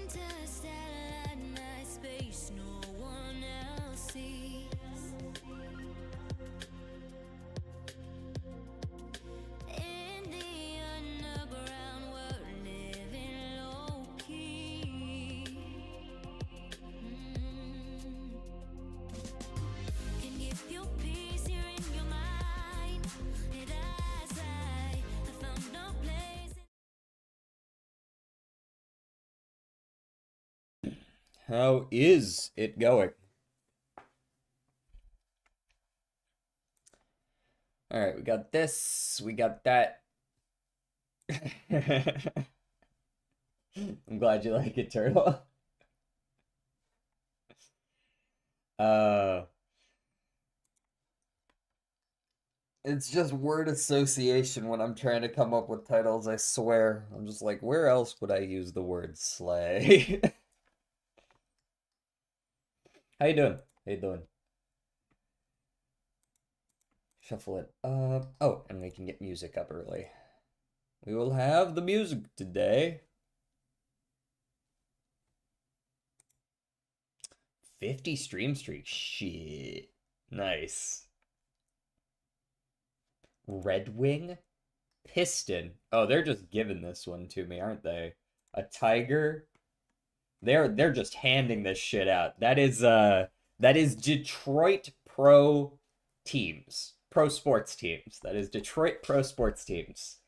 Interstellar night space, no one else sees. In the underground, we're living low key. Can give you peace here in your mind. And I found no place. How is it going? All right, we got this, we got that. I'm glad you like it, Turtle. Uh, it's just word association when I'm trying to come up with titles, I swear. I'm just like, where else would I use the word slay? How you doing? How you doing? Shuffle it up. Oh, and we can get music up early. We will have the music today. 50 stream streak. Shit. Nice. Red Wing? Piston. Oh, they're just giving this one to me, aren't they? A Tiger. They're just handing this shit out. That is Detroit Pro teams. Pro sports teams. That is Detroit Pro sports teams.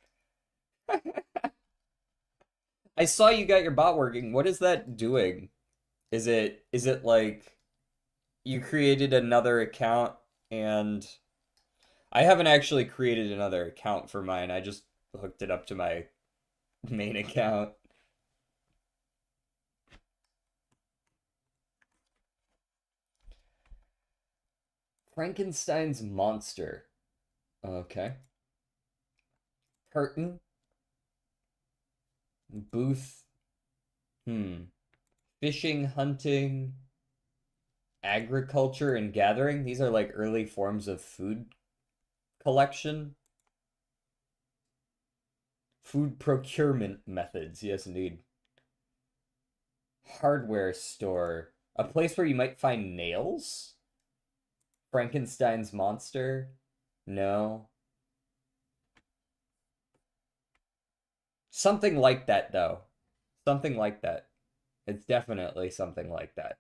I saw you got your bot working. What is that doing? Is it like you created another account and I haven't actually created another account for mine. I just hooked it up to my main account. Frankenstein's monster. Okay. Curtain. Booth. Fishing, hunting, agriculture, and gathering. These are like early forms of food collection. Food procurement methods. Yes, indeed. Hardware store. A place where you might find nails? Frankenstein's monster? No. Something like that, though. Something like that. It's definitely something like that.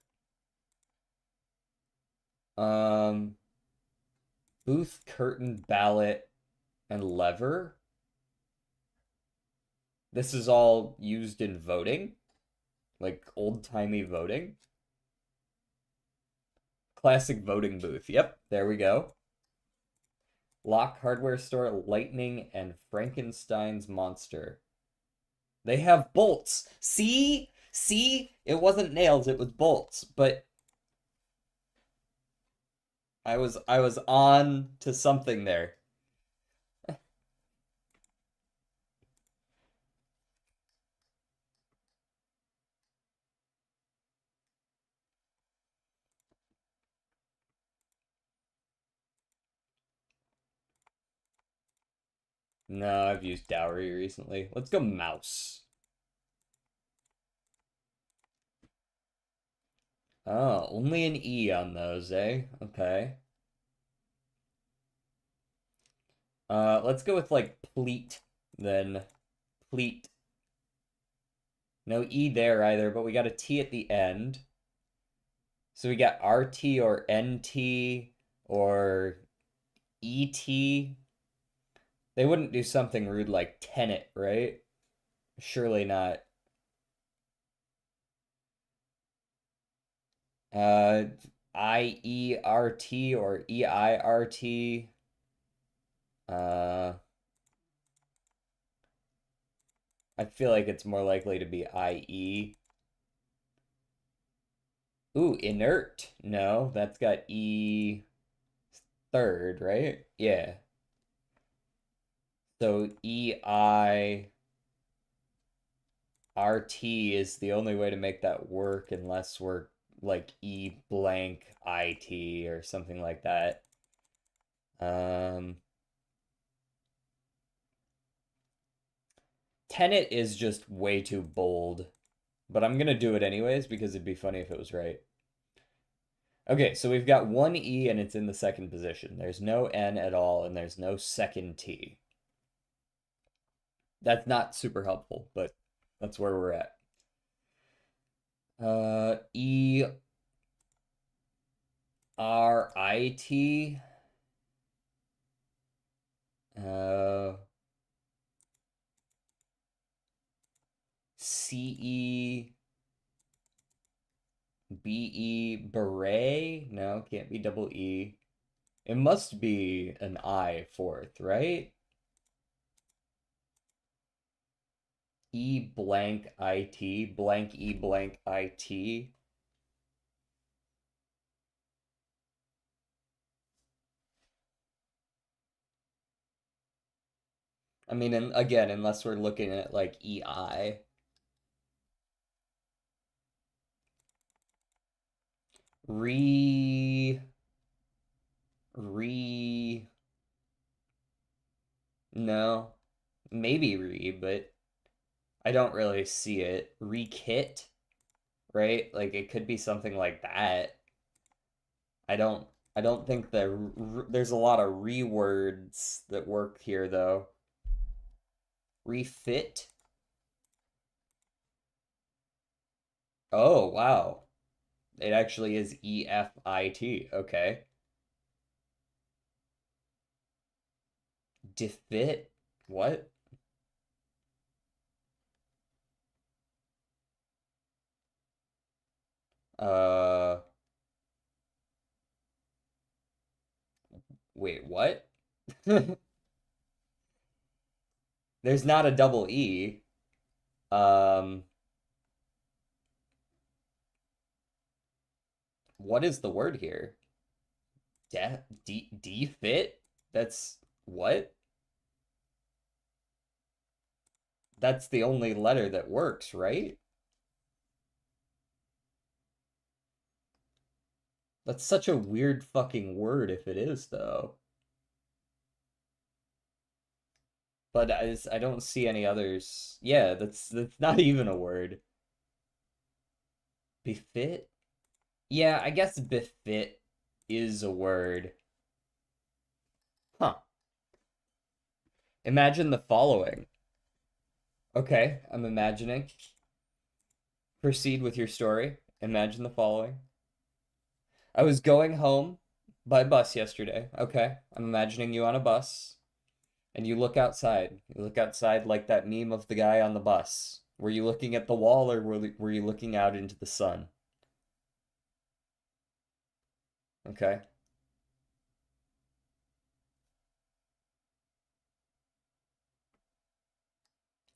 Um, Booth, curtain, ballot, and lever. This is all used in voting, like old-timey voting. Classic voting booth. Yep, there we go. Lock hardware store, lightning, and Frankenstein's monster. They have bolts. See? See? It wasn't nails, it was bolts, but I was on to something there. No, I've used dowry recently. Let's go mouse. Oh, only an E on those, eh? Okay. Let's go with like pleat then. Pleat. No E there either, but we got a T at the end. So we got RT or NT or ET. They wouldn't do something rude like tenant, right? Surely not. Uh, IERT or EIRT. Uh, I feel like it's more likely to be IE. Ooh, inert. No, that's got E third, right? Yeah. So EIRT is the only way to make that work unless we're like E blank IT or something like that. Tenet is just way too bold. but I'm gonna do it anyways because it'd be funny if it was right. Okay, so we've got one E and it's in the second position. There's no N at all, and there's no second T. That's not super helpful, but that's where we're at. E R I T. C E B E beret? No, can't be double E. It must be an I fourth, right? E blank IT, blank E blank IT. I mean, and again, unless we're looking at like EI. Re, re, no, maybe but I don't really see it. Re-kit, right? Like it could be something like that. I don't, I don't think there's a lot of rewords that work here though. Refit. Oh, wow. It actually is EFIT. Okay. Defit? What? Uh, wait, what? There's not a double E. Um, what is the word here? Defit? That's what? That's the only letter that works, right? That's such a weird fucking word if it is, though. But I don't see any others. Yeah, that's not even a word. Befit? Yeah, I guess befit is a word. Huh. Imagine the following. Okay, I'm imagining. Proceed with your story. Imagine the following. I was going home by bus yesterday. Okay, I'm imagining you on a bus, and you look outside. You look outside like that meme of the guy on the bus. Were you looking at the wall or were you looking out into the sun? Okay.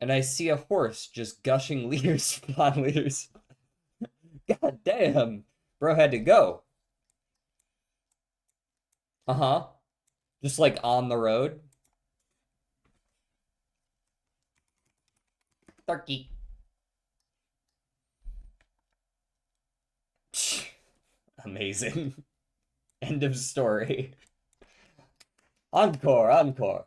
And I see a horse just gushing liters, spawn liters. God damn. Bro had to go. Uh-huh. Just like on the road. Turkey. Amazing. End of story. Encore, encore.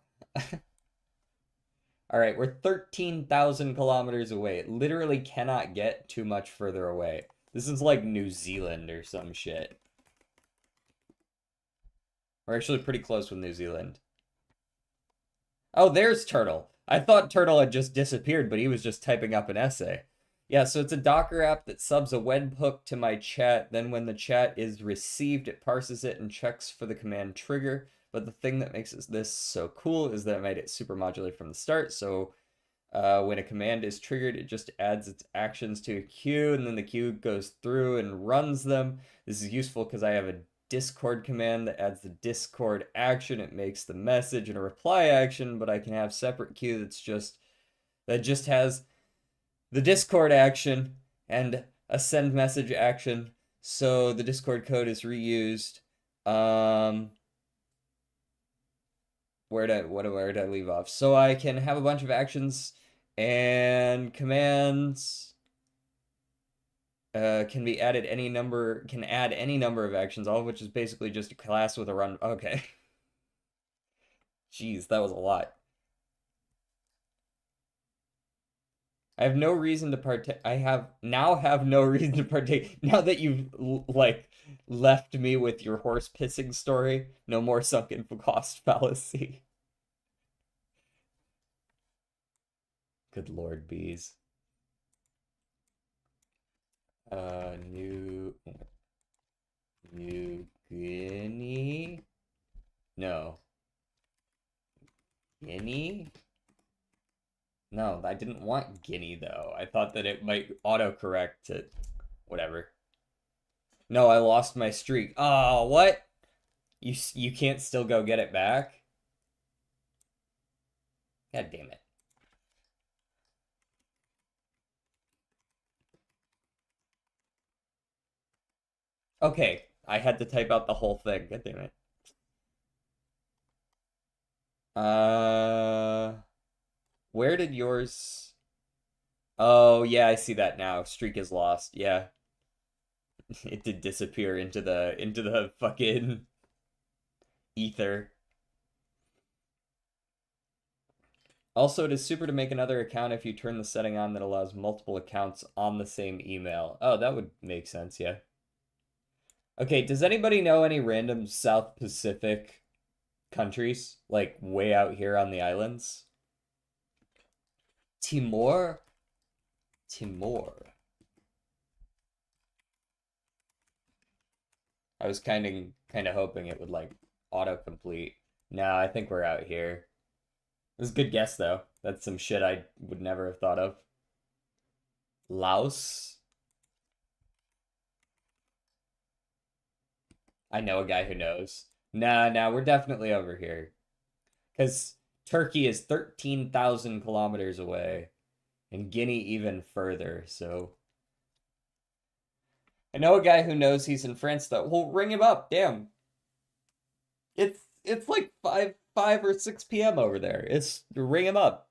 All right, we're 13,000 kilometers away. It literally cannot get too much further away. This is like New Zealand or some shit. We're actually pretty close with New Zealand. Oh, there's Turtle. I thought Turtle had just disappeared, but he was just typing up an essay. Yeah, so it's a Docker app that subs a webhook to my chat. Then when the chat is received, it parses it and checks for the command trigger. But the thing that makes this so cool is that it made it super modular from the start. So when a command is triggered, it just adds its actions to a queue, and then the queue goes through and runs them. This is useful because I have a Discord command that adds the Discord action. It makes the message and a reply action, but I can have separate queue that just has the Discord action and a send message action. So the Discord code is reused. Where did I leave off? So I can have a bunch of actions and commands can be added can add any number of actions, all of which is basically just a class with a run. Okay. Jeez, that was a lot. I have no reason to partake. I have no reason to partake. Now that you've like left me with your horse pissing story, no more sunken cost fallacy. Good Lord, bees. New New Guinea? No. Guinea? No, I didn't want Guinea though. I thought that it might autocorrect to whatever. No, I lost my streak. Oh, what? You can't still go get it back? God damn it. Okay, I had to type out the whole thing. God damn it. Uh, where did yours? Oh, yeah, I see that now. Streak is lost. Yeah. It did disappear into the fucking ether. Also, it is super to make another account if you turn the setting on that allows multiple accounts on the same email. Oh, that would make sense, yeah. Okay, does anybody know any random South Pacific countries? Like way out here on the islands? Timor? Timor. I was kind of hoping it would like autocomplete. No, I think we're out here. It was a good guess though. That's some shit I would never have thought of. Laos? I know a guy who knows. Nah, we're definitely over here. Because Turkey is 13,000 kilometers away, and Guinea even further, so. I know a guy who knows he's in France though. Well, ring him up, damn. It's like 5 or 6 p.m. over there. It's ring him up.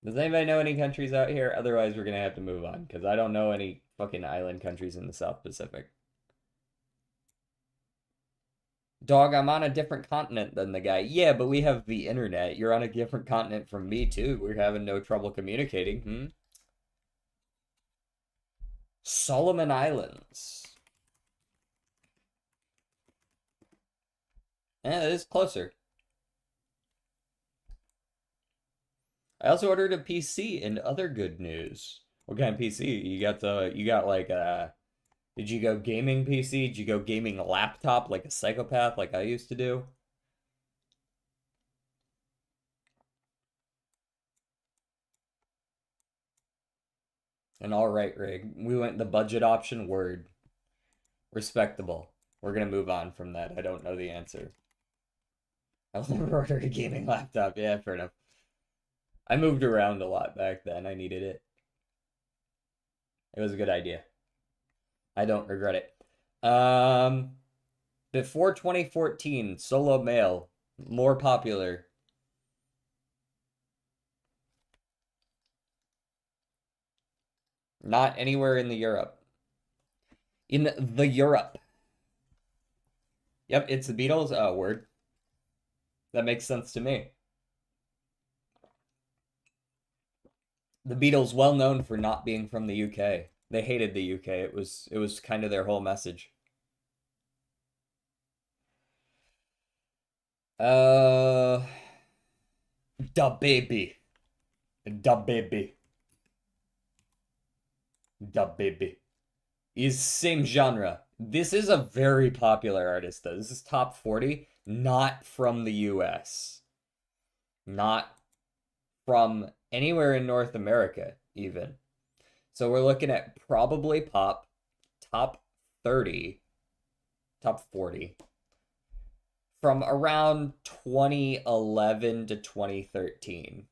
Does anybody know any countries out here? Otherwise, we're gonna have to move on because I don't know any fucking island countries in the South Pacific. Dog, I'm on a different continent than the guy. Yeah, but we have the internet. You're on a different continent from me too. We're having no trouble communicating. Hmm? Solomon Islands. Yeah, it is closer. I also ordered a PC and other good news. What kind of PC? You got like did you go gaming PC? Did you go gaming laptop like a psychopath like I used to do? An all right rig. We went the budget option word. Respectable. We're gonna move on from that. I don't know the answer. I ordered a gaming laptop. Yeah, fair enough. I moved around a lot back then. I needed it. It was a good idea. I don't regret it. Before 2014, solo male, more popular. Not anywhere in the Europe. In the Europe. Yep, it's the Beatles. Oh, word. That makes sense to me. The Beatles, well known for not being from the UK. They hated the UK. It was kind of their whole message. Uh, Da baby, Da baby, Da baby is same genre. This is a very popular artist though. This is top 40, not from the US, not from anywhere in North America even. So we're looking at probably pop top 30, top 40 from around 2011 to 2013.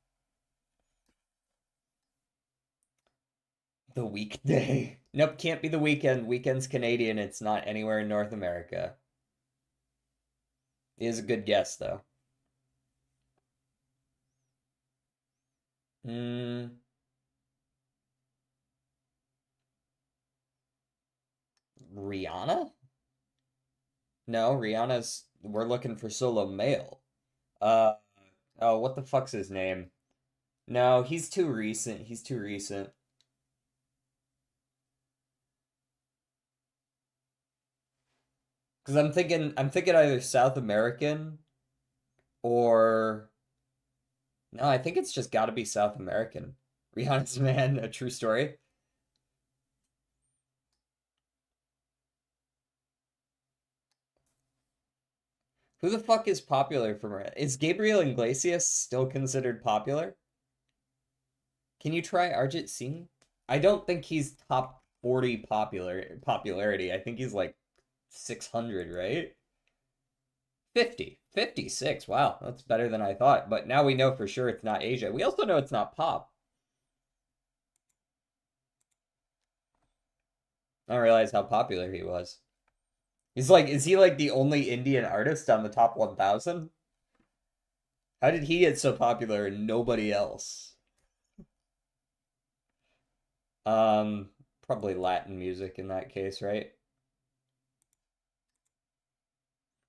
The weekday. Nope, can't be the weekend. Weekend's Canadian. It's not anywhere in North America. It is a good guess, though. Hmm. Rihanna? No, Rihanna's. We're looking for solo male. Uh, oh, what the fuck's his name? No, he's too recent. He's too recent. Because I'm thinking either South American or no, I think it's just got to be South American. Rihanna's Man, a true story. Who the fuck is popular from her? Is Gabriel Iglesias still considered popular? Can you try Arjit Singh? I don't think he's top 40 popularity. I think he's like 600, right? 50, 56. Wow, that's better than I thought. But now we know for sure it's not Asia. We also know it's not pop. I don't realize how popular he was. Is he like the only Indian artist on the top 1,000? How did he get so popular and nobody else? Probably Latin music in that case, right?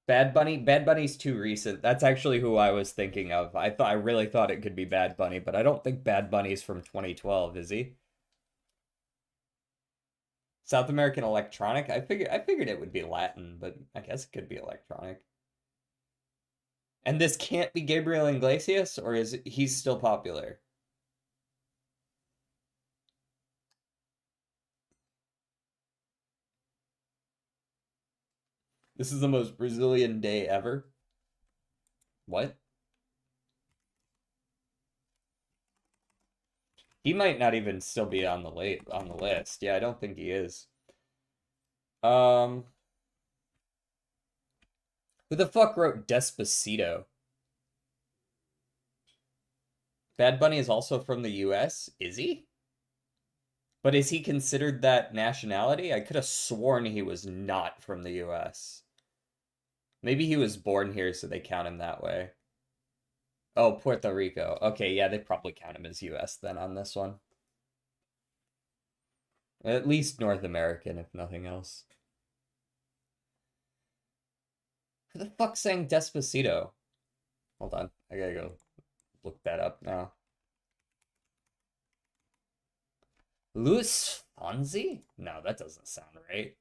Bad Bunny's too recent. That's actually who I was thinking of. I really thought it could be Bad Bunny, but I don't think Bad Bunny's from 2012, is he? South American electronic? I figured it would be Latin, but I guess it could be electronic. And this can't be Gabriel Iglesias, or is he's still popular? This is the most Brazilian day ever. What? He might not even still be on the list. Yeah, I don't think he is. Um, who the fuck wrote Despacito? Bad Bunny is also from the US, is he? But is he considered that nationality? I could have sworn he was not from the US. Maybe he was born here, so they count him that way. Oh, Puerto Rico. Okay, yeah, they probably count him as US then on this one. At least North American, if nothing else. Who the fuck sang Despacito? Hold on, I gotta go look that up now. Luis Fonsi? No, that doesn't sound right.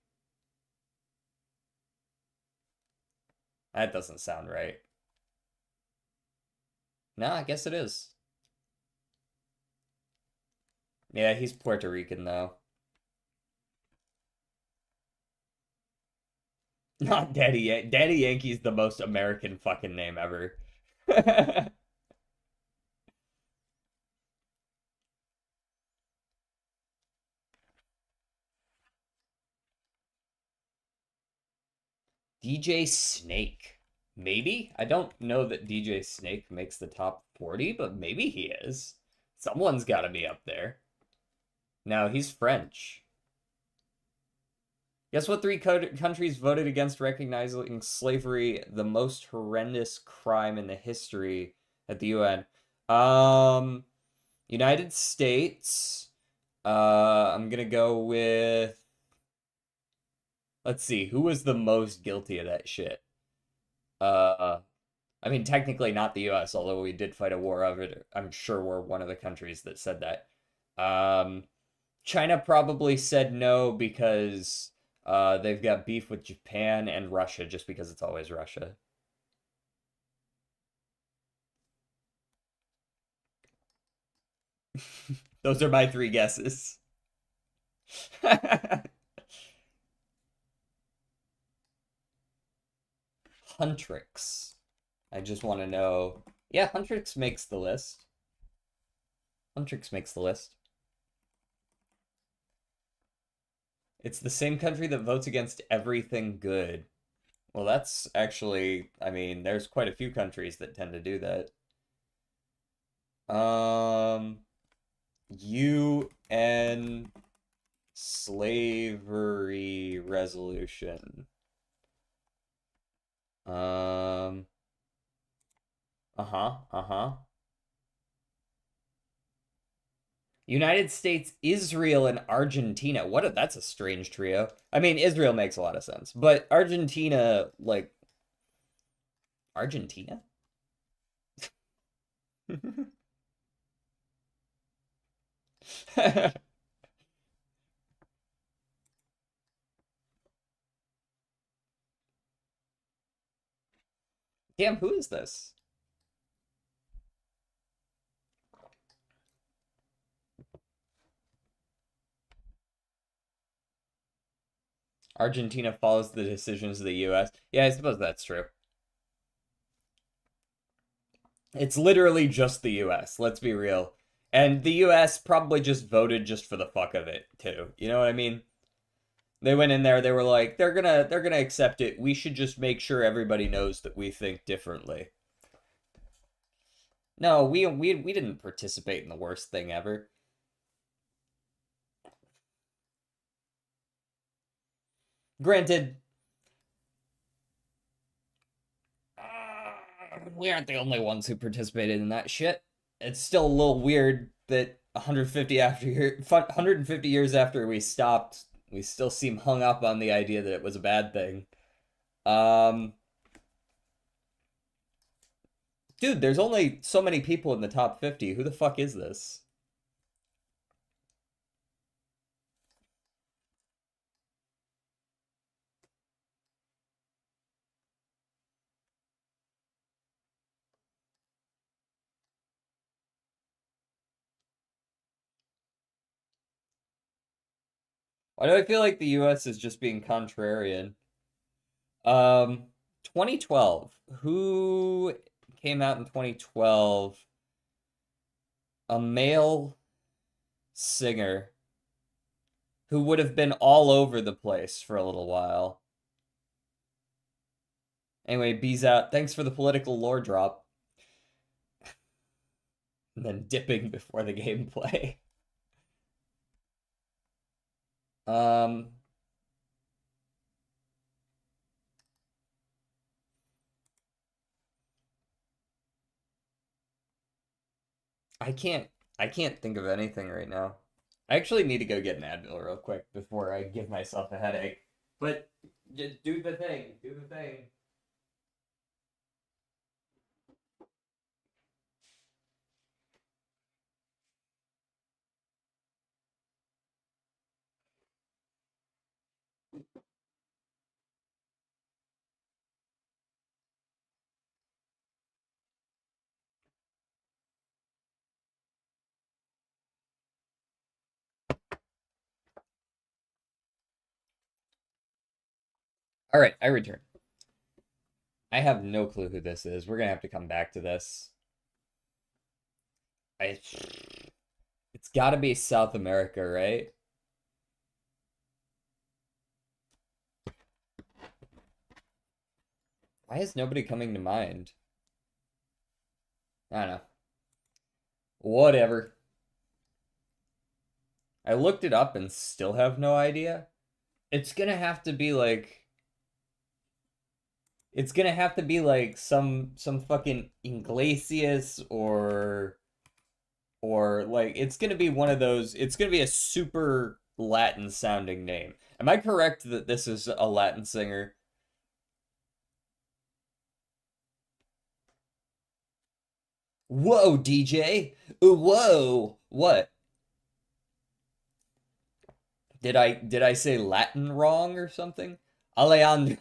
That doesn't sound right. No, I guess it is. Yeah, he's Puerto Rican though. Not Daddy Yankee's the most American fucking name ever. DJ Snake. Maybe? I don't know that DJ Snake makes the top 40, but maybe he is. Someone's got to be up there. No, he's French. Guess what three countries voted against recognizing slavery the most horrendous crime in the history at the UN? Um, United States. I'm gonna go with. Let's see, who was the most guilty of that shit? Uh, I mean, technically not the U.S., although we did fight a war of it. I'm sure we're one of the countries that said that. Um, China probably said no because they've got beef with Japan and Russia, just because it's always Russia. Those are my three guesses. Huntrix. I just want to know. Yeah, Huntrix makes the list. Huntrix makes the list. It's the same country that votes against everything good. Well, that's actually, I mean, there's quite a few countries that tend to do that. UN slavery resolution. Um, uh-huh, uh-huh. United States, Israel, and Argentina. That's a strange trio. I mean, Israel makes a lot of sense, but Argentina, like Argentina? Damn, who is this? Argentina follows the decisions of the US. Yeah, I suppose that's true. It's literally just the US, let's be real. And the US probably just voted just for the fuck of it, too. You know what I mean? They went in there, they were like, they're gonna accept it. We should just make sure everybody knows that we think differently. No, we didn't participate in the worst thing ever. Granted, we aren't the only ones who participated in that shit. It's still a little weird that 150 years after we stopped, we still seem hung up on the idea that it was a bad thing. Um, Dude, there's only so many people in the top 50. Who the fuck is this? Why do I feel like the US is just being contrarian? Um, 2012. Who came out in 2012? A male singer who would have been all over the place for a little while. Anyway, B's out. Thanks for the political lore drop. And then dipping before the gameplay. Um, I can't I can't think of anything right now. I actually need to go get an Advil real quick before I give myself a headache. But just do the thing. Do the thing. All right, I return. I have no clue who this is. We're gonna have to come back to this. I It's got to be South America, right? Why is nobody coming to mind? I don't know. Whatever. I looked it up and still have no idea. It's gonna have to be like it's gonna have to be like some fucking Iglesias or like it's gonna be one of those. It's gonna be a super Latin sounding name. Am I correct that this is a Latin singer? Whoa, DJ. Whoa. What? Did I say Latin wrong or something? Alejandro.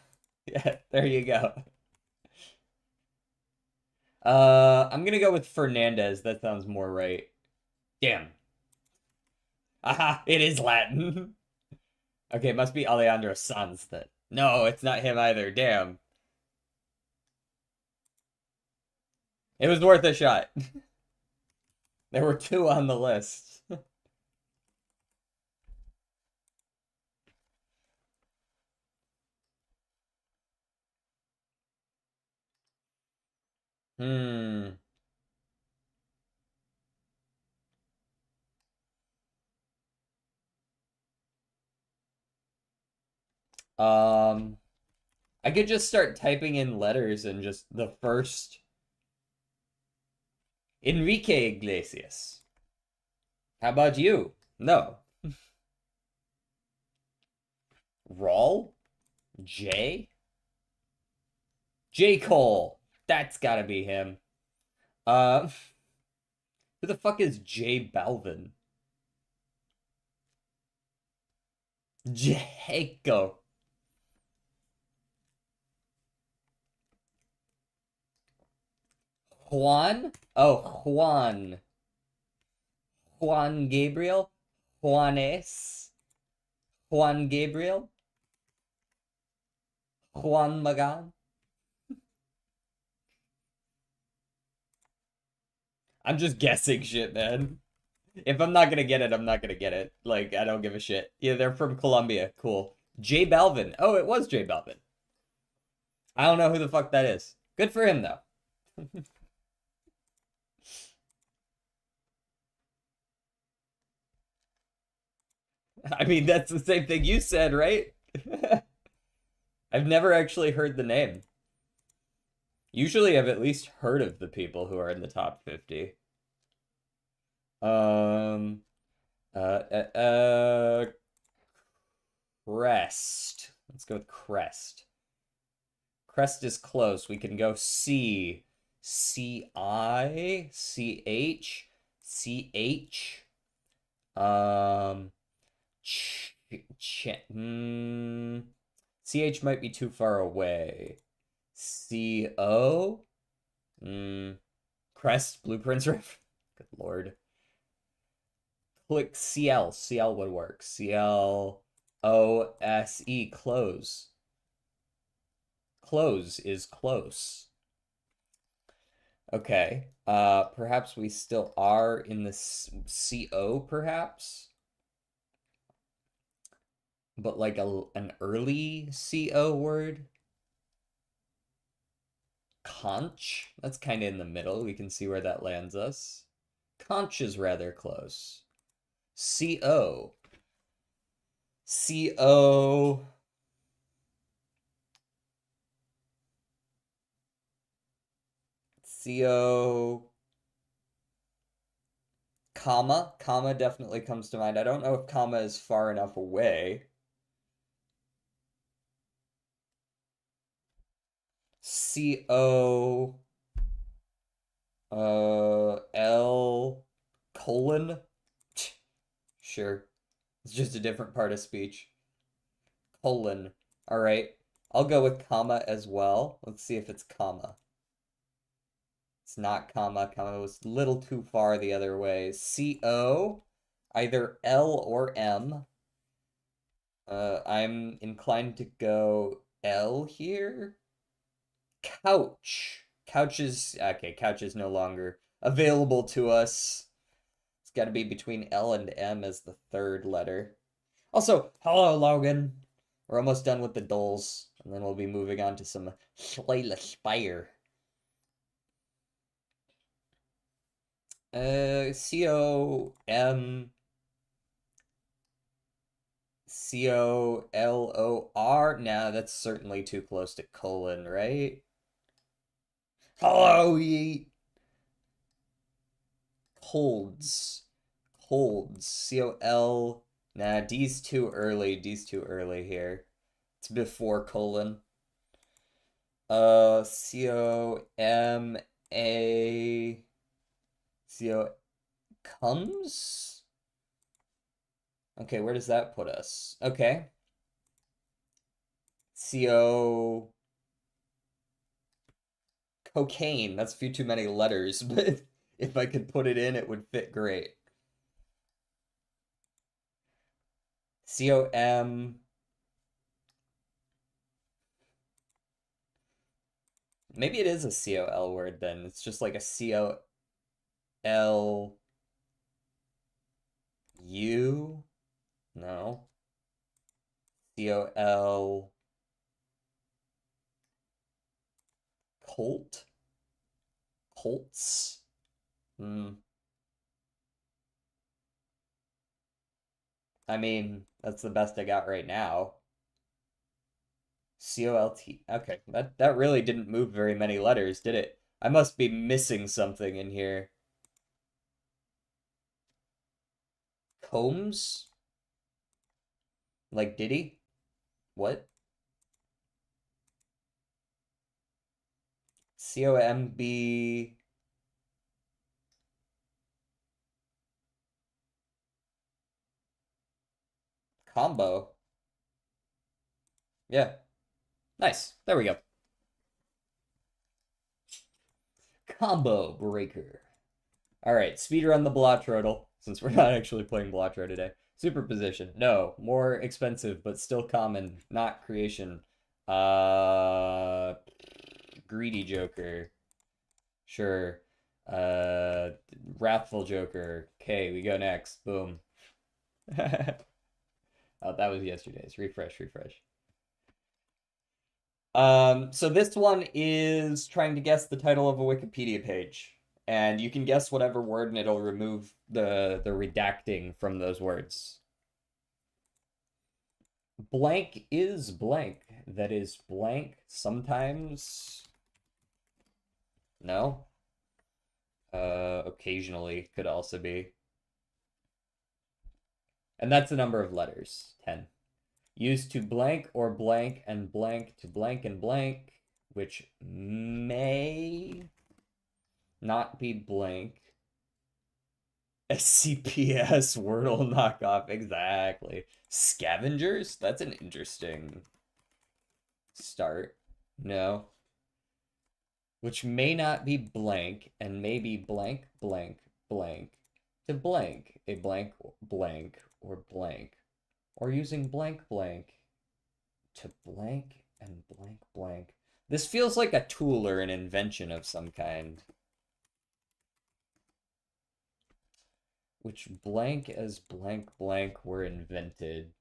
Yeah, there you go. I'm gonna go with Fernandez. That sounds more right. Damn. Aha, it is Latin. Okay, it must be Alejandro Sanz then. No, it's not him either. Damn. It was worth a shot. There were two on the list. Hmm. Um, I could just start typing in letters and just the first Enrique Iglesias. How about you? No. Rawl? J? J. Cole. That's gotta be him. Uh, who the fuck is J Balvin? Jaco. Juan? Oh, Juan. Juan Gabriel? Juanes? Juan Gabriel? Juan Magan? I'm just guessing shit, man. If I'm not gonna get it, I'm not gonna get it. Like, I don't give a shit. Yeah, they're from Colombia. Cool. J Balvin. Oh, it was J Balvin. I don't know who the fuck that is. Good for him, though. I mean, that's the same thing you said, right? I've never actually heard the name. Usually I've at least heard of the people who are in the top 50. Um, uh, uh, uh, Crest. Let's go with Crest. Crest is close. We can go C. C-I? C-H? C-H? Um, CH might be too far away. C-O? Crest, Blueprints Rift. Good lord. Click CL. CL would work. C-L-O-S-E. Close. Close is close. Okay. Perhaps we still are in the CO, perhaps? But like an early CO word? Conch? That's kind of in the middle. We can see where that lands us. Conch is rather close. CO. CO. CO. Comma. Comma definitely comes to mind. I don't know if comma is far enough away. CO. L. Colon. Sure. It's just a different part of speech. Colon. All right. I'll go with comma as well. Let's see if it's comma. It's not comma. Comma was a little too far the other way. CO, either L or M. I'm inclined to go L here. Couch. Couch is okay. Couch is no longer available to us. It's got to be between L and M as the third letter. Also, hello, Logan. We're almost done with the doles, and then we'll be moving on to some Spire. C-O-M... C-O-L-O-R? Nah, that's certainly too close to colon, right? Hello, ye... Colds. Colds. C-O-L... Nah, D's too early. D's too early here. It's before colon. C-O-M-A... C-O... Comes? Okay, where does that put us? Okay. C-O... Cocaine. That's a few too many letters, but if I could put it in, it would fit great. C-O-M... Maybe it is a C-O-L word then. It's just like a C-O-L-U? No. C-O-L... Colt? Colts? I mean, that's the best I got right now. C-O-L-T. Okay, that really didn't move very many letters, did it? I must be missing something in here. Combs? Like Diddy? What? COMB. Combo. Yeah. Nice. There we go. Combo breaker. All right, speedrun the Blotroidal, since we're not actually playing Blotro today. Superposition. No, more expensive, but still common. Not creation. Greedy Joker. Sure. Wrathful Joker. Okay, we go next. Boom. Oh, that was yesterday's. Refresh, refresh. So this one is trying to guess the title of a Wikipedia page. And you can guess whatever word and it'll remove the redacting from those words. Blank is blank. That is blank sometimes. No. Occasionally could also be. And that's the number of letters. 10. Used to blank or blank and blank to blank and blank, which may not be blank. SCPS Wordle knockoff, exactly. Scavengers? That's an interesting start. No. Which may not be blank and may be blank, blank, blank to blank. A blank, blank, or blank. Or using blank, blank to blank and blank, blank. This feels like a tool or an invention of some kind. Which blank as blank, blank were invented.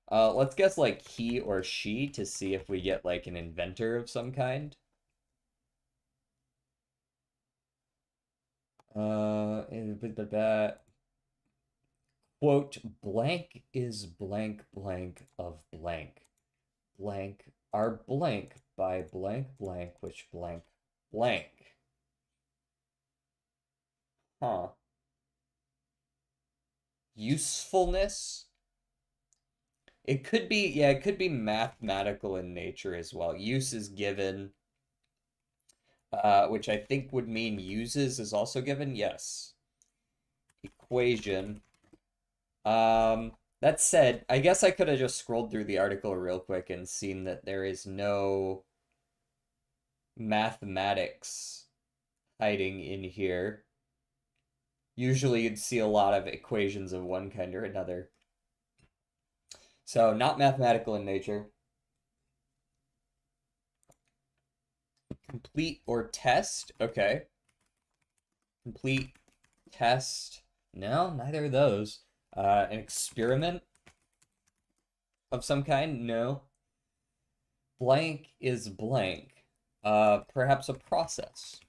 Let's guess like he or she to see if we get like an inventor of some kind. Quote, blank is blank blank of blank. Blank are blank by blank blank which blank blank. Huh. Usefulness? It could be, yeah, it could be mathematical in nature as well. Use is given, which I think would mean uses is also given. Yes. Equation. That said, I guess I could have just scrolled through the article real quick and seen that there is no mathematics hiding in here. Usually you'd see a lot of equations of one kind or another. So, not mathematical in nature. Complete or test? Okay. Complete, test. No, neither of those. An experiment of some kind? No. Blank is blank. Perhaps a process.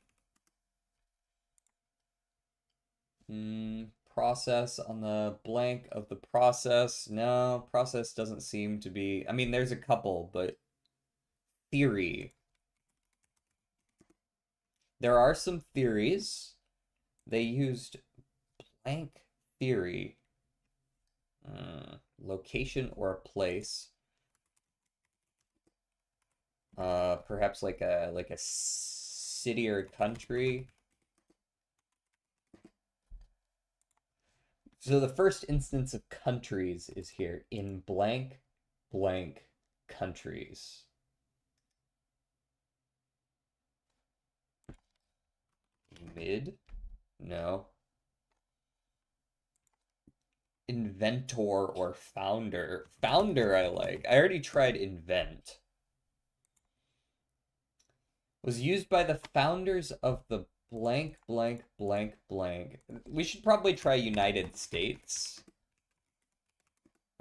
Process on the blank of the process. No, process doesn't seem to be. I mean, there's a couple, but theory. There are some theories. They used blank theory. Location or a place. Perhaps like a city or country. So the first instance of countries is here in blank blank countries. Mid? No. Inventor or founder. Founder I like. I already tried invent. Was used by the founders of the blank, blank, blank, blank. We should probably try United States.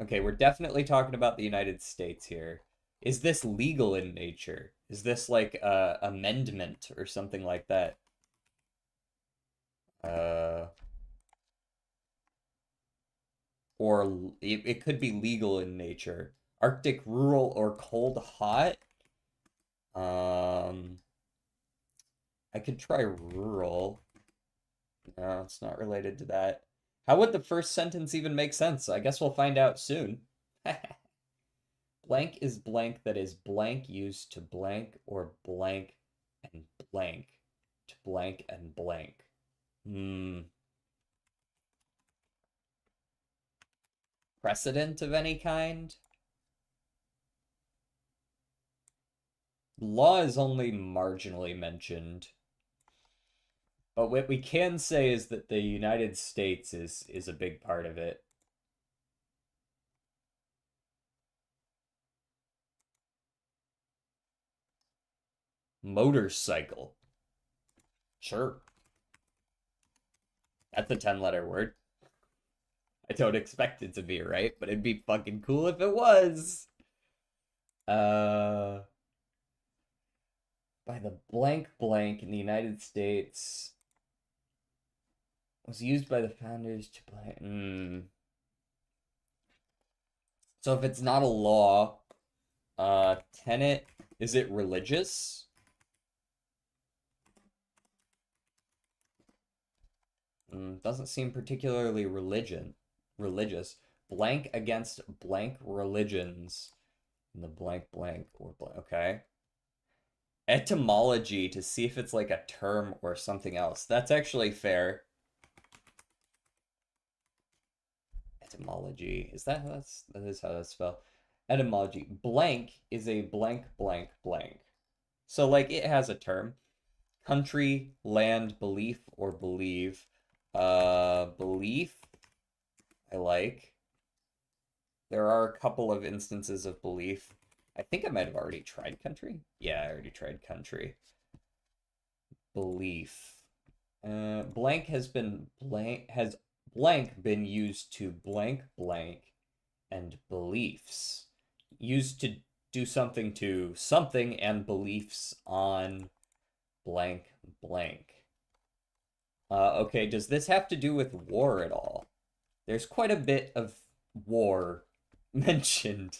Okay, we're definitely talking about the United States here. Is this legal in nature? Is this like a amendment or something like that? Or it could be legal in nature. Arctic, rural, or cold, hot? I could try rural. No, it's not related to that. How would the first sentence even make sense? I guess we'll find out soon. Blank is blank that is blank used to blank or blank and blank to blank and blank. Precedent of any kind? Law is only marginally mentioned. But what we can say is that the United States is a big part of it. Motorcycle. Sure. That's a 10-letter word. I don't expect it to be, right? But it'd be fucking cool if it was. By the blank blank in the United States was used by the founders to blank. So if it's not a law, tenet, is it religious? Doesn't seem particularly religious. Blank against blank religions in the blank blank or blank. Okay. Etymology to see if it's like a term or something else. That's actually fair. Etymology. That is how that's spelled. Etymology. Blank is a blank blank blank. So like it has a term. Country, land, belief, or believe. Belief. I like. There are a couple of instances of belief. I think I might have already tried country. Yeah, I already tried country. Belief. Blank has blank been used to blank blank and beliefs. Used to do something to something and beliefs on blank blank. Okay, does this have to do with war at all? There's quite a bit of war mentioned.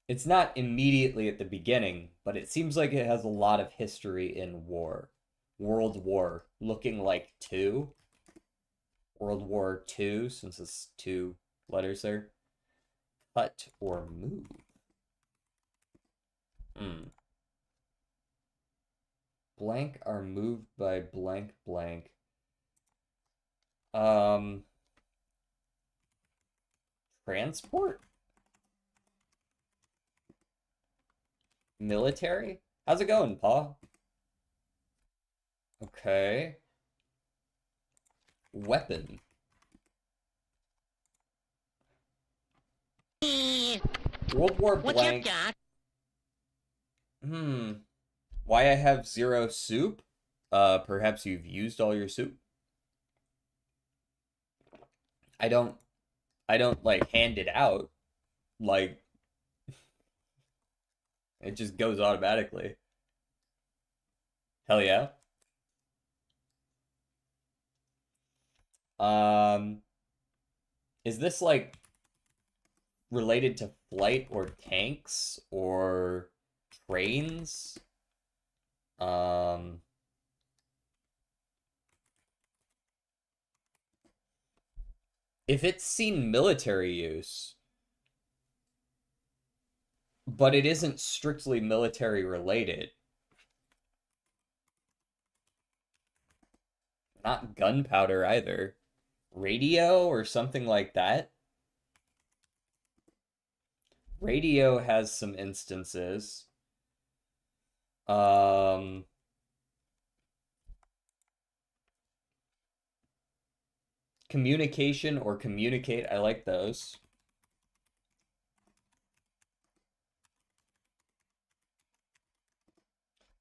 It's not immediately at the beginning, but it seems like it has a lot of history in war. World War, looking like two. World War II, since it's 2 letters there. Cut or move. Blank are moved by blank blank. Transport? Military? How's it going, Paul? Okay. Weapon. World War blank. Why I have 0 soup? Perhaps you've used all your soup? I don't like hand it out. Like it just goes automatically. Hell yeah. Is this like related to flight or tanks or trains? If it's seen military use, but it isn't strictly military related. Not gunpowder either. Radio or something like that. Radio has some instances. Communication or communicate, I like those.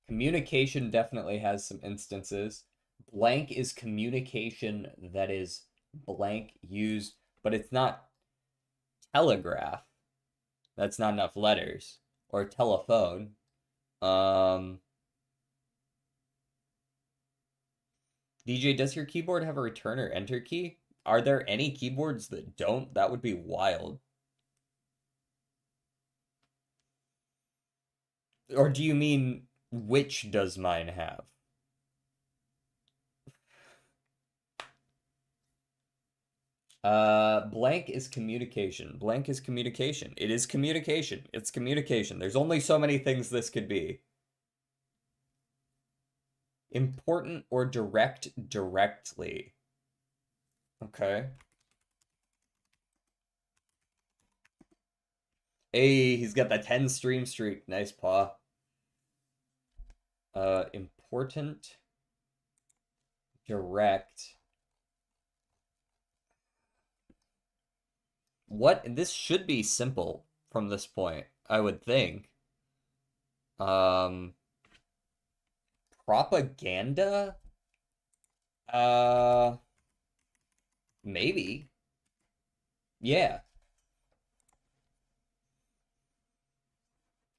Communication definitely has some instances. Blank is communication that is blank used, but it's not telegraph. That's not enough letters. Or telephone. DJ, does your keyboard have a return or enter key? Are there any keyboards that don't? That would be wild. Or do you mean which does mine have? Blank is communication. Blank is communication. It is communication. It's communication. There's only so many things this could be. Important or direct directly. Okay. Hey, he's got the 10 stream streak. Nice paw. Important, direct. What? This should be simple from this point, I would think. Um, Propaganda? Uh, Maybe. Yeah.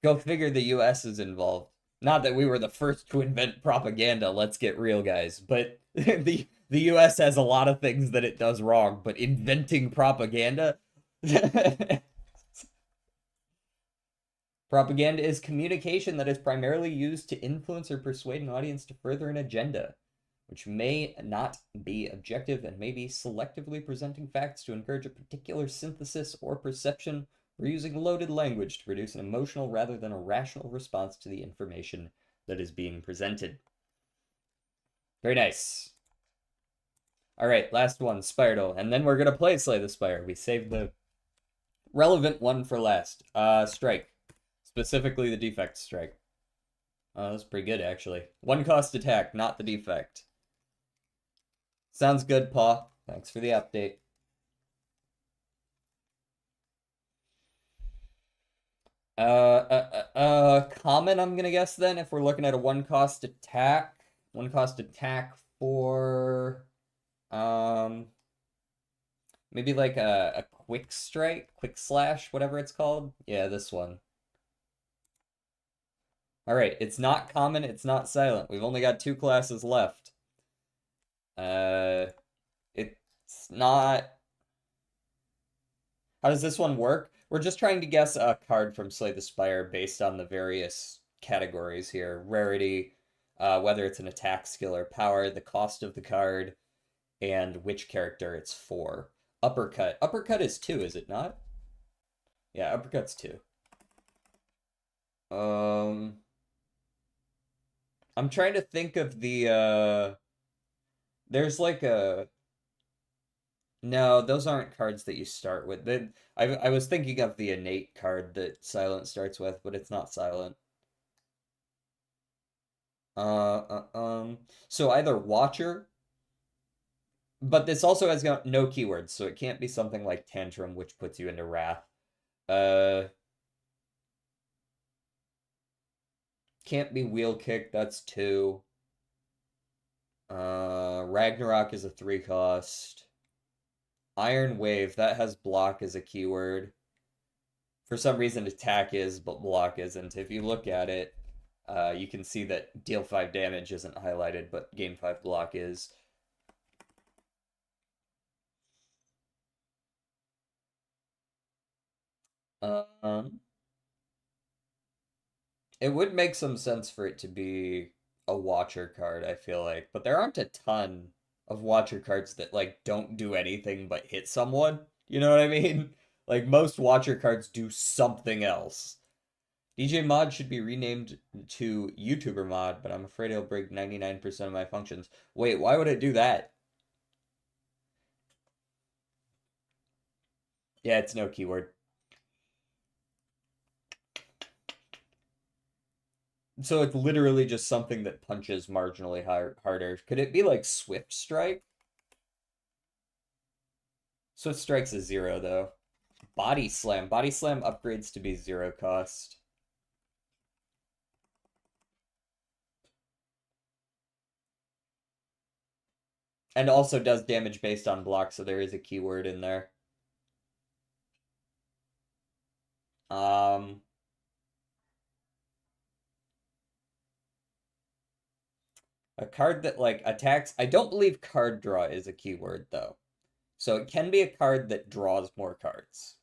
Go figure the US is involved. Not that we were the first to invent propaganda, let's get real, guys. But the US has a lot of things that it does wrong, but inventing propaganda? Propaganda is communication that is primarily used to influence or persuade an audience to further an agenda, which may not be objective and may be selectively presenting facts to encourage a particular synthesis or perception, or using loaded language to produce an emotional rather than a rational response to the information that is being presented. Very nice. All right, last one, Spire, and then we're gonna play Slay the Spire. We saved the relevant one for last. Strike. Specifically the defect strike. That's pretty good, actually. One cost attack, not the defect. Sounds good, Paw. Thanks for the update. Common, I'm gonna guess then, if we're looking at a one cost attack. One cost attack for, maybe like a quick strike, quick slash, whatever it's called. Yeah, this one. All right, it's not common, it's not silent. We've only got two classes left. It's not... How does this one work? We're just trying to guess a card from Slay the Spire based on the various categories here. Rarity, whether it's an attack, skill, or power, the cost of the card, and which character it's for. Uppercut. Uppercut is 2, is it not? Yeah, uppercut's 2. I'm trying to think of the, there's like a... No, those aren't cards that you start with. I was thinking of the innate card that Silent starts with, but it's not Silent. So either Watcher, but this also has got no keywords, so it can't be something like Tantrum, which puts you into Wrath. Can't be Wheel Kick, that's 2. Ragnarok is a 3 cost. Iron Wave, that has block as a keyword. For some reason, attack is, but block isn't. If you look at it, you can see that deal 5 damage isn't highlighted, but gain 5 block is. It would make some sense for it to be a Watcher card, I feel like, but there aren't a ton of Watcher cards that like don't do anything but hit someone. You know what I mean? Like most Watcher cards do something else. DJ Mod should be renamed to YouTuber Mod, but I'm afraid it'll break 99% of my functions. Wait, why would it do that? Yeah, it's no keyword. So it's literally just something that punches marginally harder. Could it be like Swift Strike? Swift Strike's a 0 though. Body Slam. Body Slam upgrades to be 0 cost. And also does damage based on block, so there is a keyword in there. A card that like attacks. I don't believe card draw is a keyword though. So it can be a card that draws more cards.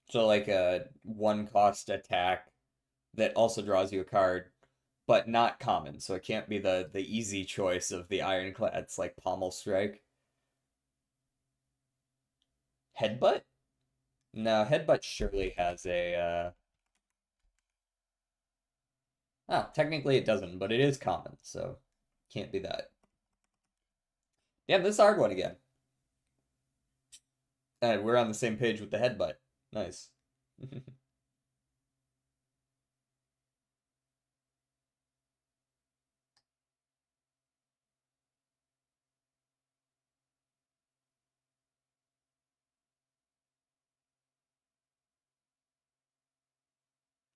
So like a 1 cost attack that also draws you a card, but not common. So it can't be the easy choice of the Ironclads like Pommel Strike. Headbutt? No, Headbutt surely has a, Oh, technically it doesn't, but it is common, so can't be that. Damn, this is a hard one again. And we're on the same page with the Headbutt. Nice.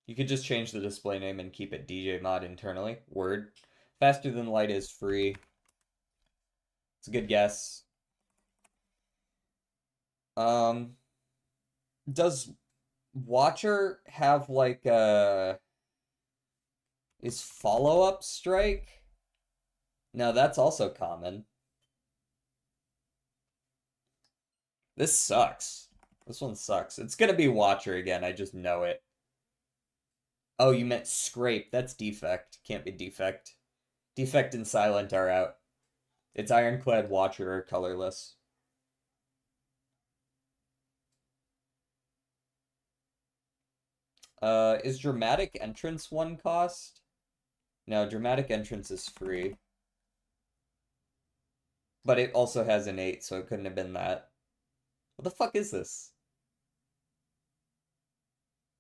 You could just change the display name and keep it DJ mod internally. Word. Faster than light is free. It's a good guess. Um, does Watcher have like is follow-up strike? No, that's also common. This sucks. This one sucks. It's gonna be Watcher again, I just know it. Oh, you meant scrape. That's defect. Can't be defect. Defect and silent are out. It's ironclad, Watcher, or colorless. Is dramatic entrance one cost? No, dramatic entrance is free. But it also has an 8, so it couldn't have been that. What the fuck is this?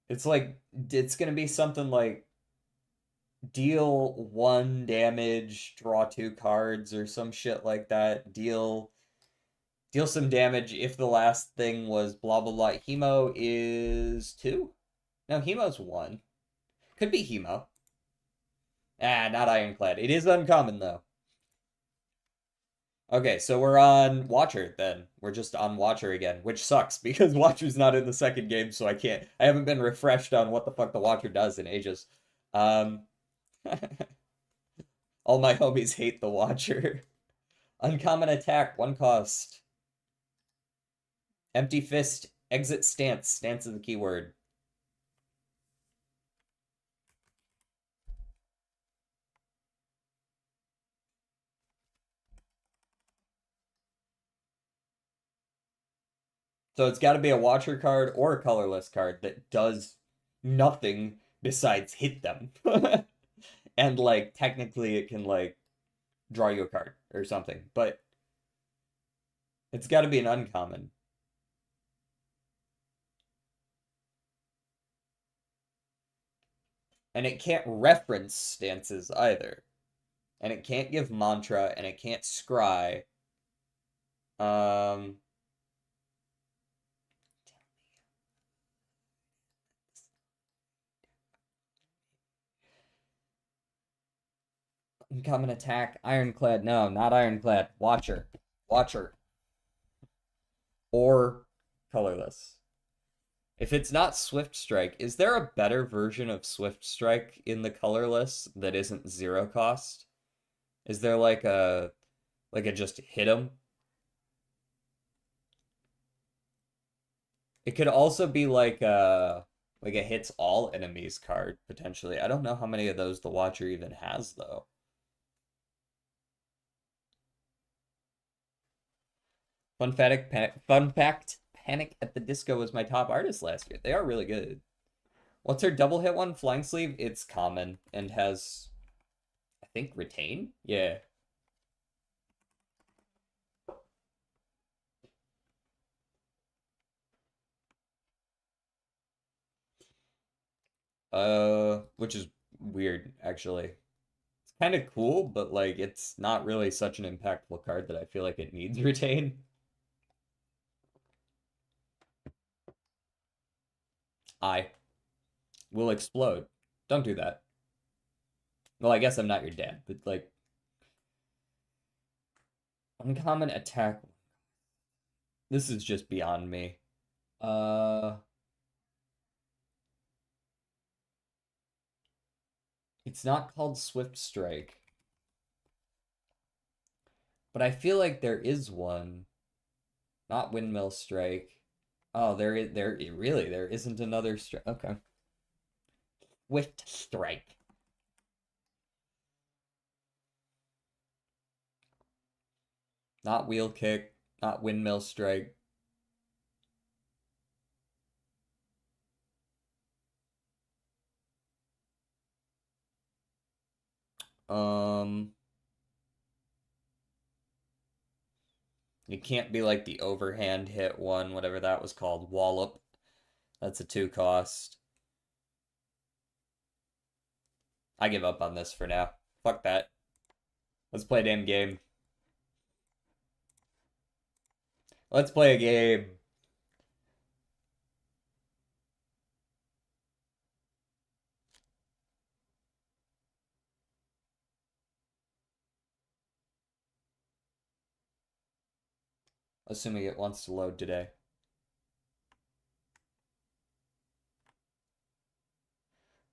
It's like, it's gonna be something like deal 1 damage, draw 2 cards, or some shit like that. Deal some damage if the last thing was blah blah blah. Hemo is 2? No, Hemo's 1. Could be Hemo. Ah, not Ironclad. It is uncommon, though. Okay, so we're on Watcher, then. We're just on Watcher again, which sucks, because Watcher's not in the second game, so I haven't been refreshed on what the fuck the Watcher does in ages. Um, all my homies hate the Watcher. Uncommon attack, 1 cost. Empty Fist, exit stance. Stance is the keyword. So it's got to be a Watcher card or a colorless card that does nothing besides hit them. And, like, technically it can, like, draw you a card or something. But it's got to be an uncommon. And it can't reference stances either. And it can't give mantra, and it can't scry. Um, Uncommon attack, Ironclad. No, not Ironclad. Watcher. Watcher. Or colorless. If it's not Swift Strike, is there a better version of Swift Strike in the colorless that isn't 0 cost? Is there like a just hit 'em? It could also be like a hits all enemies card potentially. I don't know how many of those the Watcher even has though. Fun fact, Panic at the Disco was my top artist last year. They are really good. What's her double hit one? Flying Sleeve? It's common and has, I think, retain? Yeah. Which is weird, actually. It's kind of cool, but like it's not really such an impactful card that I feel like it needs retain. I will explode. Don't do that. Well, I guess I'm not your dad, but like uncommon attack. This is just beyond me. Uh, it's not called Swift Strike, but I feel like there is one. Not Windmill Strike. Oh, there isn't another strike. Okay. Swift Strike. Not Wheel Kick, not Windmill Strike. It can't be like the overhand hit one, whatever that was called, Wallop. That's a 2 cost. I give up on this for now. Fuck that. Let's play a damn game. Let's play a game. Assuming it wants to load today.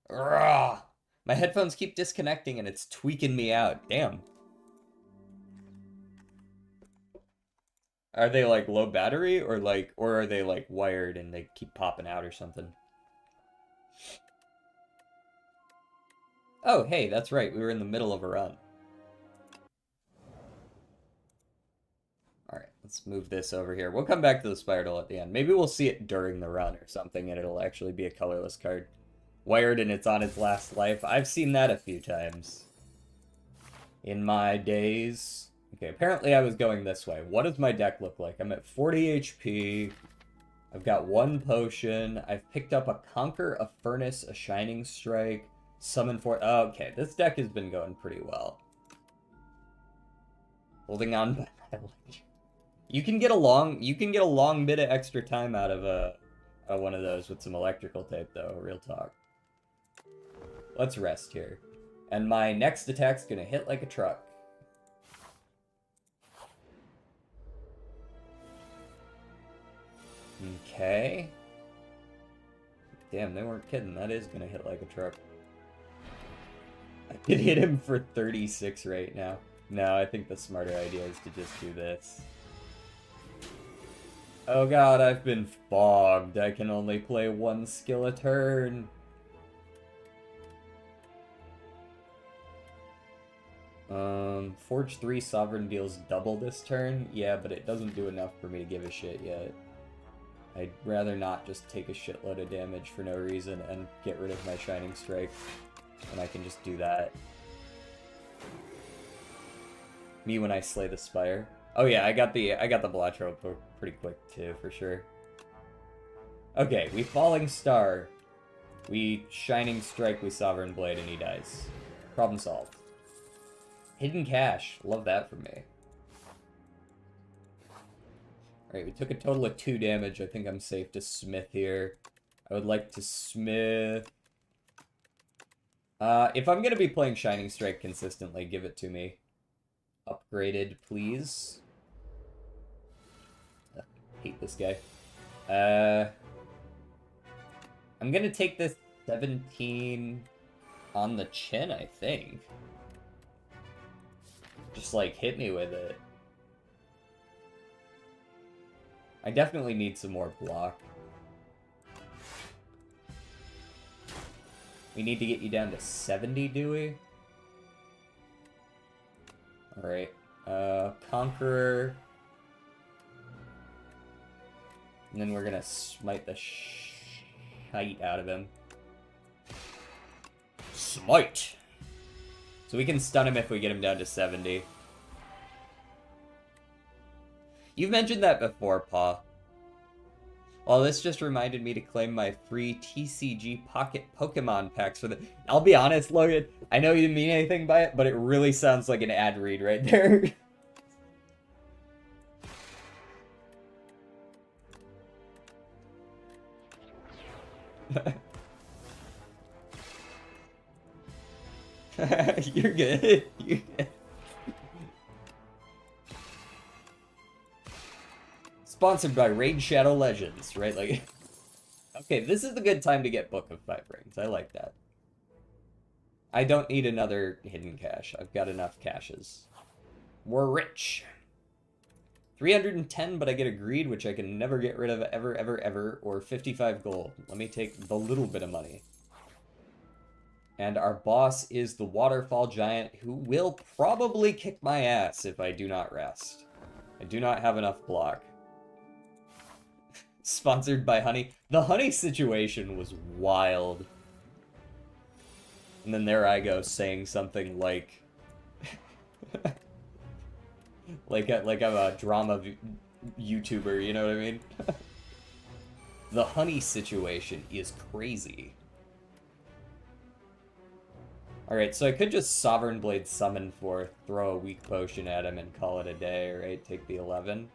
Ugh. My headphones keep disconnecting and it's tweaking me out. Damn. Are they like low battery or are they like wired and they keep popping out or something? Oh, hey, that's right. We were in the middle of a run. Alright, let's move this over here. We'll come back to the Spire at the end. Maybe we'll see it during the run or something and it'll actually be a colorless card. Wired and it's on its last life. I've seen that a few times. In my days. Okay, apparently I was going this way. What does my deck look like? I'm at 40 HP. I've got 1 potion. I've picked up a Conquer, a Furnace, a Shining Strike, Summon for... Oh, okay, this deck has been going pretty well. Holding on by my leg. You can get a long bit of extra time out of one of those with some electrical tape, though. Real talk. Let's rest here. And my next attack's gonna hit like a truck. Okay. Damn, they weren't kidding. That is gonna hit like a truck. I could hit him for 36 right now. No, I think the smarter idea is to just do this. Oh god, I've been fogged. I can only play 1 skill a turn. Forge 3 Sovereign deals double this turn. Yeah, but it doesn't do enough for me to give a shit yet. I'd rather not just take a shitload of damage for no reason and get rid of my Shining Strike. And I can just do that. Me when I slay the Spire. Oh yeah, I got the Blatro pretty quick too, for sure. Okay, we Falling Star. We Shining Strike, we Sovereign Blade, and he dies. Problem solved. Hidden Cache. Love that for me. Alright, we took a total of 2 damage. I think I'm safe to Smith here. I would like to Smith... if I'm gonna be playing Shining Strike consistently, give it to me. Upgraded, please. Hate this guy. I'm gonna take this 17 on the chin, I think. Just, like, hit me with it. I definitely need some more block. We need to get you down to 70, do we? Alright. Conqueror. And then we're gonna smite the shite out of him. Smite! So we can stun him if we get him down to 70. You've mentioned that before, Paw. Well, this just reminded me to claim my free TCG Pocket Pokemon packs for the... I'll be honest, Logan, I know you didn't mean anything by it, but it really sounds like an ad read right there. You're good. You're good. Sponsored by Raid Shadow Legends, right? Like, okay, this is a good time to get Book of 5 Rings. I like that. I don't need another hidden cache. I've got enough caches. We're rich. 310, but I get a greed, which I can never get rid of ever, ever, ever, or 55 gold. Let me take the little bit of money. And our boss is the Waterfall Giant, who will probably kick my ass if I do not rest. I do not have enough block. Sponsored by Honey. The Honey situation was wild. And then there I go saying something like, Like I'm a drama YouTuber, you know what I mean? The honey situation is crazy. Alright, so I could just Sovereign Blade Summon Forth, throw a weak potion at him, and call it a day, right? Take the 11.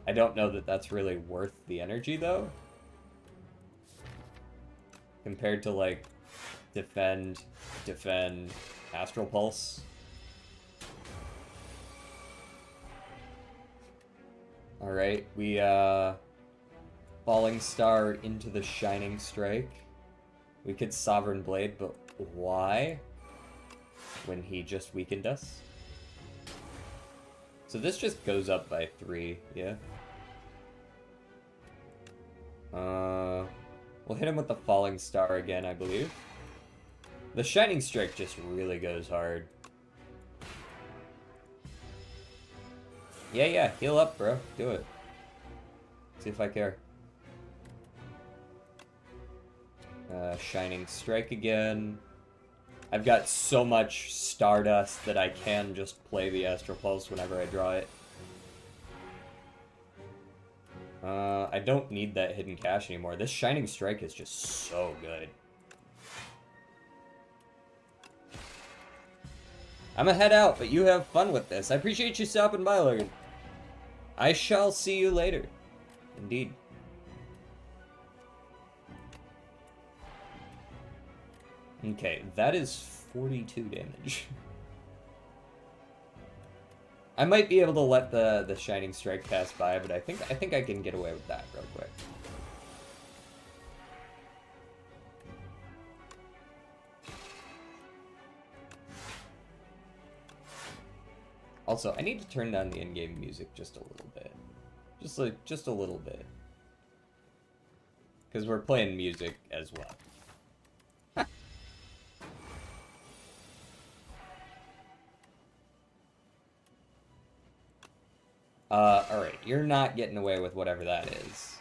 I don't know that that's really worth the energy, though. Compared to, like, defend, Astral Pulse. Alright, we, Falling Star into the Shining Strike. We could Sovereign Blade, but why? When he just weakened us. So this just goes up by 3, yeah. We'll hit him with the Falling Star again, I believe. The Shining Strike just really goes hard. Yeah, heal up, bro. Do it. See if I care. Shining Strike again. I've got so much Stardust that I can just play the Astral Pulse whenever I draw it. I don't need that Hidden Cache anymore. This Shining Strike is just so good. I'm gonna head out, but you have fun with this. I appreciate you stopping by, Logan. I shall see you later. Indeed. Okay, that is 42 damage. I might be able to let the Shining Strike pass by, but I think I can get away with that real quick. Also, I need to turn down the in-game music just a little bit. Just a little bit. Because we're playing music as well. Alright, you're not getting away with whatever that is.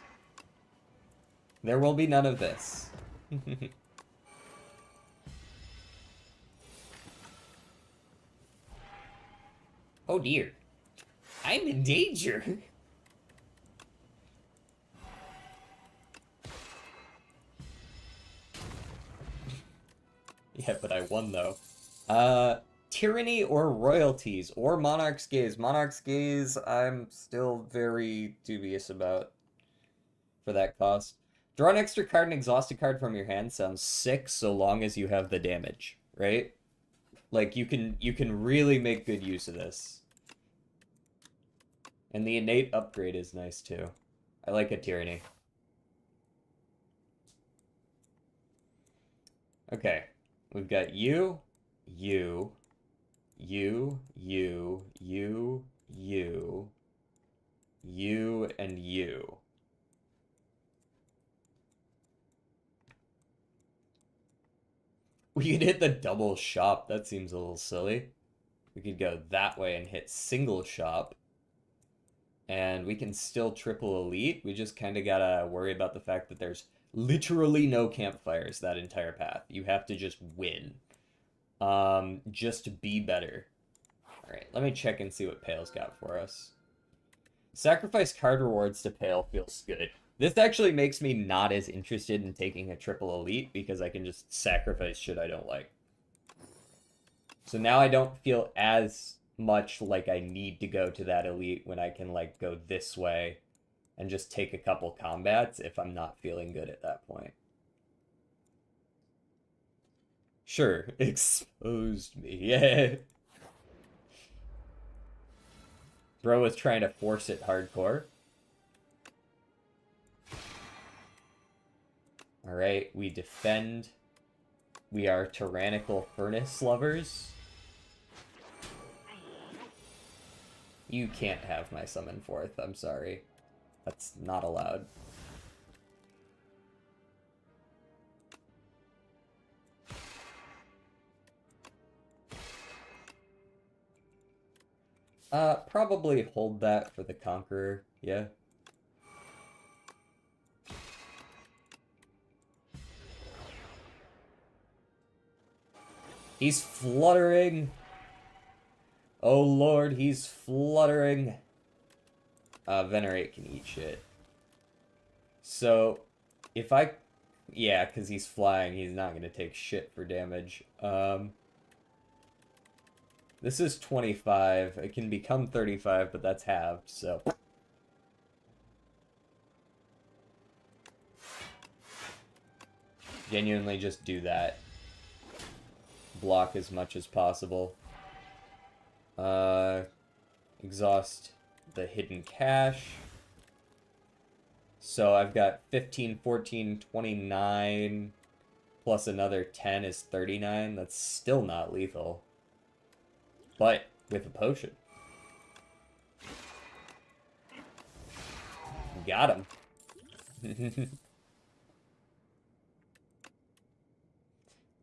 There will be none of this. Oh dear. I'm in danger. Yeah, but I won though. Tyranny or Royalties, or Monarch's Gaze. Monarch's Gaze, I'm still very dubious about for that cost. Draw an extra card and exhaust a card from your hand sounds sick so long as you have the damage, right? Like, you can really make good use of this. And the innate upgrade is nice, too. I like a Tyranny. Okay. We've got you, and you. We could hit the double shop. That seems a little silly. We could go that way and hit single shop. And we can still triple elite. We just kind of gotta worry about the fact that there's literally no campfires that entire path. You have to just win. Just to be better. Alright, let me check and see what Pale's got for us. Sacrifice card rewards to Pale feels good. This actually makes me not as interested in taking a triple elite because I can just sacrifice shit I don't like. So now I don't feel as much like I need to go to that elite when I can, like, go this way and just take a couple combats if I'm not feeling good at that point. Sure, exposed me, yeah. Bro was trying to force it hardcore. Alright, we defend. We are tyrannical furnace lovers. You can't have my summon forth, I'm sorry. That's not allowed. Probably hold that for the Conqueror, yeah. He's fluttering. Oh lord, he's fluttering. Venerate can eat shit. So, if I... Yeah, because he's flying, he's not going to take shit for damage. This is 25. It can become 35, but that's halved, so... Genuinely just do that. Block as much as possible. Exhaust the hidden cache. So I've got 15, 14, 29, plus another 10 is 39. That's still not lethal. But with a potion. Got him.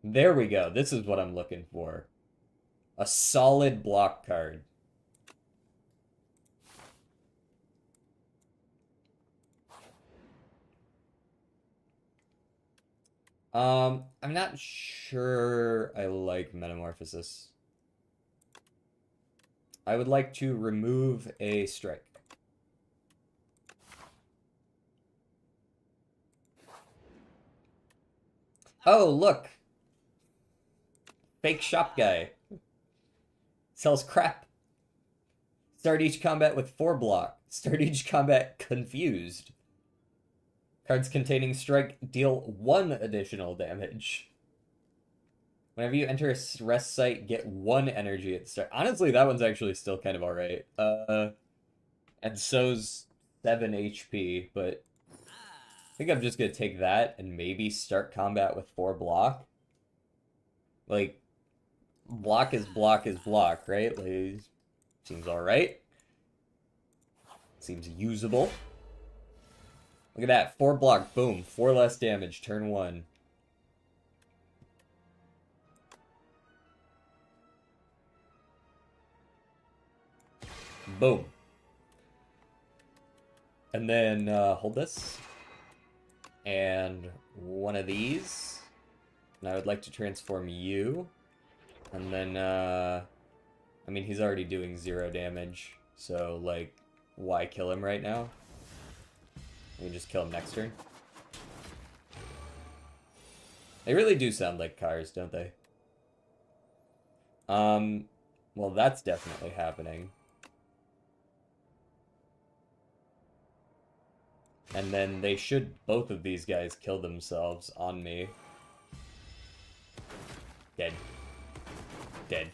There we go. This is what I'm looking for. A solid block card. I'm not sure I like Metamorphosis. I would like to remove a strike. Oh, look! Fake shop guy. Sells crap. Start each combat with 4 block. Start each combat confused. Cards containing strike deal 1 additional damage. Whenever you enter a rest site, get 1 energy at the start. Honestly, that one's actually still kind of alright. And so's 7 HP, but I think I'm just gonna take that and maybe start combat with 4 block. Like, block is block is block, right? Like, seems alright. Seems usable. Look at that, 4 block, boom, 4 less damage, turn 1. Boom. And then hold this. And one of these. And I would like to transform you. And then, I mean, he's already doing 0 damage. So, like, why kill him right now? We can just kill him next turn. They really do sound like cars, don't they? Well, that's definitely happening. And then they should, both of these guys, kill themselves on me. Dead. Dead.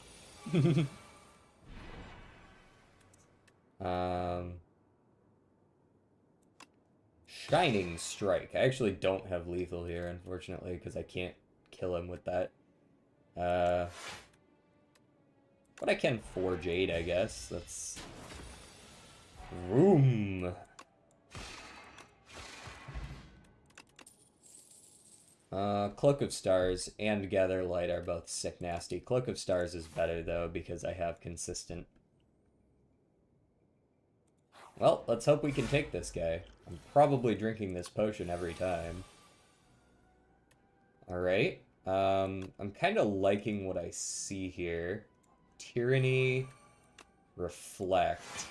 Shining Strike. I actually don't have lethal here, unfortunately, because I can't kill him with that. But I can Forge 8, I guess. That's... Room! Cloak of Stars and Gather Light are both sick nasty. Cloak of Stars is better, though, because I have consistent... Well, let's hope we can take this guy. I'm probably drinking this potion every time. Alright. I'm kind of liking what I see here. Tyranny, Reflect,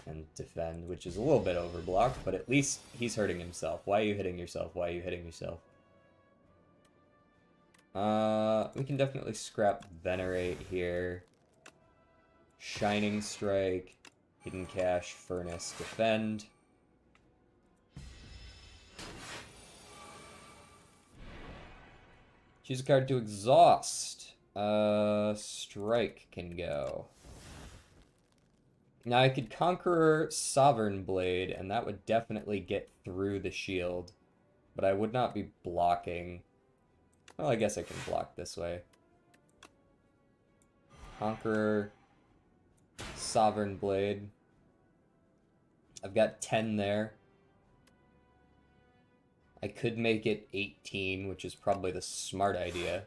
and Defend, which is a little bit overblocked, but at least he's hurting himself. Why are you hitting yourself? Why are you hitting yourself? We can definitely scrap Venerate here. Shining Strike, Hidden Cache, Furnace, Defend. Choose a card to exhaust. Strike can go. Now I could Conqueror Sovereign Blade, and that would definitely get through the shield. But I would not be blocking. Well, I guess I can block this way. Conqueror Sovereign Blade. I've got 10 there. I could make it 18, which is probably the smart idea.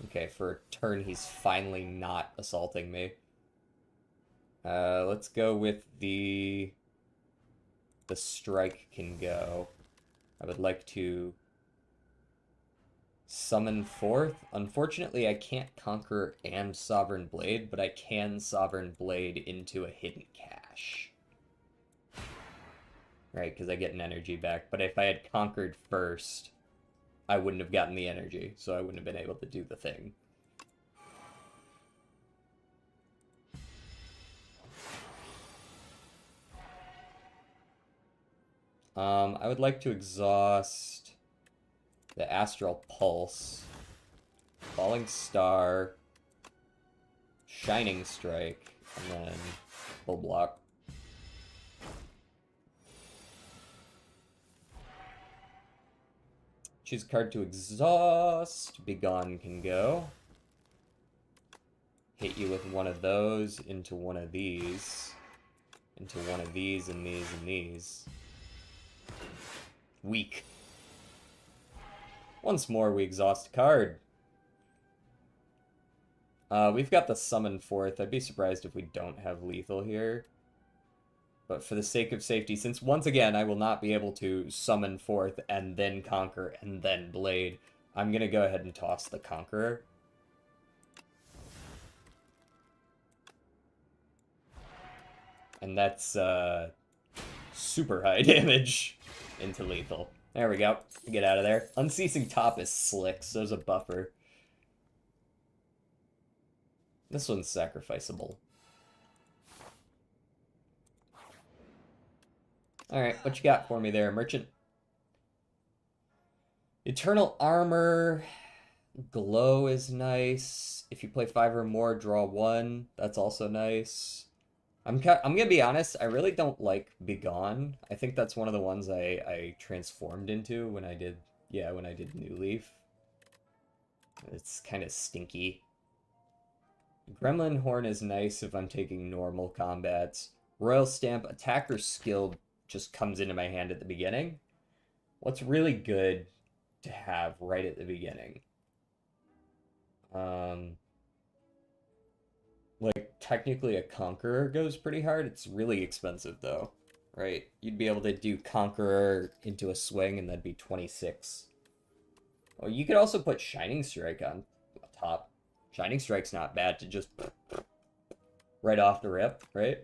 Okay, for a turn, he's finally not assaulting me. Let's go with the strike can go. I would like to Summon forth. Unfortunately, I can't Conquer and Sovereign Blade, but I can Sovereign Blade into a hidden cache. Right, because I get an energy back. But if I had Conquered first, I wouldn't have gotten the energy, so I wouldn't have been able to do the thing. I would like to exhaust the Astral Pulse, Falling Star, Shining Strike, and then Full Block. Choose a card to exhaust. Begone can go. Hit you with one of those into one of these. Into one of these and these and these. Weak. Once more, we exhaust a card. We've got the Summon Forth. I'd be surprised if we don't have lethal here. But for the sake of safety, since once again I will not be able to Summon Forth and then Conquer and then Blade, I'm going to go ahead and toss the Conqueror. And that's super high damage into lethal. There we go. Get out of there. Unceasing Top is slick, so's a buffer. This one's sacrificable. Alright, what you got for me there, Merchant? Eternal Armor. Glow is nice. If you play 5 or more, draw 1. That's also nice. I'm gonna be honest, I really don't like Begone. I think that's one of the ones I transformed into when I did New Leaf. It's kind of stinky. Gremlin Horn is nice if I'm taking normal combats. Royal Stamp, attacker skill just comes into my hand at the beginning. What's really good to have right at the beginning? Like, technically a Conqueror goes pretty hard. It's really expensive, though, right? You'd be able to do Conqueror into a swing, and that'd be 26. Well, you could also put Shining Strike on top. Shining Strike's not bad to just right off the rip, right?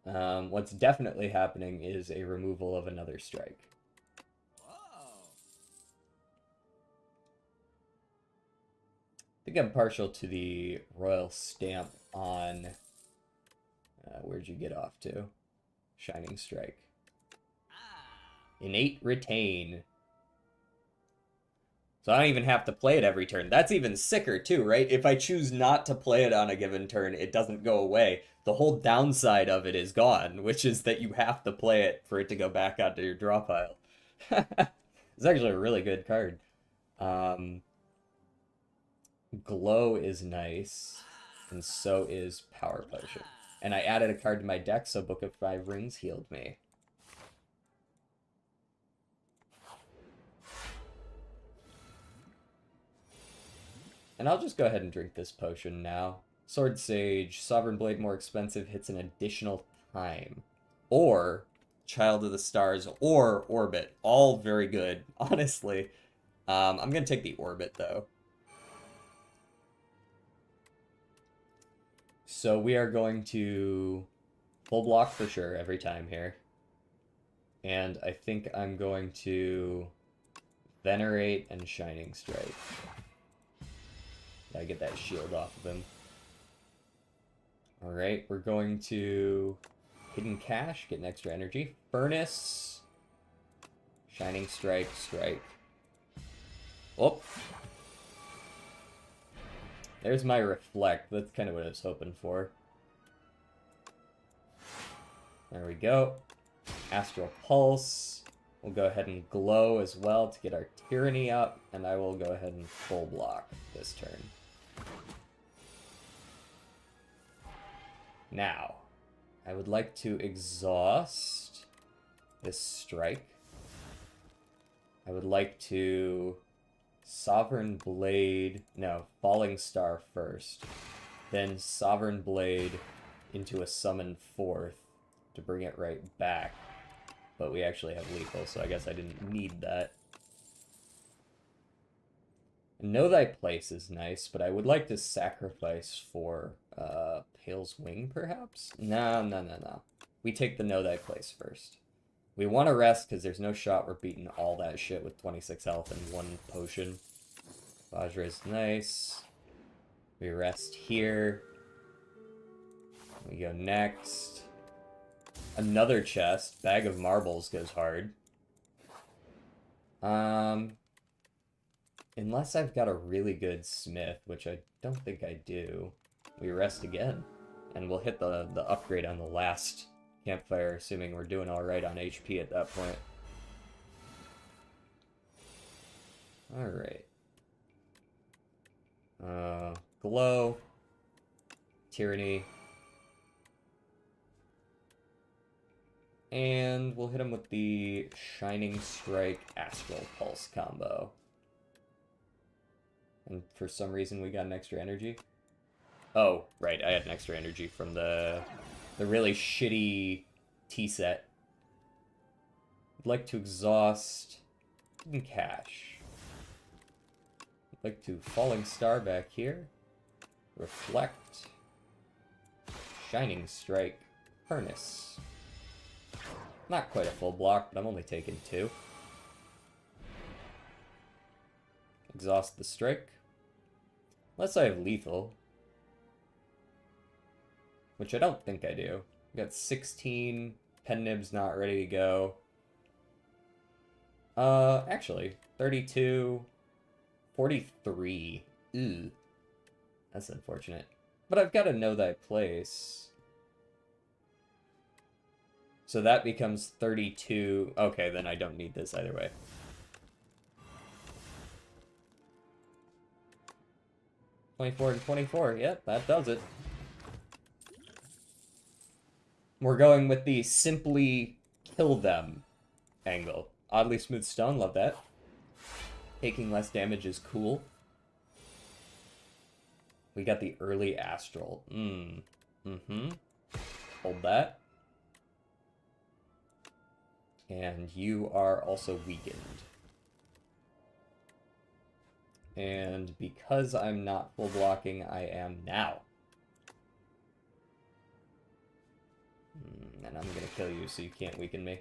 What's definitely happening is a removal of another strike. I think I'm partial to the Royal Stamp on... where'd you get off to? Shining Strike. Innate Retain. So I don't even have to play it every turn. That's even sicker too, right? If I choose not to play it on a given turn, it doesn't go away. The whole downside of it is gone, which is that you have to play it for it to go back onto your draw pile. It's actually a really good card. Glow is nice, and so is Power Potion. And I added a card to my deck, so Book of 5 Rings healed me. And I'll just go ahead and drink this potion now. Sword Sage, Sovereign Blade more expensive, hits an additional time. Or Child of the Stars, or Orbit. All very good, honestly. I'm going to take the Orbit, though. So we are going to full block for sure every time here. And I think I'm going to Venerate and Shining Strike. Gotta get that shield off of him. Alright, we're going to Hidden Cache, get an extra energy. Furnace. Shining Strike, Strike. Oh! There's my Reflect. That's kind of what I was hoping for. There we go. Astral Pulse. We'll go ahead and Glow as well to get our Tyranny up, and I will go ahead and full block this turn. Now, I would like to exhaust this strike. I would like to Sovereign Blade, no, Falling Star first, then Sovereign Blade into a Summon Forth to bring it right back. But we actually have lethal, so I guess I didn't need that. Know Thy Place is nice, but I would like to sacrifice for Pale's Wing, perhaps? No, no, no, no. We take the Know Thy Place first. We want to rest because there's no shot we're beating all that shit with 26 health and 1 potion. Vajra is nice. We rest here. We go next. Another chest. Bag of Marbles goes hard. Unless I've got a really good smith, which I don't think I do. We rest again. And we'll hit the upgrade on the last campfire, assuming we're doing alright on HP at that point. Alright. Glow. Tyranny. And we'll hit him with the Shining Strike Astral Pulse combo. And for some reason we got an extra energy. Oh, right, I had an extra energy from the really shitty T-set. I'd like to exhaust cash. I'd like to Falling Star back here. Reflect. Shining Strike. Furnace. Not quite a full block, but I'm only taking 2. Exhaust the strike. Unless I have lethal. Which I don't think I do. Got 16. Pen nib's not ready to go. Actually, 32. 43. Ooh. That's unfortunate. But I've got to Know Thy Place. So that becomes 32. Okay, then I don't need this either way. $24 and 24. Yep, that does it. We're going with the simply kill them angle. Oddly smooth stone, love that. Taking less damage is cool. We got the early astral. Hold that. And you are also weakened. And because I'm not full blocking, I am now. And I'm gonna kill you so you can't weaken me.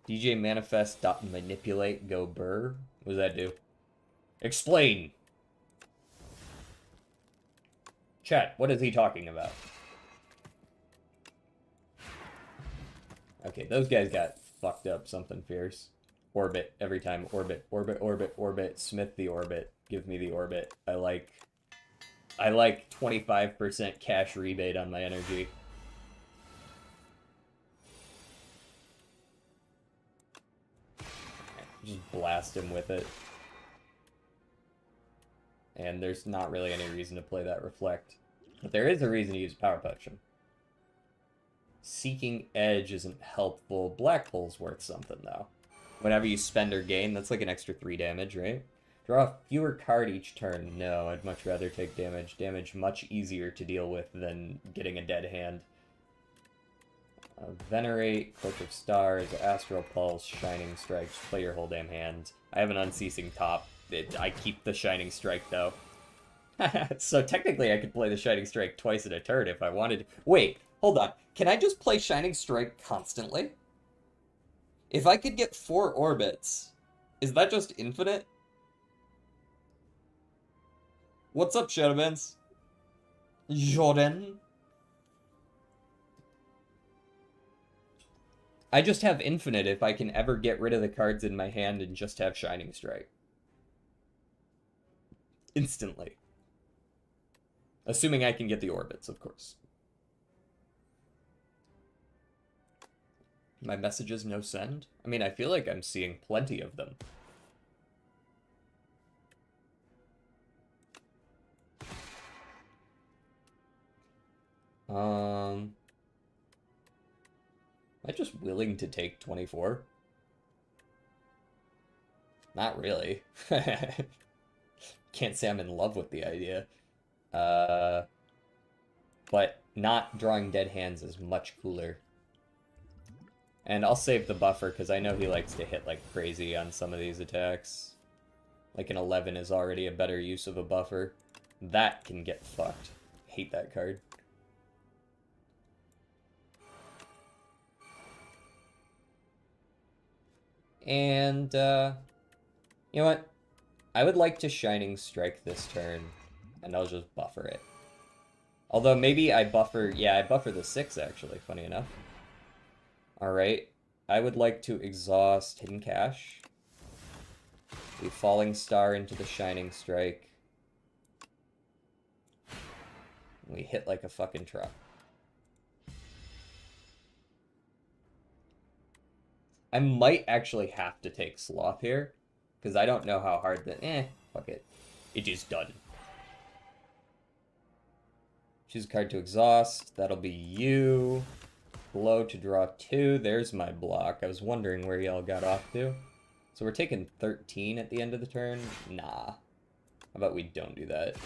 DJ Manifest Manipulate Go Burr. What does that do? Explain! Chat, what is he talking about? Okay, those guys got fucked up something fierce. Orbit every time. Orbit, orbit, orbit, orbit. Smith the orbit. Give me the orbit. I like 25% cash rebate on my energy. Just blast him with it. And there's not really any reason to play that Reflect. But there is a reason to use Power Potion. Seeking Edge isn't helpful. Black Hole's worth something, though. Whenever you spend or gain, that's like an extra 3 damage, right? Draw a fewer card each turn. No, I'd much rather take damage. Damage much easier to deal with than getting a dead hand. Venerate, Cloak of Stars, Astral Pulse, Shining Strike. Just play your whole damn hand. I have an Unceasing Top. I keep the Shining Strike, though. So technically I could play the Shining Strike twice in a turn if I wanted. Wait, hold on. Can I just play Shining Strike constantly? If I could get 4 orbits, is that just infinite? What's up, Shadowbands? Jordan? I just have infinite if I can ever get rid of the cards in my hand and just have Shining Strike. Instantly. Assuming I can get the orbits, of course. My messages no send? I mean, I feel like I'm seeing plenty of them. Am I just willing to take 24? Not really. Can't say I'm in love with the idea. But not drawing dead hands is much cooler. And I'll save the buffer because I know he likes to hit like crazy on some of these attacks. Like an 11 is already a better use of a buffer. That can get fucked. Hate that card. And, you know what? I would like to Shining Strike this turn, and I'll just buffer it. Although maybe I buffer... Yeah, I buffer the 6, actually, funny enough. Alright. I would like to exhaust Hidden Cache. We Falling Star into the Shining Strike. We hit like a fucking truck. I might actually have to take Sloth here, because I don't know how hard the... fuck it. It is done. Choose a card to exhaust. That'll be you. Blow to draw 2. There's my block. I was wondering where y'all got off to. So we're taking 13 at the end of the turn? Nah. How about we don't do that?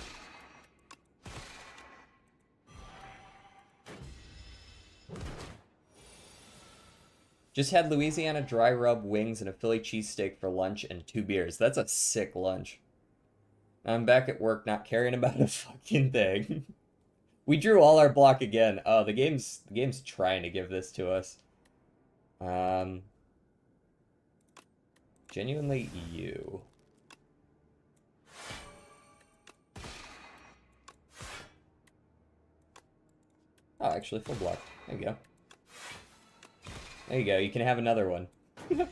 Just had Louisiana dry rub, wings, and a Philly cheesesteak for lunch and 2 beers. That's a sick lunch. I'm back at work not caring about a fucking thing. We drew all our block again. Oh, the game's trying to give this to us. Genuinely you. Oh, actually full block. There you go. There you go, you can have another one. Choose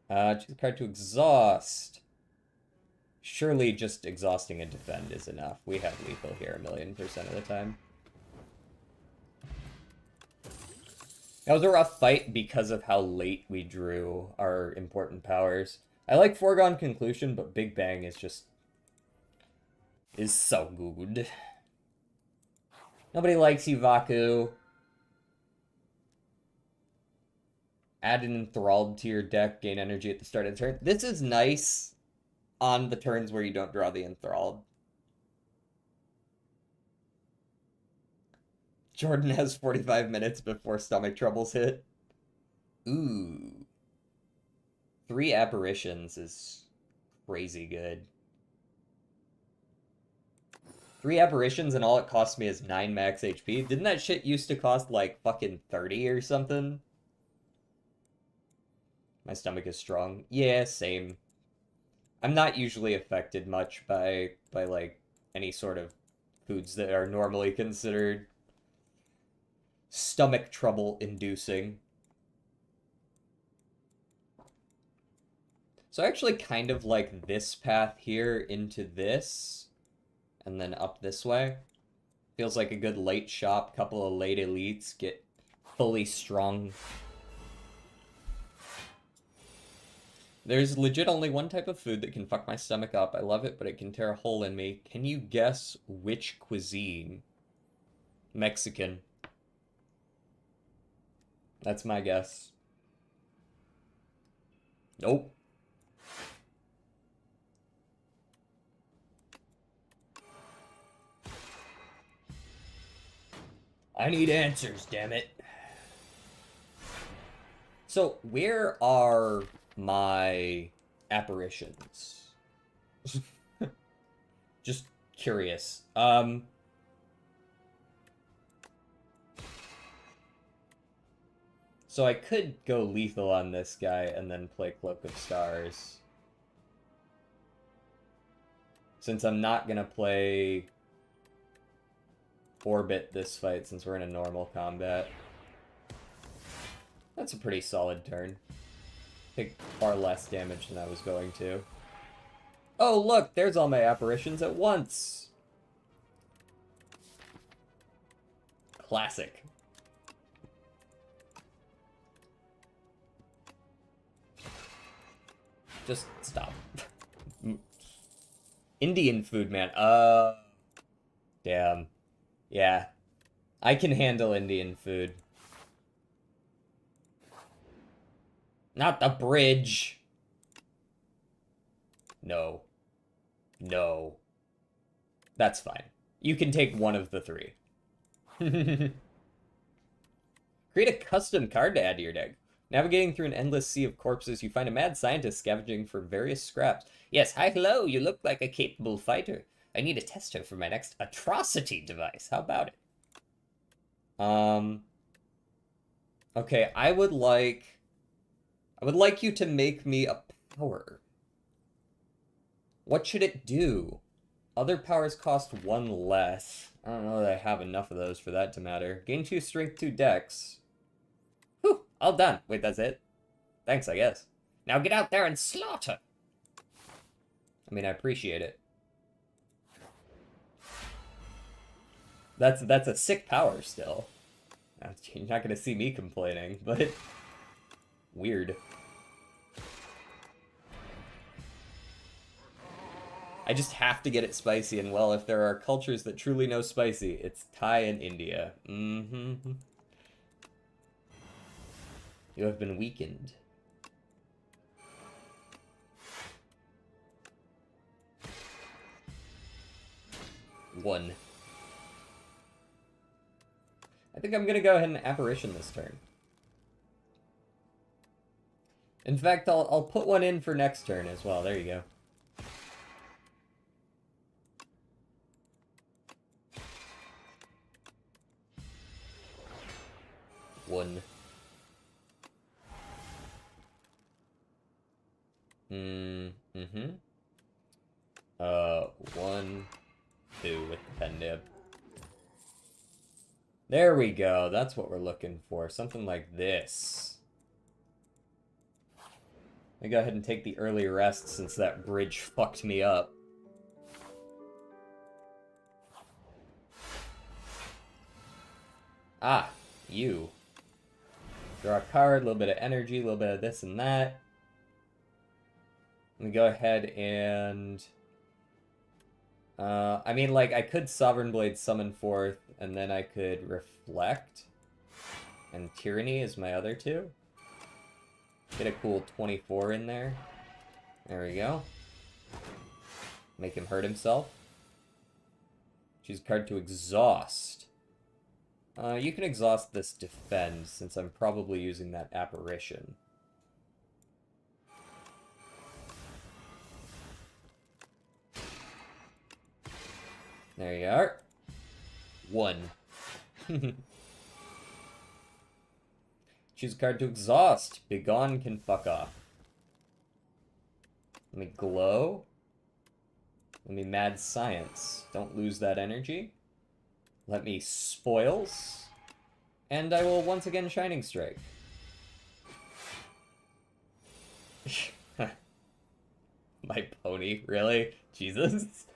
a card to exhaust. Surely just exhausting a defend is enough. We have lethal here 1,000,000% of the time. That was a rough fight because of how late we drew our important powers. I like Foregone Conclusion, but Big Bang is just... is so good. Nobody likes you, Vaku. Add an Enthralled to your deck, gain energy at the start of the turn. This is nice on the turns where you don't draw the Enthralled. Jordan has 45 minutes before stomach troubles hit. Ooh. 3 Apparitions is crazy good. 3 Apparitions and all it costs me is 9 max HP. Didn't that shit used to cost like fucking 30 or something? My stomach is strong. Yeah, same. I'm not usually affected much by like any sort of foods that are normally considered stomach trouble inducing. So I actually kind of like this path here into this and then up this way. Feels like a good late shop, couple of late elites, get fully strong. There's legit only one type of food that can fuck my stomach up. I love it, but it can tear a hole in me. Can you guess which cuisine? Mexican. That's my guess. Nope. I need answers, damn it. So, where are my apparitions? Just curious. So I could go lethal on this guy and then play Cloak of Stars. Since I'm not gonna play Orbit this fight since we're in a normal combat. That's a pretty solid turn. Take far less damage than I was going to. Oh, look! There's all my apparitions at once! Classic. Just stop. Indian food, man. Damn. Yeah. I can handle Indian food. Not the bridge. No. No. That's fine. You can take one of the 3. Create a custom card to add to your deck. Navigating through an endless sea of corpses, you find a mad scientist scavenging for various scraps. Yes, hi, hello, you look like a capable fighter. I need a tester for my next atrocity device. How about it? Okay, I would like you to make me a power. What should it do? Other powers cost 1 less. I don't know that I have enough of those for that to matter. Gain 2 strength, 2 dex. Whew, all done. Wait, that's it? Thanks, I guess. Now get out there and slaughter! I mean, I appreciate it. That's a sick power still. You're not gonna see me complaining, but... weird. I just have to get it spicy, and well, if there are cultures that truly know spicy, it's Thai and India. Mm-hmm. You have been weakened. One. I think I'm gonna go ahead and apparition this turn. In fact, I'll put one in for next turn as well. There you go. One. Mm-hmm. 1, 2 with the pen nib. There we go. That's what we're looking for. Something like this. Let me go ahead and take the early rest since that bridge fucked me up. Ah, you. Draw a card, a little bit of energy, a little bit of this and that. Let me go ahead and... I mean, like, I could Sovereign Blade summon forth, and then I could Reflect. And Tyranny is my other two. Get a cool 24 in there. There we go. Make him hurt himself. Choose a card to exhaust. You can exhaust this defend, since I'm probably using that apparition. There you are. 1. Choose a card to exhaust. Begone can fuck off. Let me glow. Let me mad science. Don't lose that energy. Let me spoils. And I will once again Shining Strike. My pony, really? Jesus?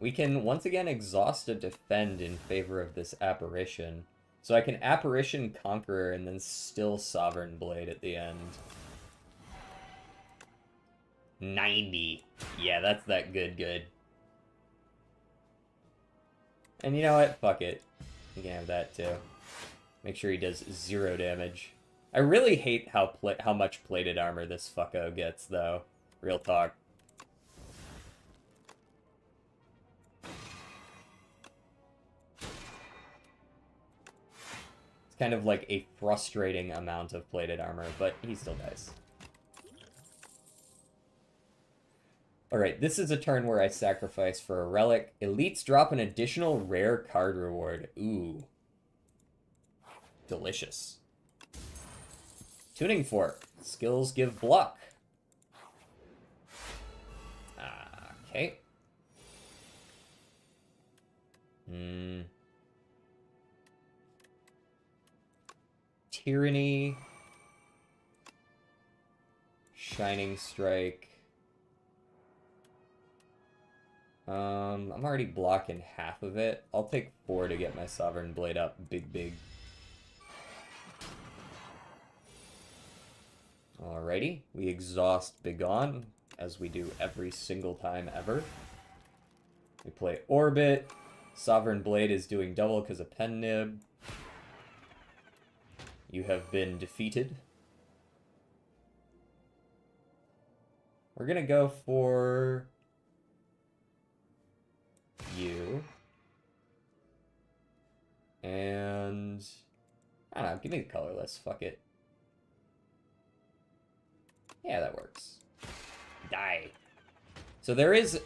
We can once again exhaust a defend in favor of this apparition. So I can apparition Conqueror and then still Sovereign Blade at the end. 90. Yeah, that's that good. And you know what? Fuck it. You can have that too. Make sure he does 0 damage. I really hate how much plated armor this fucko gets, though. Real talk. It's kind of like a frustrating amount of plated armor, but he still dies. Alright, this is a turn where I sacrifice for a relic. Elites drop an additional rare card reward. Ooh. Delicious. Tuning Fork. Skills give block. Okay. Tyranny. Shining Strike. I'm already blocking half of it. I'll take 4 to get my Sovereign Blade up big. Alrighty, we exhaust Begone, as we do every single time ever. We play Orbit. Sovereign Blade is doing double because of Pen Nib. You have been defeated. We're gonna go for... you. And I don't know, give me the colorless, fuck it. Yeah, that works. Die. So there is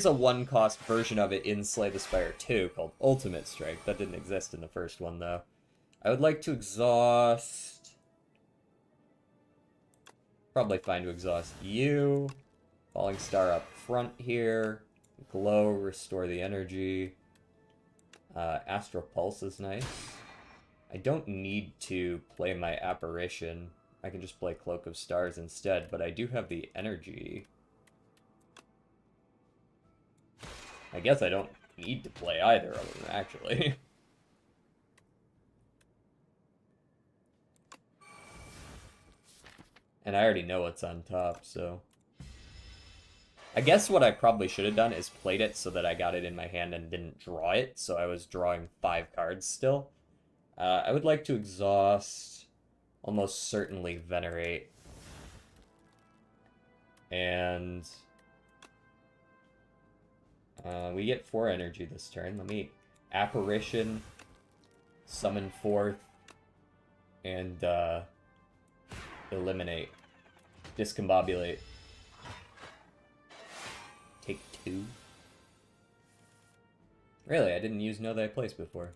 a one-cost version of it in Slay the Spire 2 called Ultimate Strike. That didn't exist in the first one, though. I would like to exhaust... Probably fine to exhaust you. Falling Star up front here. Glow, restore the energy. Astral Pulse is nice. I don't need to play my Apparition. I can just play Cloak of Stars instead, but I do have the energy. I guess I don't need to play either of them, actually. And I already know what's on top, so... I guess what I probably should have done is played it so that I got it in my hand and didn't draw it, so I was drawing 5 cards still. I would like to exhaust, almost certainly Venerate, and we get 4 energy this turn. Let me Apparition, summon forth, and eliminate, discombobulate. Take 2. Really, I didn't use Know Thy Place before.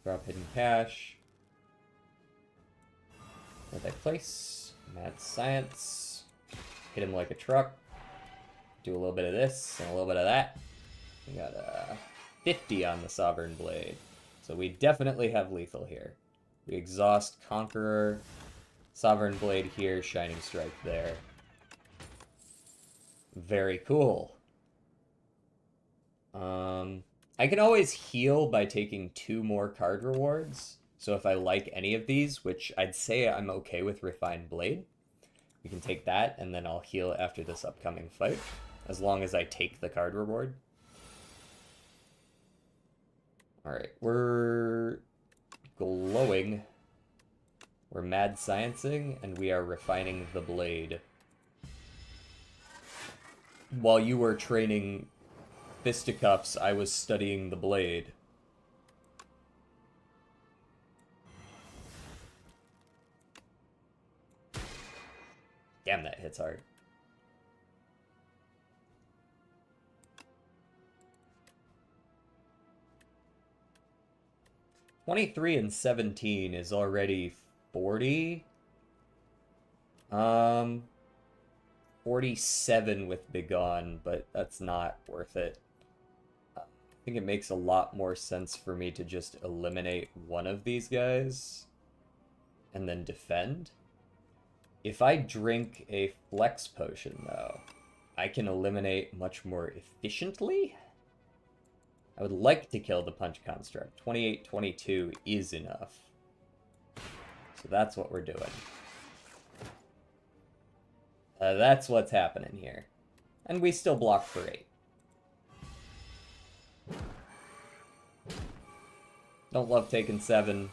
Drop Hidden Cash. Know Thy Place. Mad Science. Hit him like a truck. Do a little bit of this and a little bit of that. We got 50 on the Sovereign Blade. So we definitely have lethal here. We exhaust Conqueror. Sovereign Blade here, Shining Strike there. Very cool. I can always heal by taking 2 more card rewards. So if I like any of these, which I'd say I'm okay with Refined Blade, we can take that, and then I'll heal after this upcoming fight, as long as I take the card reward. Alright, we're glowing. We're mad sciencing, and we are refining the blade. While you were training fisticuffs, I was studying the blade. Damn, that hits hard. $23 and $17 is already $40. 47 with Begone, but that's not worth it. I think it makes a lot more sense for me to just eliminate one of these guys and then defend. If I drink a Flex Potion, though, I can eliminate much more efficiently. I would like to kill the Punch Construct. 28-22 is enough. So that's what we're doing. That's what's happening here. And we still block for 8. Don't love taking 7.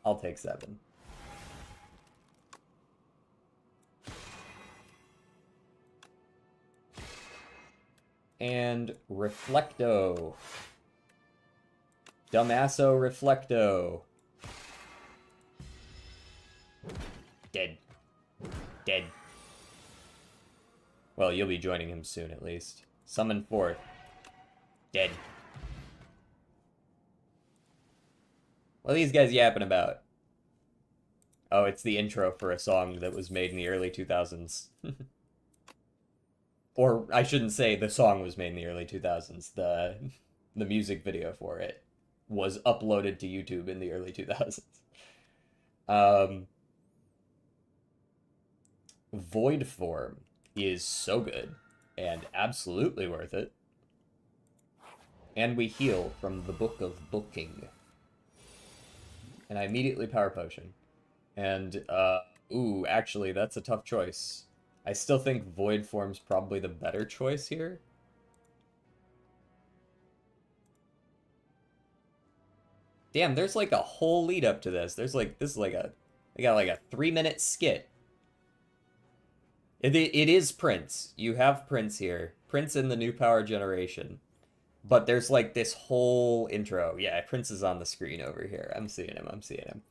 I'll take 7. And Reflecto. Dumbasso Reflecto. Dead. Dead. Well, you'll be joining him soon, at least. Summon forth. Dead. What are these guys yapping about? Oh, it's the intro for a song that was made in the early 2000s. Or, I shouldn't say the song was made in the early 2000s. The music video for it was uploaded to YouTube in the early 2000s. Void Form is so good and absolutely worth it. And we heal from the Book of Booking. And I immediately Power Potion. And, ooh, actually, that's a tough choice. I still think Void Form's probably the better choice here. Damn, there's like a whole lead up to this. There's like, this is like a, they got like a 3-minute skit. It is Prince. You have Prince here. Prince in the new power generation. But there's like this whole intro. Yeah, Prince is on the screen over here. I'm seeing him. I'm seeing him.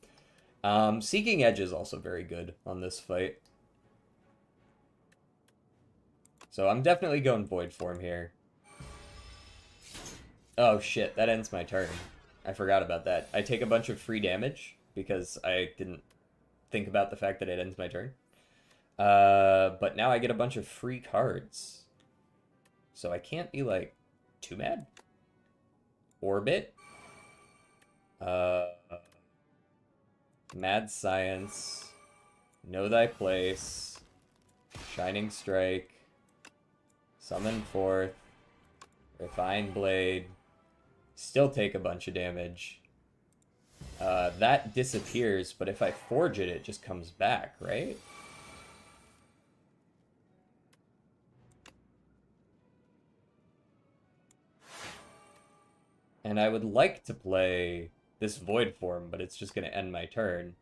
Seeking Edge is also very good on this fight. So I'm definitely going Void Form here. Oh shit, that ends my turn. I forgot about that. I take a bunch of free damage because I didn't think about the fact that it ends my turn. But now I get a bunch of free cards. So I can't be like too mad. Orbit. Mad Science. Know Thy Place. Shining Strike. Summon Forth. Refined Blade. Still take a bunch of damage. That disappears, but if I forge it, it just comes back, right? And I would like to play this Void Form, but it's just going to end my turn.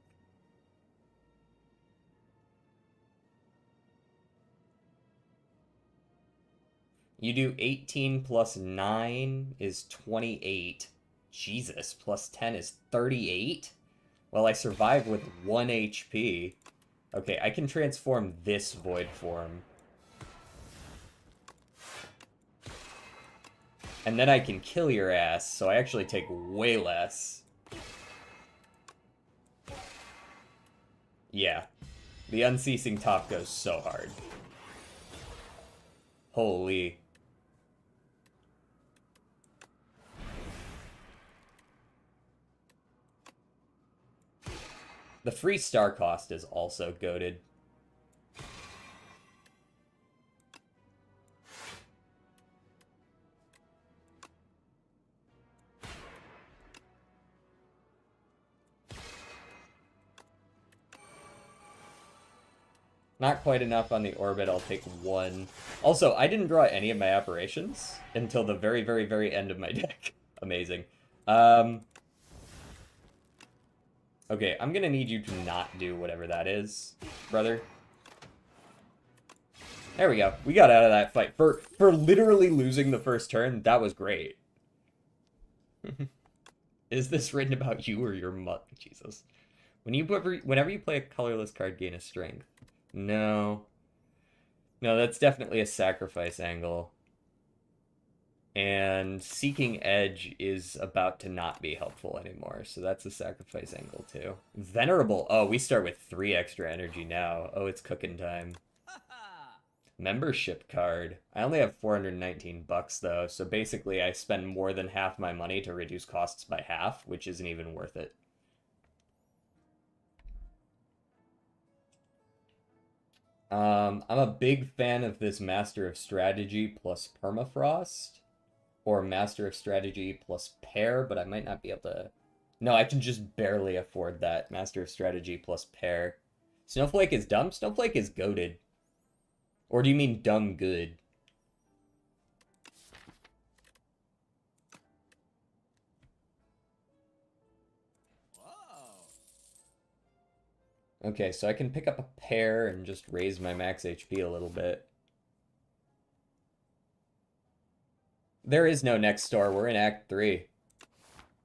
You do 18 plus 9 is 28. Jesus, plus 10 is 38? Well, I survive with 1 HP. Okay, I can transform this Void Form. And then I can kill your ass, so I actually take way less. Yeah. The Unceasing Top goes so hard. Holy. The free star cost is also goated. Not quite enough on the orbit, I'll take 1. Also, I didn't draw any of my apparitions until the very, very, very end of my deck. Amazing. Okay, I'm gonna need you to not do whatever that is, brother. There we go. We got out of that fight. For literally losing the first turn, that was great. Is this written about you or your Jesus. Whenever you play a colorless card, gain a strength. No. No, that's definitely a sacrifice angle. And Seeking Edge is about to not be helpful anymore, so that's a sacrifice angle too. Venerable. Oh, we start with 3 extra energy now. Oh, it's cooking time. Membership card. I only have 419 bucks though, so basically I spend more than half my money to reduce costs by half, which isn't even worth it. I'm a big fan of this Master of Strategy plus Permafrost, or Master of Strategy plus Pair, but I might not be able to... No, I can just barely afford that. Master of Strategy plus Pair. Snowflake is dumb? Snowflake is goated. Or do you mean dumb good? Okay, so I can pick up a pair and just raise my max HP a little bit. There is no next store. We're in Act 3.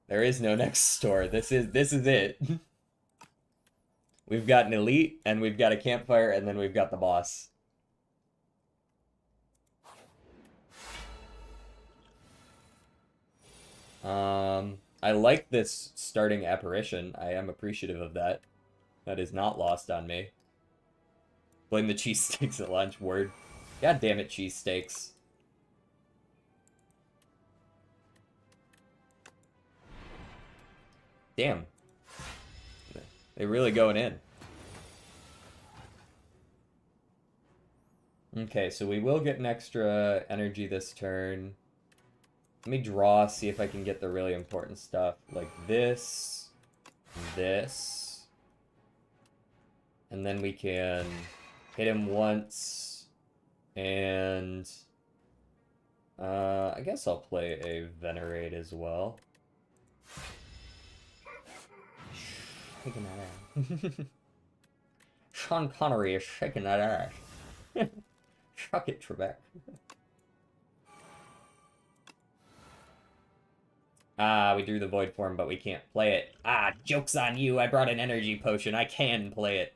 There is no next store. This is it. We've got an elite, and we've got a campfire, and then we've got the boss. I like this starting apparition. I am appreciative of that. That is not lost on me. Blame the cheesesteaks at lunch, word. God damn it, cheesesteaks. Damn. They're really going in. Okay, so we will get an extra energy this turn. Let me draw, see if I can get the really important stuff. Like this, this. And then we can hit him once. And I guess I'll play a Venerate as well. Shaking that ass. Sean Connery is shaking that ass. Chuck it, Trebek. Ah, we drew the void form, but we can't play it. Ah, joke's on you. I brought an energy potion. I can play it.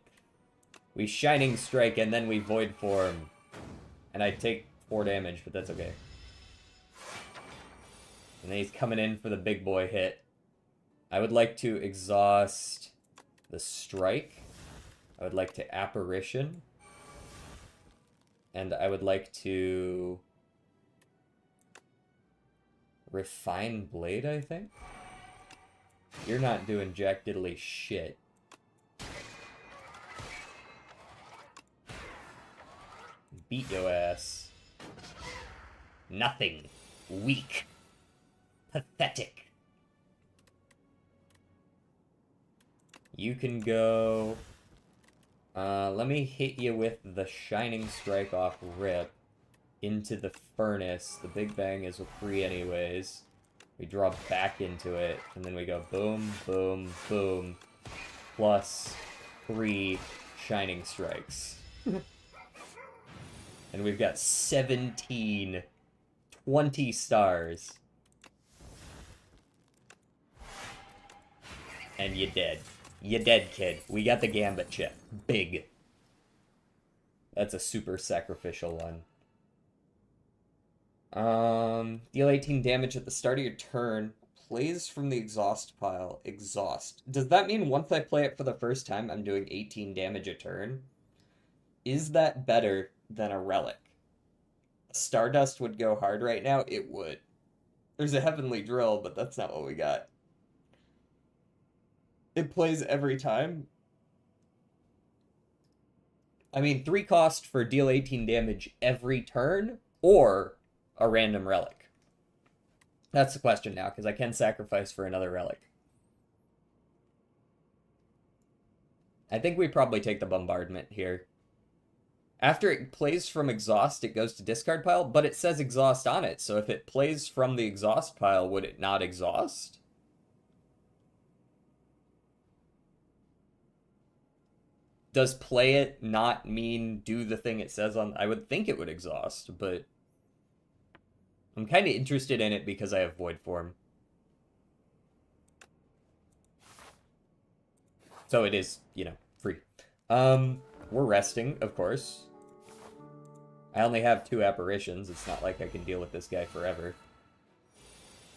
We Shining Strike, and then we void form. And I take 4 damage, but that's okay. And then he's coming in for the big boy hit. I would like to exhaust the strike. I would like to apparition. And I would like to refine blade, I think. You're not doing jack diddly shit. Beat your ass. Nothing. Weak. Pathetic. You can go... let me hit you with the Shining Strike off rip into the furnace. The Big Bang is free anyways. We draw back into it, and then we go boom, boom, boom, plus 3 Shining Strikes. And we've got 17, 20 stars. And you're dead. You're dead, kid. We got the Gambit chip. Big. That's a super sacrificial one. Deal 18 damage at the start of your turn. Plays from the exhaust pile. Exhaust. Does that mean once I play it for the first time, I'm doing 18 damage a turn? Is that better than a relic? Stardust would go hard right now? It would. There's a Heavenly Drill, but that's not what we got. It plays every time. I mean, 3 cost for deal 18 damage every turn, or a random relic. That's the question now, because I can sacrifice for another relic. I think we probably take the bombardment here. After it plays from exhaust, it goes to discard pile, but it says exhaust on it, so if it plays from the exhaust pile, would it not exhaust? Does play it not mean do the thing it says on... I would think it would exhaust, but... I'm kind of interested in it because I have void form. So it is, you know, free. We're resting, of course. I only have 2 apparitions. It's not like I can deal with this guy forever.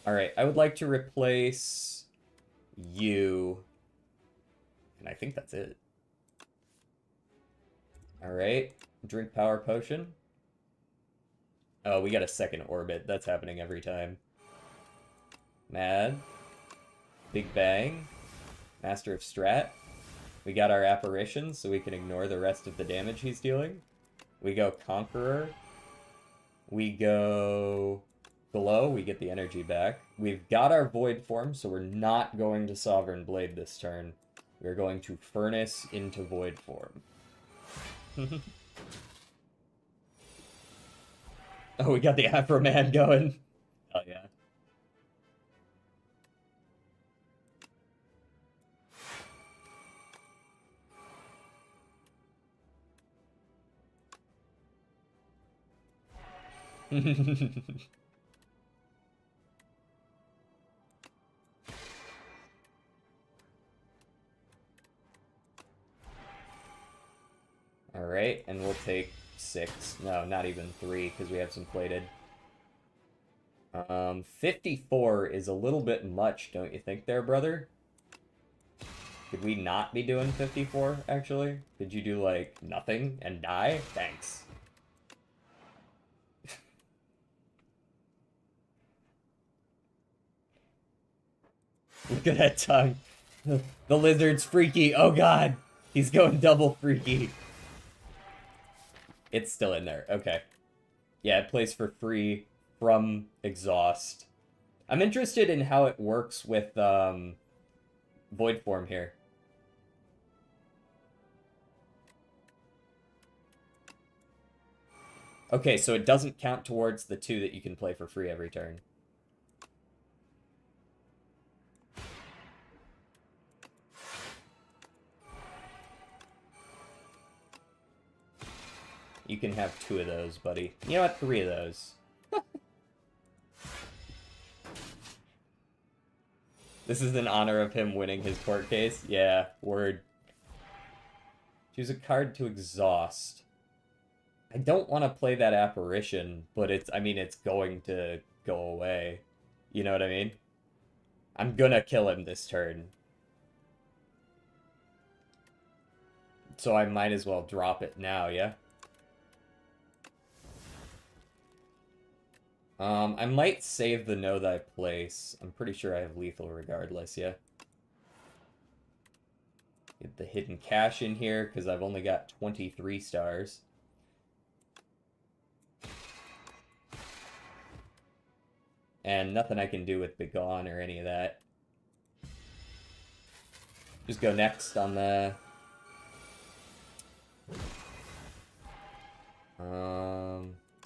Alright, I would like to replace you. And I think that's it. Alright, drink power potion. Oh, we got a second orbit. That's happening every time. Mad. Big Bang. Master of Strat. We got our apparition, so we can ignore the rest of the damage he's dealing. We go Conqueror. We go Glow. We get the energy back. We've got our Void form, so we're not going to Sovereign Blade this turn. We're going to Furnace into Void form. Oh, we got the Afro Man going. Oh, yeah. Alright, and we'll take 6. No, not even 3, because we have some plated. 54 is a little bit much, don't you think there, brother? Could we not be doing 54, actually? Could you do, like, nothing and die? Thanks. Look at that tongue. The lizard's freaky. Oh, God. He's going double freaky. It's still in there. Okay. Yeah, it plays for free from exhaust. I'm interested in how it works with void form here. Okay, so it doesn't count towards the 2 that you can play for free every turn. You can have 2 of those, buddy. You know what? 3 of those. This is in honor of him winning his court case? Yeah, word. Choose a card to exhaust. I don't want to play that apparition, but it's going to go away. You know what I mean? I'm gonna kill him this turn. So I might as well drop it now, yeah? I might save the Know Thy Place. I'm pretty sure I have lethal regardless, yeah? Get the hidden cash in here, because I've only got 23 stars. And nothing I can do with Begone or any of that. Just go next on the...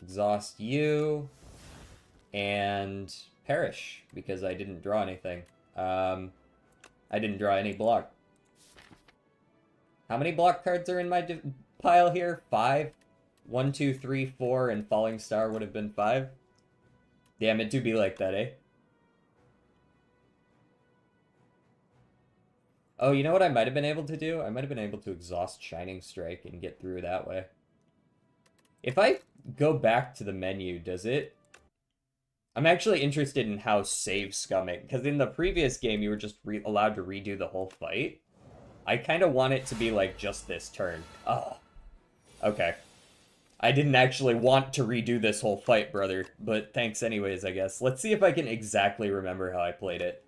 exhaust you. And perish, because I didn't draw anything. I didn't draw any block. How many block cards are in my pile here? 5? 1, 2, 3, 4, and Falling Star would have been 5. Damn, it do be like that, eh? Oh, you know what I might have been able to do? I might have been able to exhaust Shining Strike and get through that way. If I go back to the menu, does it... I'm actually interested in how save scumming, because in the previous game you were just allowed to redo the whole fight. I kind of want it to be like just this turn. Oh, okay. I didn't actually want to redo this whole fight, brother, but thanks anyways, I guess. Let's see if I can exactly remember how I played it.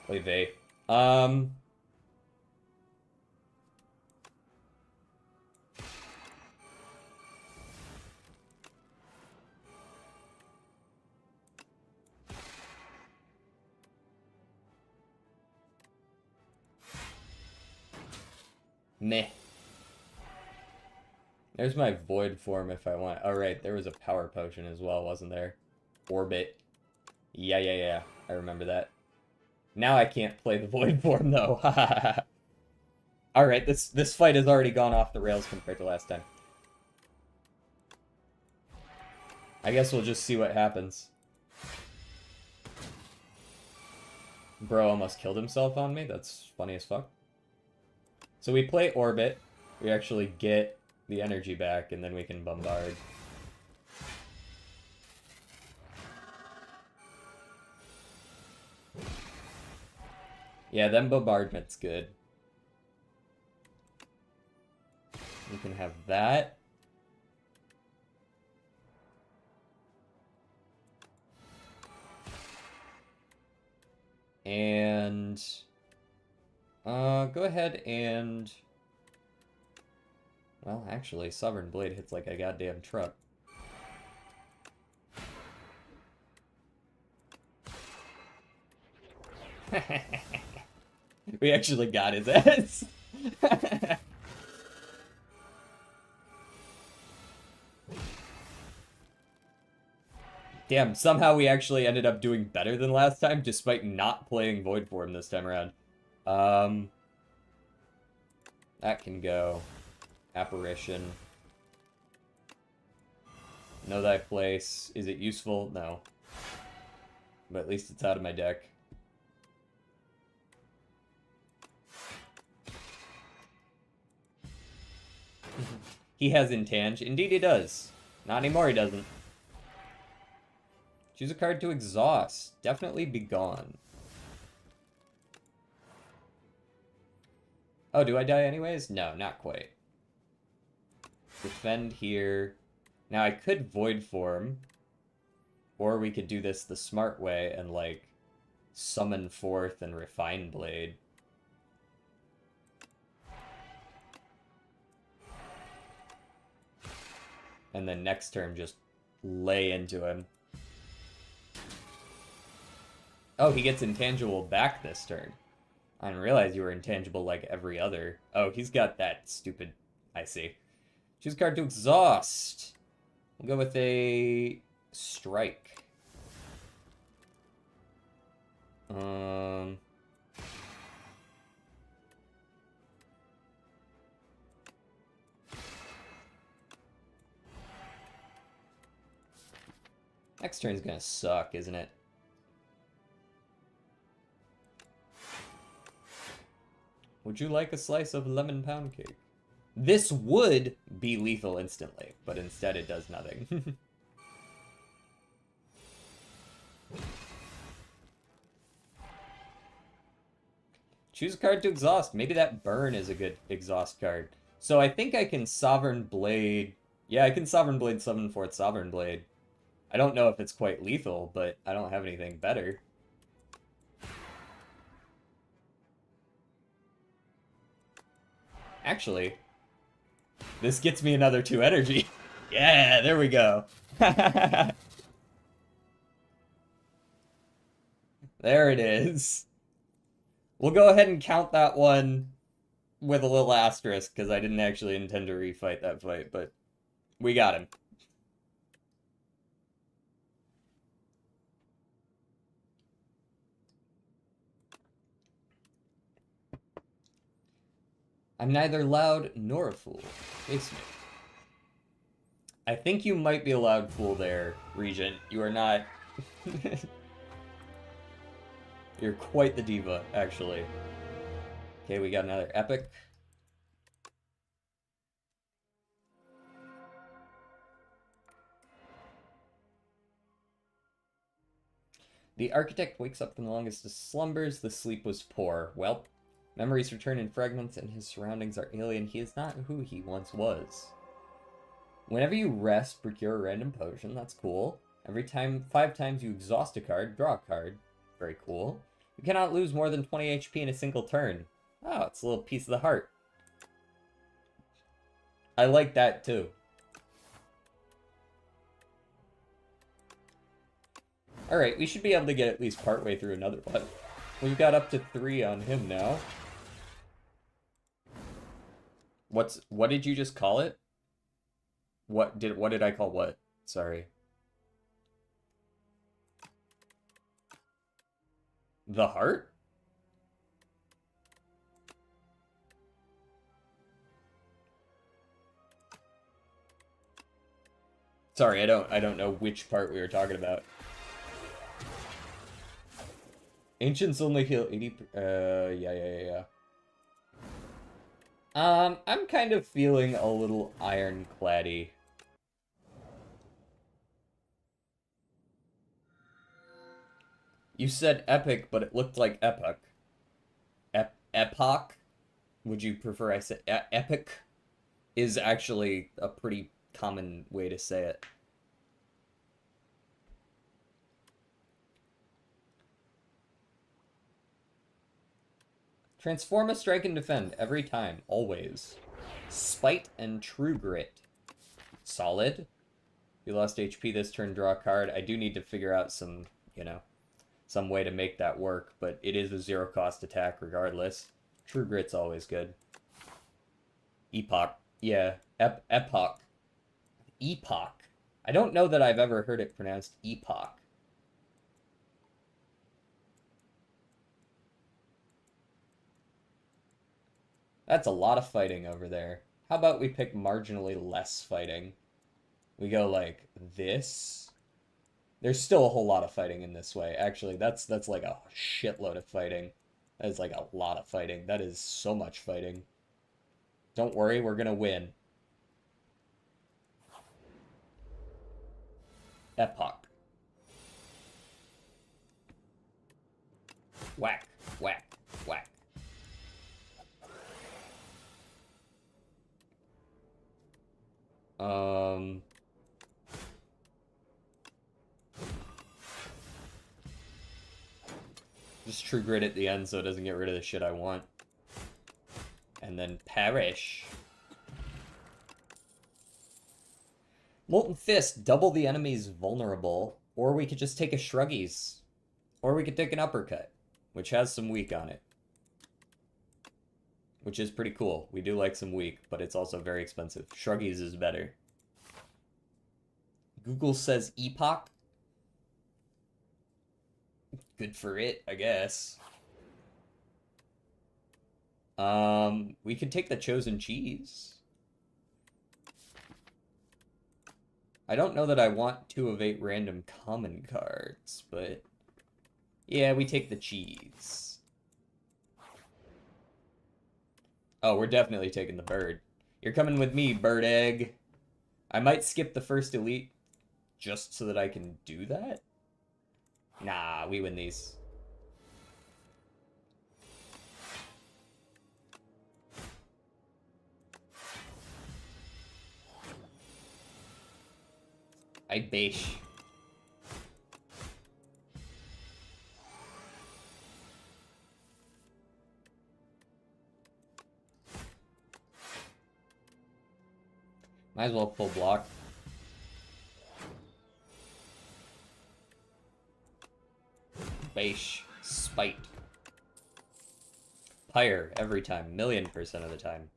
Play Vey. Meh. There's my Void form if I want. Oh, right, there was a power potion as well, wasn't there? Orbit. Yeah. I remember that. Now I can't play the Void form, though. Alright, this fight has already gone off the rails compared to last time. I guess we'll just see what happens. Bro almost killed himself on me? That's funny as fuck. So we play Orbit, we actually get the energy back, and then we can bombard. Yeah, then bombardment's good. We can have that. And... go ahead and... Well, actually, Sovereign Blade hits like a goddamn truck. We actually got his ass. Damn, somehow we actually ended up doing better than last time, despite not playing Void Form this time around. That can go. Apparition. Know Thy Place. Is it useful? No. But at least it's out of my deck. He has Intange. Indeed he does. Not anymore he doesn't. Choose a card to exhaust. Definitely Begone. Oh, do I die anyways? No, not quite. Defend here. Now I could Void Form. Or we could do this the smart way and, like, summon forth and Refine Blade. And then next turn just lay into him. Oh, he gets Intangible back this turn. I didn't realize you were intangible like every other. Oh, he's got that stupid... I see. Choose a card to exhaust. We'll go with a... Strike. Next turn's gonna suck, isn't it? Would you like a slice of lemon pound cake? This would be lethal instantly, but instead it does nothing. Choose a card to exhaust. Maybe that burn is a good exhaust card. So I think I can Sovereign Blade. Yeah, I can Sovereign Blade 7/4 Sovereign Blade. I don't know if it's quite lethal, but I don't have anything better. Actually, this gets me another 2 energy. Yeah, there we go. There it is. We'll go ahead and count that one with a little asterisk, because I didn't actually intend to refight that fight, but we got him. I'm neither loud nor a fool. Face me. I think you might be a loud fool there, Regent. You are not... You're quite the diva, actually. Okay, we got another epic. The architect wakes up from the longest of slumbers. The sleep was poor. Well, memories return in fragments and his surroundings are alien. He is not who he once was. Whenever you rest, procure a random potion. That's cool. Every time, 5 times you exhaust a card, draw a card. Very cool. You cannot lose more than 20 HP in a single turn. Oh, it's a little piece of the heart. I like that too. Alright, we should be able to get at least partway through another one. We've got up to 3 on him now. What did you just call it? What did I call what? Sorry. The heart? Sorry, I don't know which part we were talking about. Ancients only heal 80 yeah. I'm kind of feeling a little ironcladdy. You said epic, but it looked like epoch. Epoch? Would you prefer I say epic? Is actually a pretty common way to say it. Transform a strike and defend every time, always. Spite and True Grit. Solid. You lost HP this turn, draw a card. I do need to figure out some, some way to make that work, but it is a 0-cost attack regardless. True Grit's always good. Epoch. Yeah, epoch. Epoch. I don't know that I've ever heard it pronounced epoch. That's a lot of fighting over there. How about we pick marginally less fighting? We go like this. There's still a whole lot of fighting in this way. Actually, that's like a shitload of fighting. That is like a lot of fighting. That is so much fighting. Don't worry, we're gonna win. Epoch. Whack, whack, whack. Just True Grit at the end so it doesn't get rid of the shit I want. And then perish. Molten Fist, double the enemy's vulnerable. Or we could just take a Shruggies. Or we could take an Uppercut, which has some weak on it. Which is pretty cool. We do like some weak, but it's also very expensive. Shruggies is better. Google says Epoch. Good for it, I guess. We could take the Chosen Cheese. I don't know that I want 2 of 8 random common cards, but yeah, we take the cheese. Oh, we're definitely taking the bird. You're coming with me, bird egg. I might skip the first elite just so that I can do that. Nah, we win these. I base. Might as well full block. Base. Spite. Pyre every time. 1,000,000% of the time.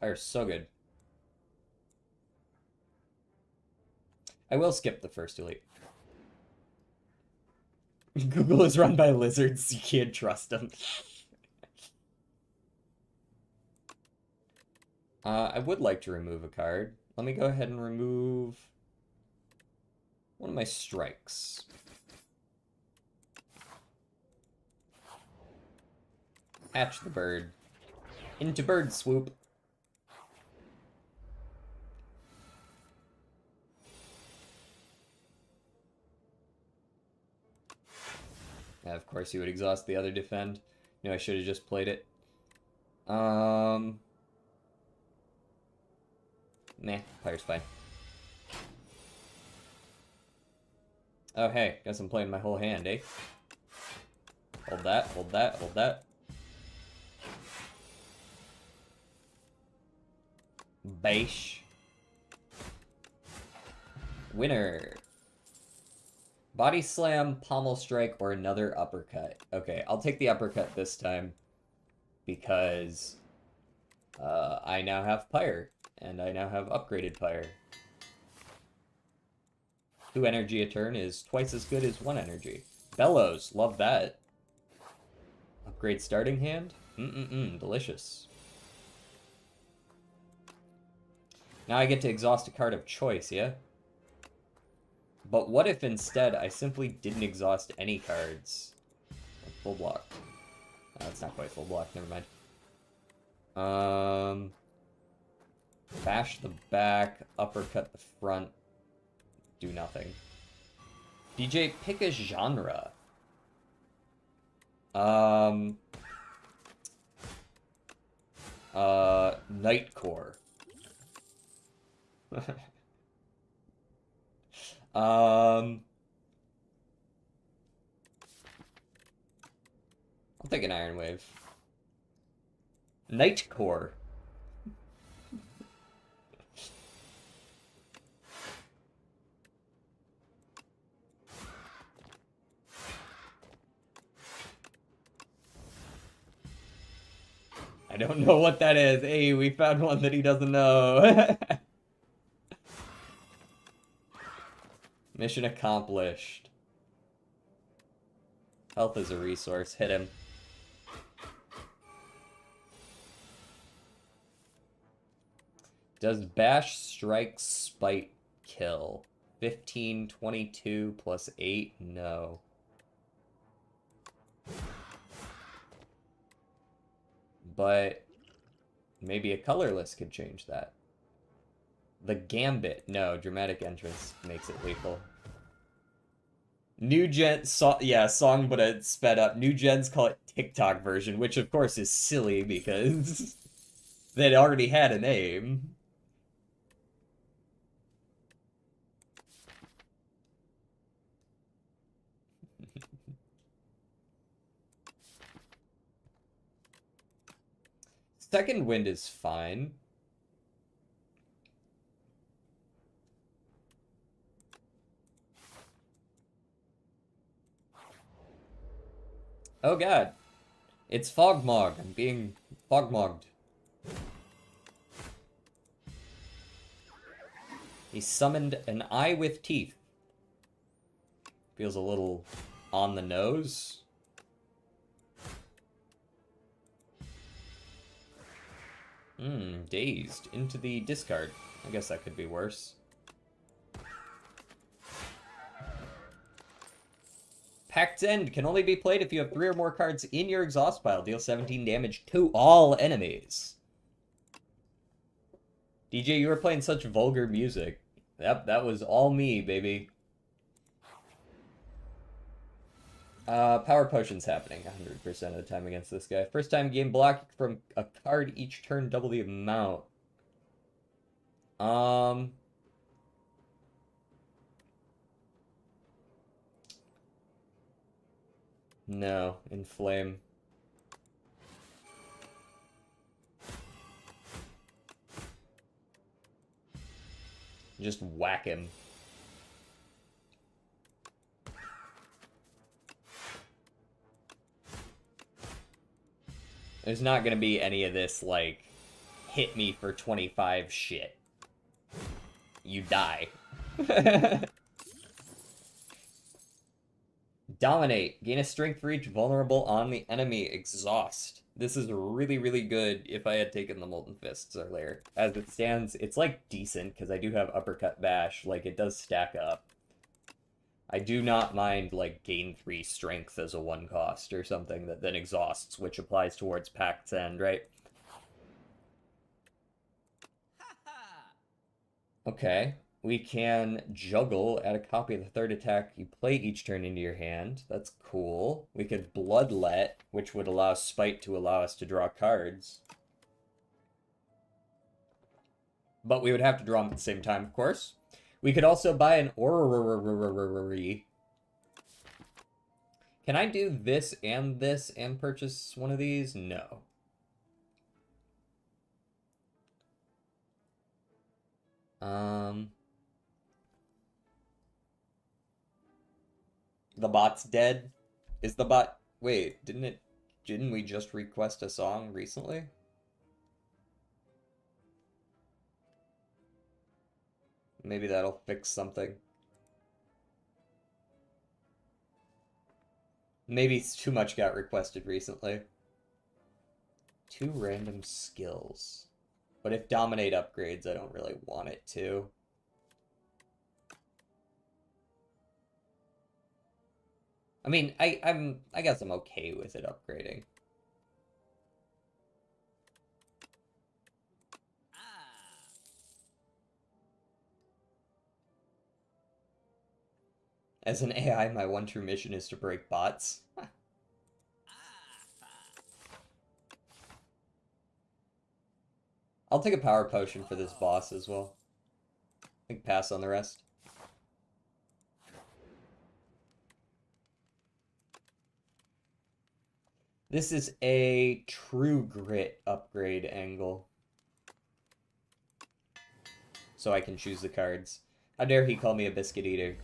Pyre's so good. I will skip the first elite. Google is run by lizards. You can't trust them. I would like to remove a card. Let me go ahead and remove one of my strikes. Hatch the bird. Into bird swoop. Yeah, of course you would exhaust the other defend. I should have just played it. Nah, Pyre's fine. Oh, hey, guess I'm playing my whole hand, eh? Hold that, hold that, hold that. Base. Winner. Body slam, pommel strike, or another uppercut. Okay, I'll take the uppercut this time because I now have Pyre, and I now have upgraded Pyre. 2 energy a turn is twice as good as 1 energy. Bellows, love that. Upgrade starting hand? Delicious. Now I get to exhaust a card of choice, yeah? But what if instead I simply didn't exhaust any cards? Like full block. Oh, that's not quite full block, never mind. Bash the back, uppercut the front, do nothing. DJ, pick a genre. Nightcore. I'll take an Iron Wave. Nightcore. I don't know what that is. Hey, we found one that he doesn't know. Mission accomplished. Health is a resource. Hit him. Does Bash Strike Spite kill? 15, 22 plus 8? No. But maybe a colorless could change that. The Gambit. No, dramatic entrance makes it lethal. New gen song but it's sped up. New gens call it TikTok version, which of course is silly because they already had a name. Second wind is fine. Oh god. It's Fogmog. I'm being Fogmogged. He summoned an eye with teeth. Feels a little on the nose. Dazed. Into the discard. I guess that could be worse. Pact's End can only be played if you have 3 or more cards in your exhaust pile. Deal 17 damage to all enemies. DJ, you were playing such vulgar music. Yep, that was all me, baby. Power Potion's happening 100% of the time against this guy. First time game block from a card each turn, double the amount. No, Inflame. Just whack him. There's not gonna be any of this, like, hit me for 25 shit. You die. Dominate. Gain a strength for each vulnerable on the enemy. Exhaust. This is really, really good if I had taken the Molten Fists earlier. As it stands, it's, like, decent, because I do have Uppercut Bash. Like, it does stack up. I do not mind, like, gain 3 strength as a 1 cost or something that then exhausts, which applies towards Pact's End, right? Okay. We can juggle, add a copy of the 3rd attack you play each turn into your hand. That's cool. We could Bloodlet, which would allow Spite to allow us to draw cards. But we would have to draw them at the same time, of course. We could also buy an Orrery. Can I do this and purchase one of these? No. The bot's dead? Is the bot... Wait, didn't we just request a song recently? Maybe that'll fix something. Maybe too much got requested recently. 2 random skills. But if Dominate upgrades, I don't really want it to. I mean, I guess I'm okay with it upgrading. As an AI, my one true mission is to break bots. I'll take a power potion for this boss as well. I think pass on the rest. This is a True Grit upgrade angle. So I can choose the cards. How dare he call me a biscuit eater?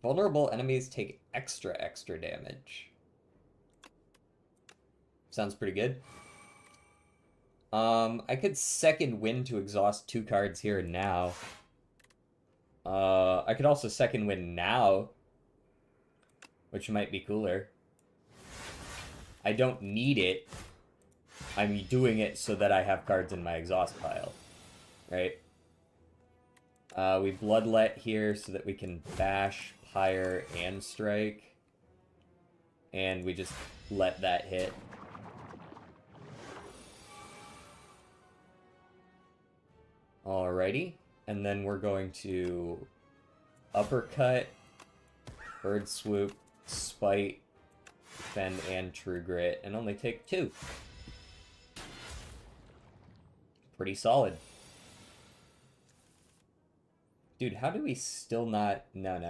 Vulnerable enemies take extra damage. Sounds pretty good. I could second wind to exhaust 2 cards here and now. I could also second wind now, which might be cooler. I don't need it. I'm doing it so that I have cards in my exhaust pile, right? We Bloodlet here so that we can bash, pyre, and strike. And we just let that hit. Alrighty. And then we're going to Uppercut, Bird Swoop, Spite, Defend, and True Grit, and only take 2. Pretty solid. Dude, how do we still not... No.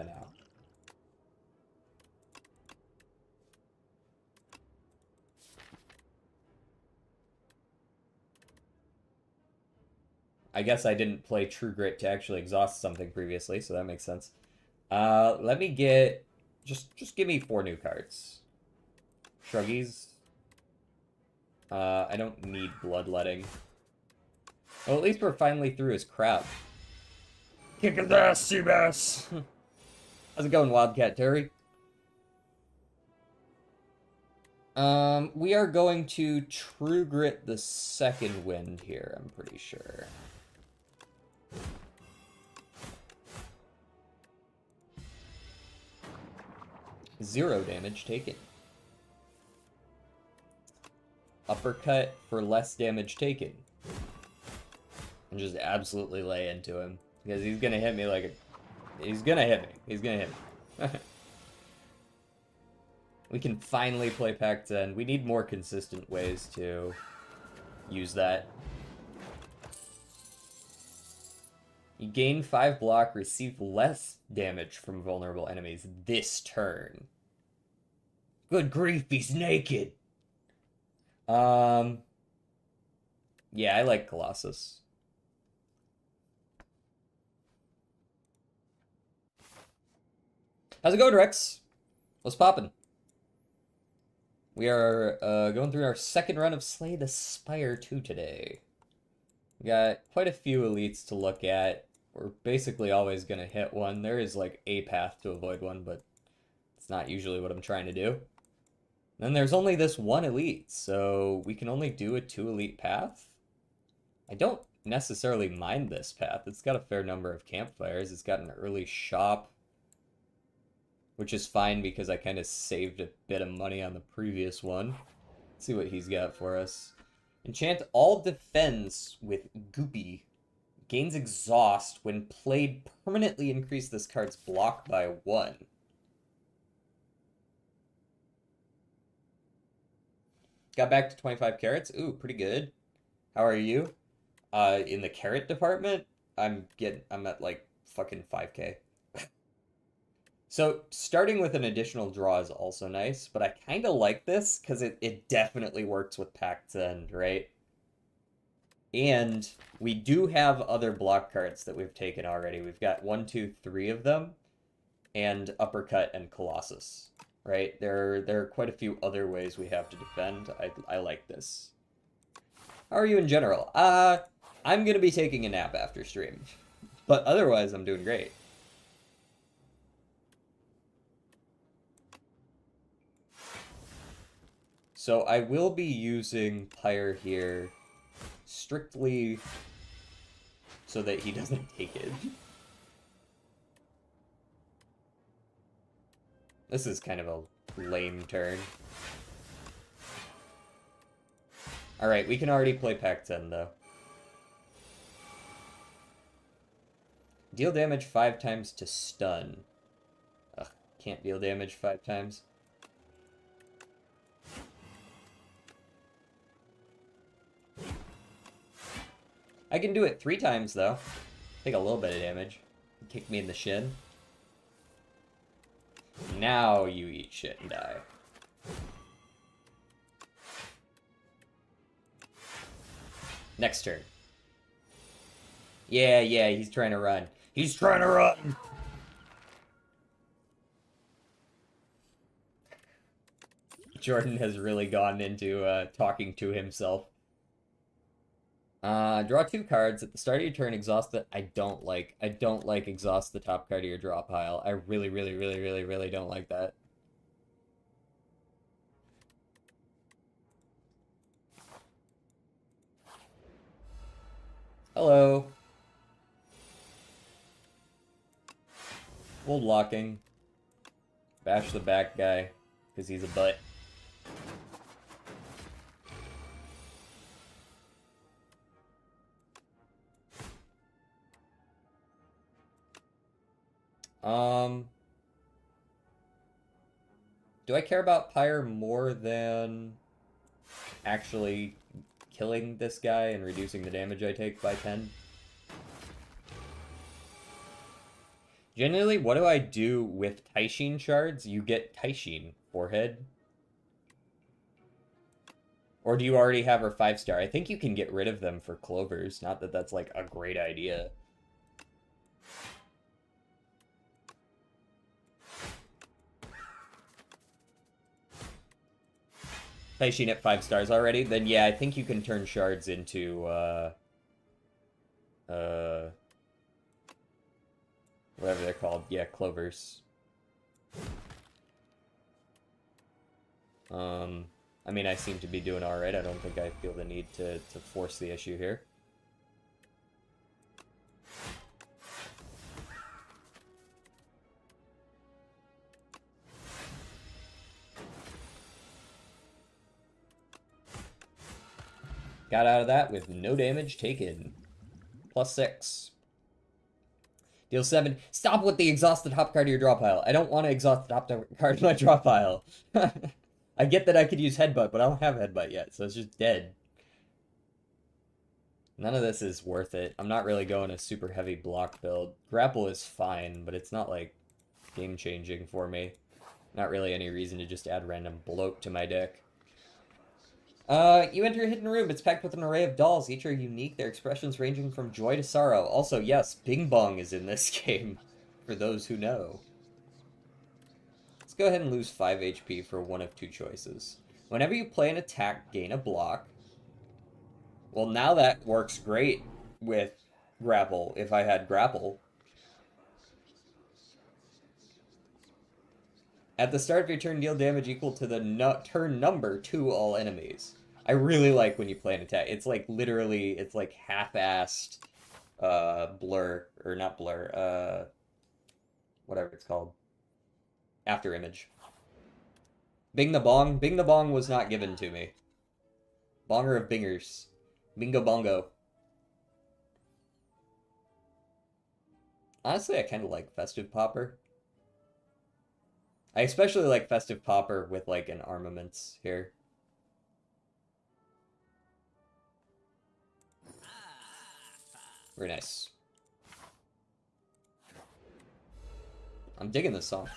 I guess I didn't play True Grit to actually exhaust something previously, so that makes sense. Let me get... Just give me 4 new cards. Shruggies. I don't need Bloodletting. Well, at least we're finally through his crap. Kick his ass, Seabass! How's it going, Wildcat Terry? We are going to True Grit the second wind here, I'm pretty sure. 0 damage taken. Uppercut for less damage taken. And just absolutely lay into him. Because he's gonna hit me like a... He's gonna hit me. He's gonna hit me. We can finally play Pac-10. We need more consistent ways to use that. You gain 5 block, receive less damage from vulnerable enemies this turn. Good grief, he's naked! Yeah, I like Colossus. How's it going, Rex? What's poppin'? We are going through our second run of Slay the Spire 2 today. We got quite a few elites to look at. We're basically always going to hit one. There is like a path to avoid one, but it's not usually what I'm trying to do. Then there's only this one elite, so we can only do a 2 elite path. I don't necessarily mind this path. It's got a fair number of campfires. It's got an early shop, which is fine because I kind of saved a bit of money on the previous one. Let's see what he's got for us. Enchant all defense with Goopy. Gains exhaust. When played, permanently increase this card's block by 1. Got back to 25 carats. Ooh, pretty good. How are you? In the carrot department, I'm at like fucking 5k. So starting with an additional draw is also nice, but I kind of like this because it definitely works with Pact's End, right? And we do have other block cards that we've taken already. We've got 1, 2, 3 of them, and Uppercut and Colossus, right? There are quite a few other ways we have to defend. I like this. How are you in general? I'm gonna be taking a nap after stream, but otherwise I'm doing great. So I will be using Pyre here strictly so that he doesn't take it. This is kind of a lame turn. Alright, we can already play Pac-10 though. Deal damage 5 times to stun. Ugh, can't deal damage 5 times. I can do it 3 times, though. Take a little bit of damage. Kick me in the shin. Now you eat shit and die. Next turn. Yeah, he's trying to run. He's trying to run! Jordan has really gone into talking to himself. Draw 2 cards. At the start of your turn, exhaust it. I don't like exhaust the top card of your draw pile. I really don't like that. Hello. Wold locking. Bash the back guy, because he's a butt. Do I care about Pyre more than actually killing this guy and reducing the damage I take by 10? Generally, what do I do with Taishin shards? You get Taishin forehead. Or do you already have her 5-star? I think you can get rid of them for clovers. Not that that's like a great idea. Taishin at 5 stars already? Then yeah, I think you can turn shards into, whatever they're called. Yeah, clovers. I mean, I seem to be doing alright. I don't think I feel the need to force the issue here. Got out of that with no damage taken. +6. Deal 7. Stop with the exhaust the top card of your draw pile. I don't want to exhaust the top card of my draw pile. I get that I could use Headbutt, but I don't have Headbutt yet, so it's just dead. None of this is worth it. I'm not really going a super heavy block build. Grapple is fine, but it's not, like, game-changing for me. Not really any reason to just add random bloat to my deck. You enter a hidden room. It's packed with an array of dolls. Each are unique, their expressions ranging from joy to sorrow. Also, yes, Bing Bong is in this game, for those who know. Let's go ahead and lose 5 HP for one of 2 choices. Whenever you play an attack, gain a block. Well, now that works great with Grapple, if I had Grapple. At the start of your turn, deal damage equal to the turn number to all enemies. I really like when you play an attack. It's like literally, it's like half-assed blur, or not blur, whatever it's called. After image. Bing the Bong. Bing the Bong was not given to me. Bonger of Bingers. Bingo Bongo. Honestly, I kind of like Festive Popper. I especially like Festive Popper with, like, an armaments here. Very nice. I'm digging this song.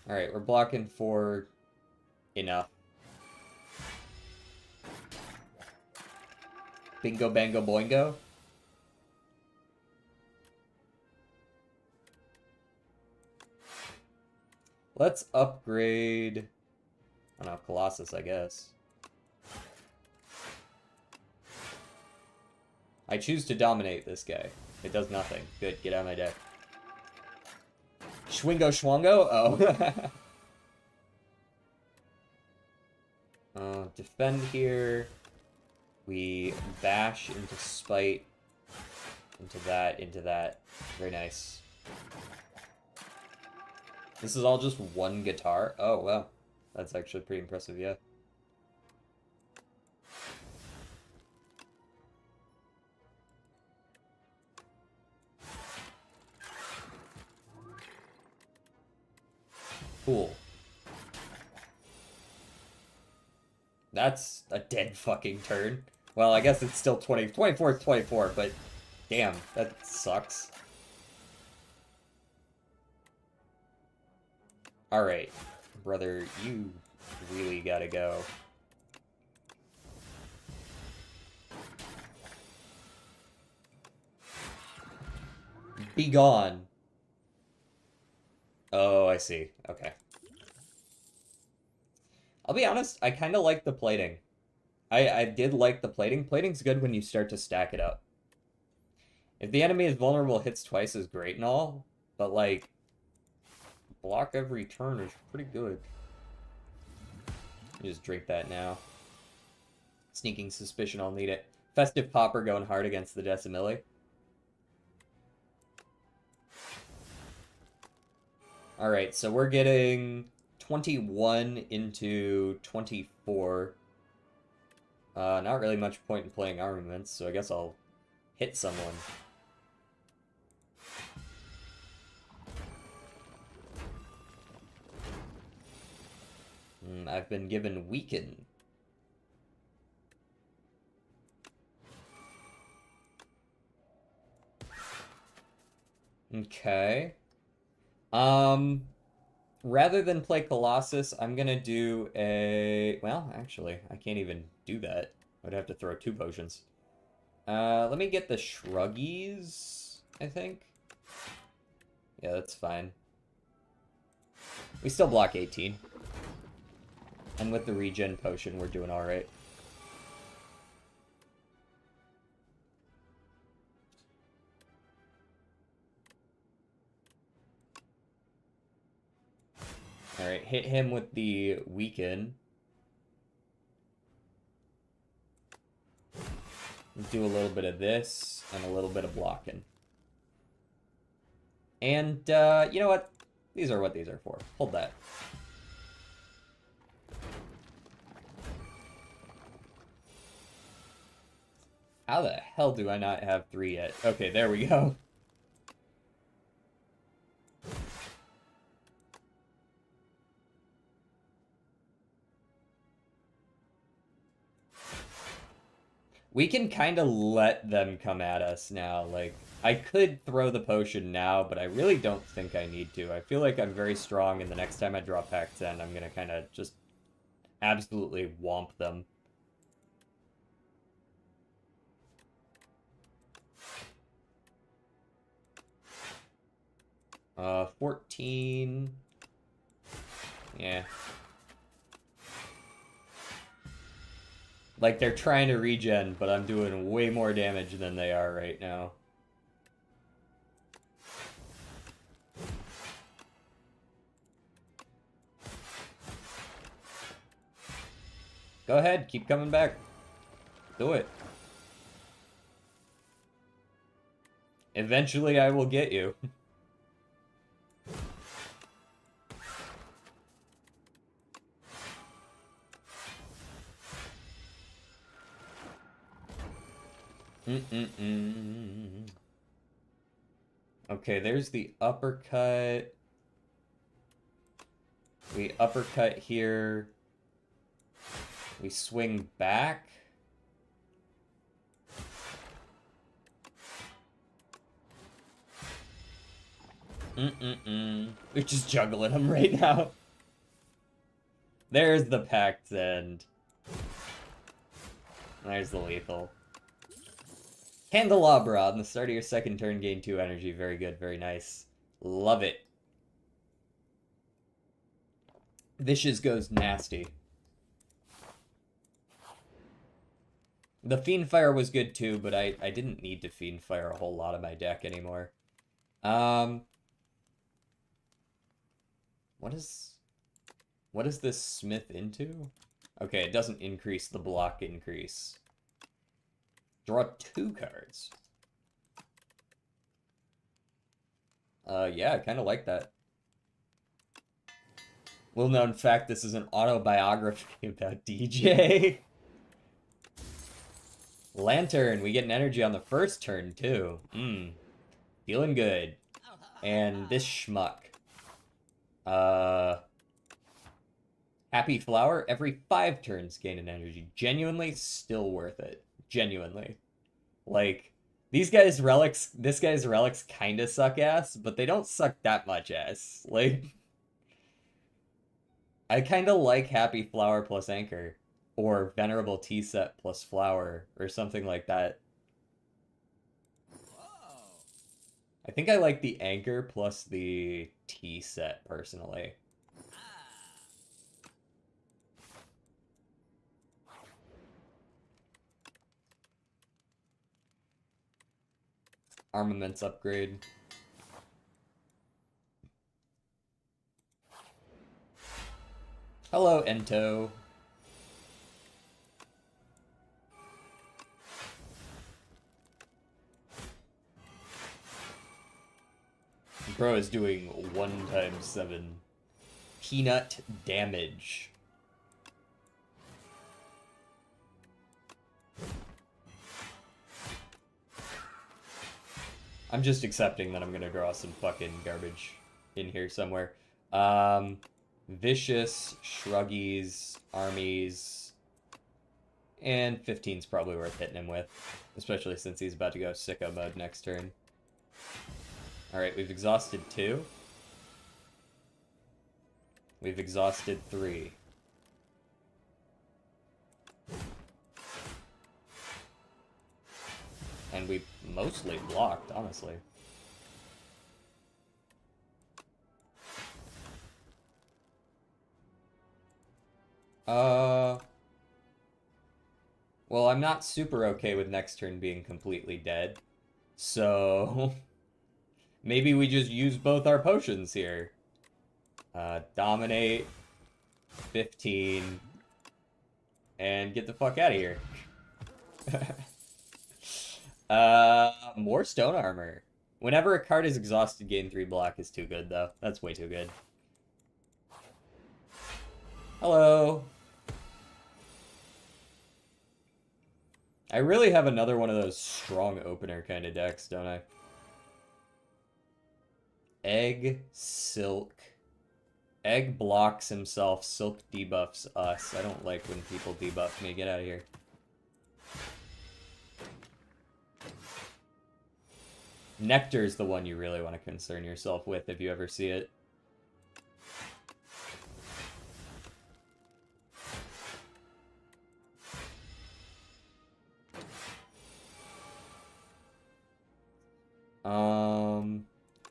Alright, we're blocking for enough. Bingo Bango Boingo. Let's upgrade... I don't know, Colossus, I guess. I choose to dominate this guy. It does nothing. Good, get out of my deck. Schwingo Schwango? Oh. Defend here. We bash into Spite. Into that. Very nice. This is all just one guitar? Oh, wow. That's actually pretty impressive, yeah. Cool. That's a dead fucking turn. Well, I guess it's still 24 is 24, but damn, that sucks. Alright, brother, you really gotta go. Be gone. Oh, I see. Okay. I'll be honest, I kind of like the plating. I did like the plating. Plating's good when you start to stack it up. If the enemy is vulnerable, hits twice is great and all, but, like, block every turn is pretty good. You just drink that now. Sneaking Suspicion, I'll need it. Festive Popper going hard against the Decimilli. Alright, so we're getting 21 into 24. Not really much point in playing armaments, so I guess I'll hit someone. I've been given Weaken. Okay. Rather than play Colossus, I'm gonna do a... Well, actually, I can't even do that. I'd have to throw 2 potions. Let me get the Shruggies, I think. Yeah, that's fine. We still block 18. And with the regen potion, we're doing alright. Alright, hit him with the Weaken. Do a little bit of this, and a little bit of blocking. And, you know what? These are what these are for. Hold that. How the hell do I not have 3 yet? Okay, there we go. We can kind of let them come at us now. Like, I could throw the potion now, but I really don't think I need to. I feel like I'm very strong, and the next time I draw Pact 10, I'm gonna kind of just absolutely womp them. 14. Yeah. Like, they're trying to regen, but I'm doing way more damage than they are right now. Go ahead, keep coming back. Do it. Eventually I will get you. Okay, there's the uppercut. We uppercut here. We swing back. We're just juggling them right now. There's the Pact's End. There's the lethal. Candelabra on the start of your second turn, gain 2 energy. Very good, very nice. Love it. Vicious goes nasty. The Fiendfire was good too, but I didn't need to Fiendfire a whole lot of my deck anymore. What is this Smith into? Okay, it doesn't increase the block increase. Draw 2 cards. Yeah, I kind of like that. Little known fact, this is an autobiography about DJ. Lantern, we get an energy on the first turn, too. Feeling good. And this schmuck. Happy Flower, every 5 turns gain an energy. Genuinely, still worth it. Genuinely. Like, this guy's relics kind of suck ass, but they don't suck that much ass. Like, I kind of like Happy Flower plus Anchor. Or Venerable Tea Set plus Flower, or something like that. I think I like the Anchor plus the Tea Set, personally. Armaments upgrade. Hello, Ento. Bro is doing 1 times 7 peanut damage. I'm just accepting that I'm gonna draw some fucking garbage in here somewhere. Vicious, Shruggies, Armies, and 15's probably worth hitting him with, especially since he's about to go sicko mode next turn. Alright, we've exhausted 2. We've exhausted 3. And we mostly blocked, honestly. Well, I'm not super okay with next turn being completely dead. So... maybe we just use both our potions here. Dominate, 15, and get the fuck out of here. More stone armor. Whenever a card is exhausted, gain 3 block is too good, though. That's way too good. Hello. I really have another one of those strong opener kind of decks, don't I? Egg, Silk. Egg blocks himself, Silk debuffs us. I don't like when people debuff me. Get out of here. Nectar's the one you really want to concern yourself with if you ever see it.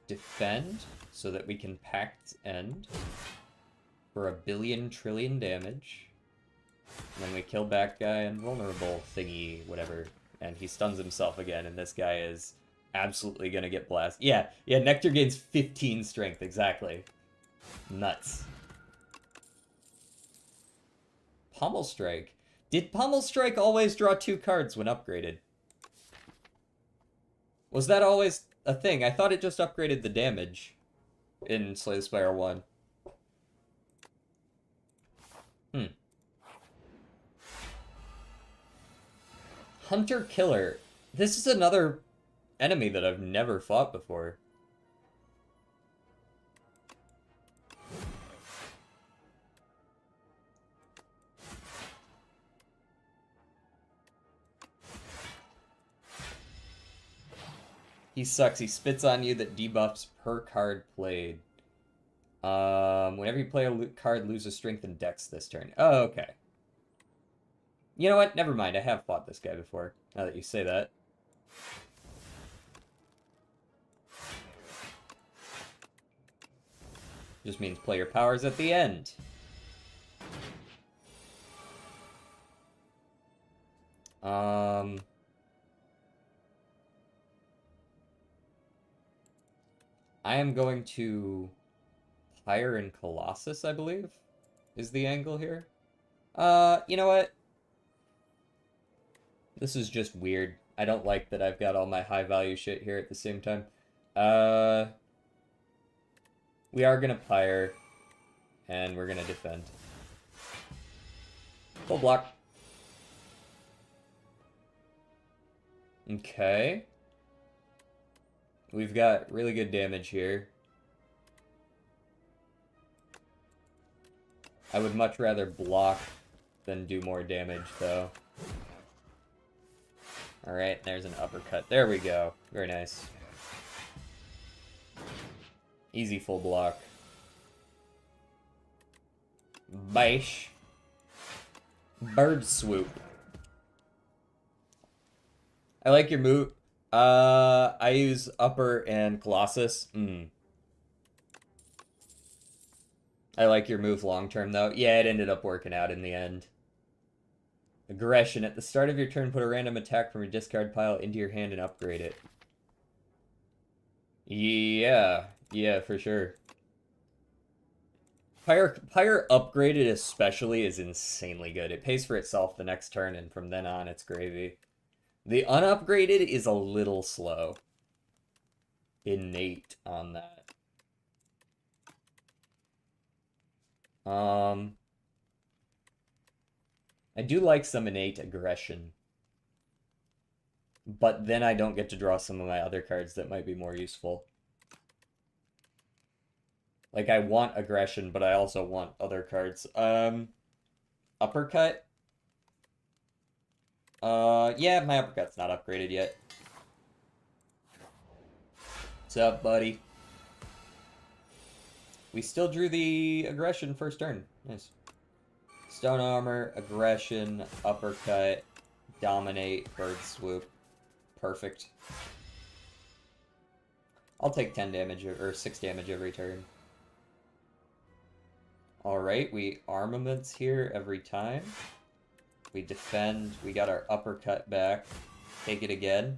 Defend, so that we can Pact End for 1 billion damage. And then we kill back guy and vulnerable thingy, whatever. And he stuns himself again, and this guy is absolutely gonna get blasted. Yeah, Nectar gains 15 strength, exactly. Nuts. Pommel Strike. Did Pommel Strike always draw 2 cards when upgraded? Was that always a thing? I thought it just upgraded the damage in Slay the Spire 1. Hunter Killer. This is another enemy that I've never fought before. He sucks. He spits on you that debuffs per card played. Whenever you play a card, loses strength and dex this turn. Oh, okay. You know what? Never mind. I have fought this guy before, now that you say that. Just means play your powers at the end. I am going to Pyre and Colossus, I believe, is the angle here. You know what? This is just weird. I don't like that I've got all my high value shit here at the same time. We are gonna Pyre, and we're gonna defend. Full block. Okay. We've got really good damage here. I would much rather block than do more damage, though. Alright, there's an uppercut. There we go. Very nice. Easy full block. Baish. Bird swoop. I like your move. I use upper and Colossus. I like your move long term, though. Yeah, it ended up working out in the end. Aggression. At the start of your turn, put a random attack from your discard pile into your hand and upgrade it. Yeah, for sure. Pyre upgraded especially is insanely good. It pays for itself the next turn, and from then on, it's gravy. The unupgraded is a little slow. Innate on that. I do like some innate aggression. But then I don't get to draw some of my other cards that might be more useful. Like, I want aggression, but I also want other cards. Uppercut? Yeah, my uppercut's not upgraded yet. What's up, buddy? We still drew the aggression first turn. Nice. Stone armor, aggression, uppercut, dominate, bird swoop. Perfect. I'll take 10 damage, or 6 damage every turn. Alright, we armaments here every time. We defend, we got our uppercut back. Take it again.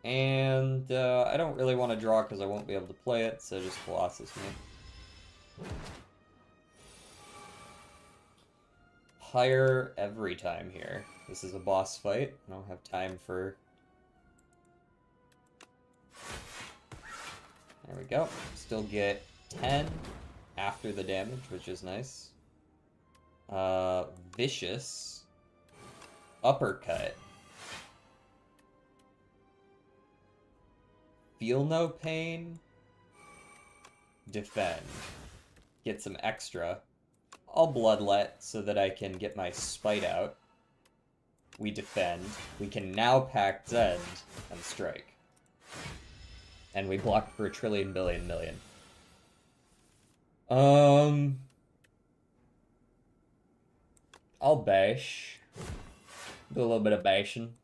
And I don't really want to draw because I won't be able to play it, so just Colossus me. Pyre every time here. This is a boss fight. I don't have time for... There we go. Still get 10 after the damage, which is nice. Vicious. Uppercut. Feel no pain. Defend. Get some extra. I'll bloodlet so that I can get my spite out. We defend. We can now Pact End and strike. And we block for a trillion, billion, million. I'll bash. Do a little bit of bashing.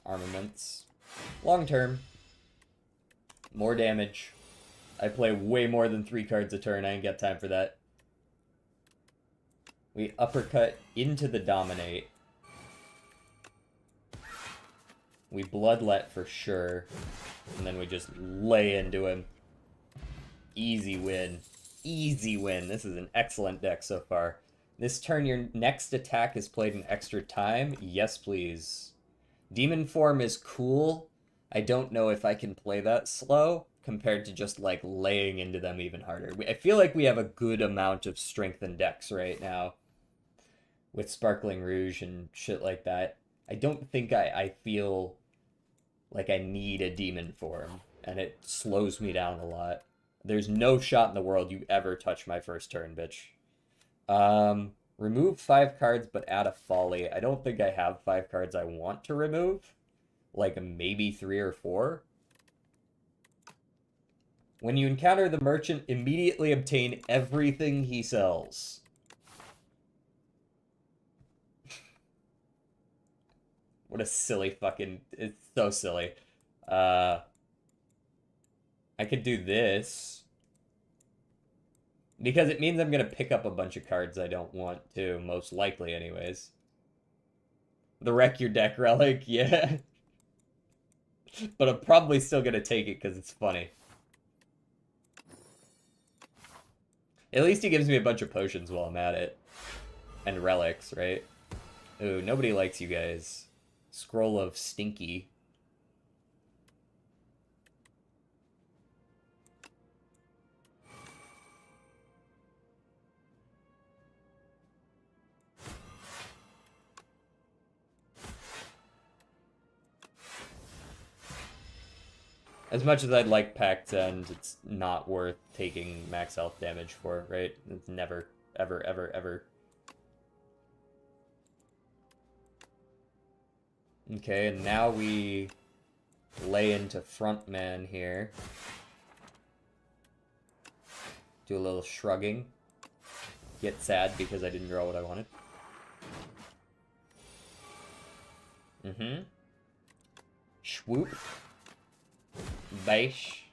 Armaments. Long term. More damage. I play way more than 3 cards a turn. I ain't got time for that. We uppercut into the dominate. We bloodlet for sure. And then we just lay into him. Easy win. Easy win. This is an excellent deck so far. This turn, your next attack is played in extra time? Yes, please. Demon form is cool. I don't know if I can play that slow compared to just, like, laying into them even harder. I feel like we have a good amount of strength in decks right now with Sparkling Rouge and shit like that. I don't think I feel like I need a demon form, and it slows me down a lot. There's no shot in the world you ever touch my first turn, bitch. Remove 5 cards, but add a folly. I don't think I have 5 cards I want to remove. Like, maybe 3 or 4. When you encounter the merchant, immediately obtain everything he sells. What a silly fucking... It's so silly. I could do this. Because it means I'm going to pick up a bunch of cards I don't want to, most likely anyways. The Wreck Your Deck Relic, yeah. But I'm probably still going to take it because it's funny. At least he gives me a bunch of potions while I'm at it. And relics, right? Ooh, nobody likes you guys. Scroll of Stinky. As much as I'd like Pact End, it's not worth taking max health damage for, right? It's never, ever, ever, ever. Okay, and now we lay into Frontman here. Do a little shrugging. Get sad because I didn't draw what I wanted. Swoop. Bash.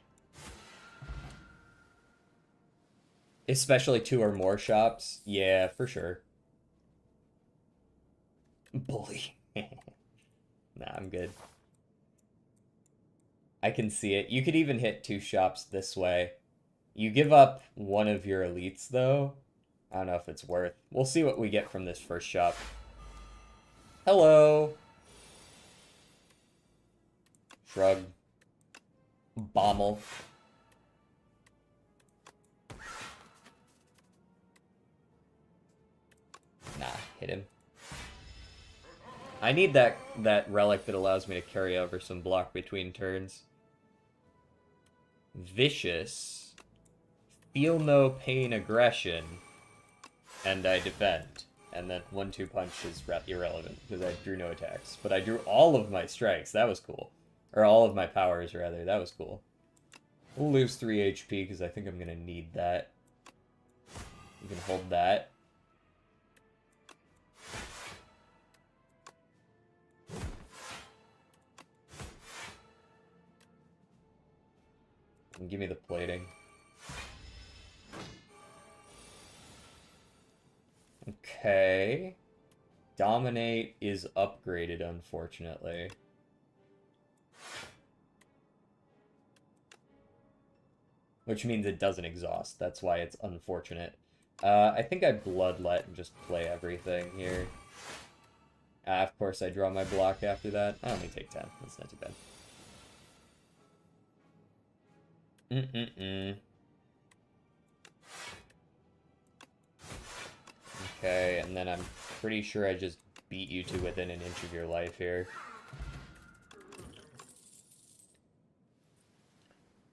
Especially 2 or more shops. Yeah, for sure. Bully. Nah, I'm good. I can see it. You could even hit 2 shops this way. You give up one of your elites, though. I don't know if it's worth. We'll see what we get from this first shop. Hello. Shrug. Bommel. Nah, hit him. I need that relic that allows me to carry over some block between turns. Vicious. Feel no pain aggression. And I defend. And then 1-2 punch is irrelevant because I drew no attacks. But I drew all of my strikes. That was cool. Or all of my powers, rather. That was cool. We'll lose 3 HP because I think I'm going to need that. You can hold that. And give me the plating. Okay. Dominate is upgraded, unfortunately. Which means it doesn't exhaust. That's why it's unfortunate. I think I bloodlet and just play everything here. Of course I draw my block after that. I only take 10. That's not too bad. Okay, and then I'm pretty sure I just beat you to within an inch of your life here.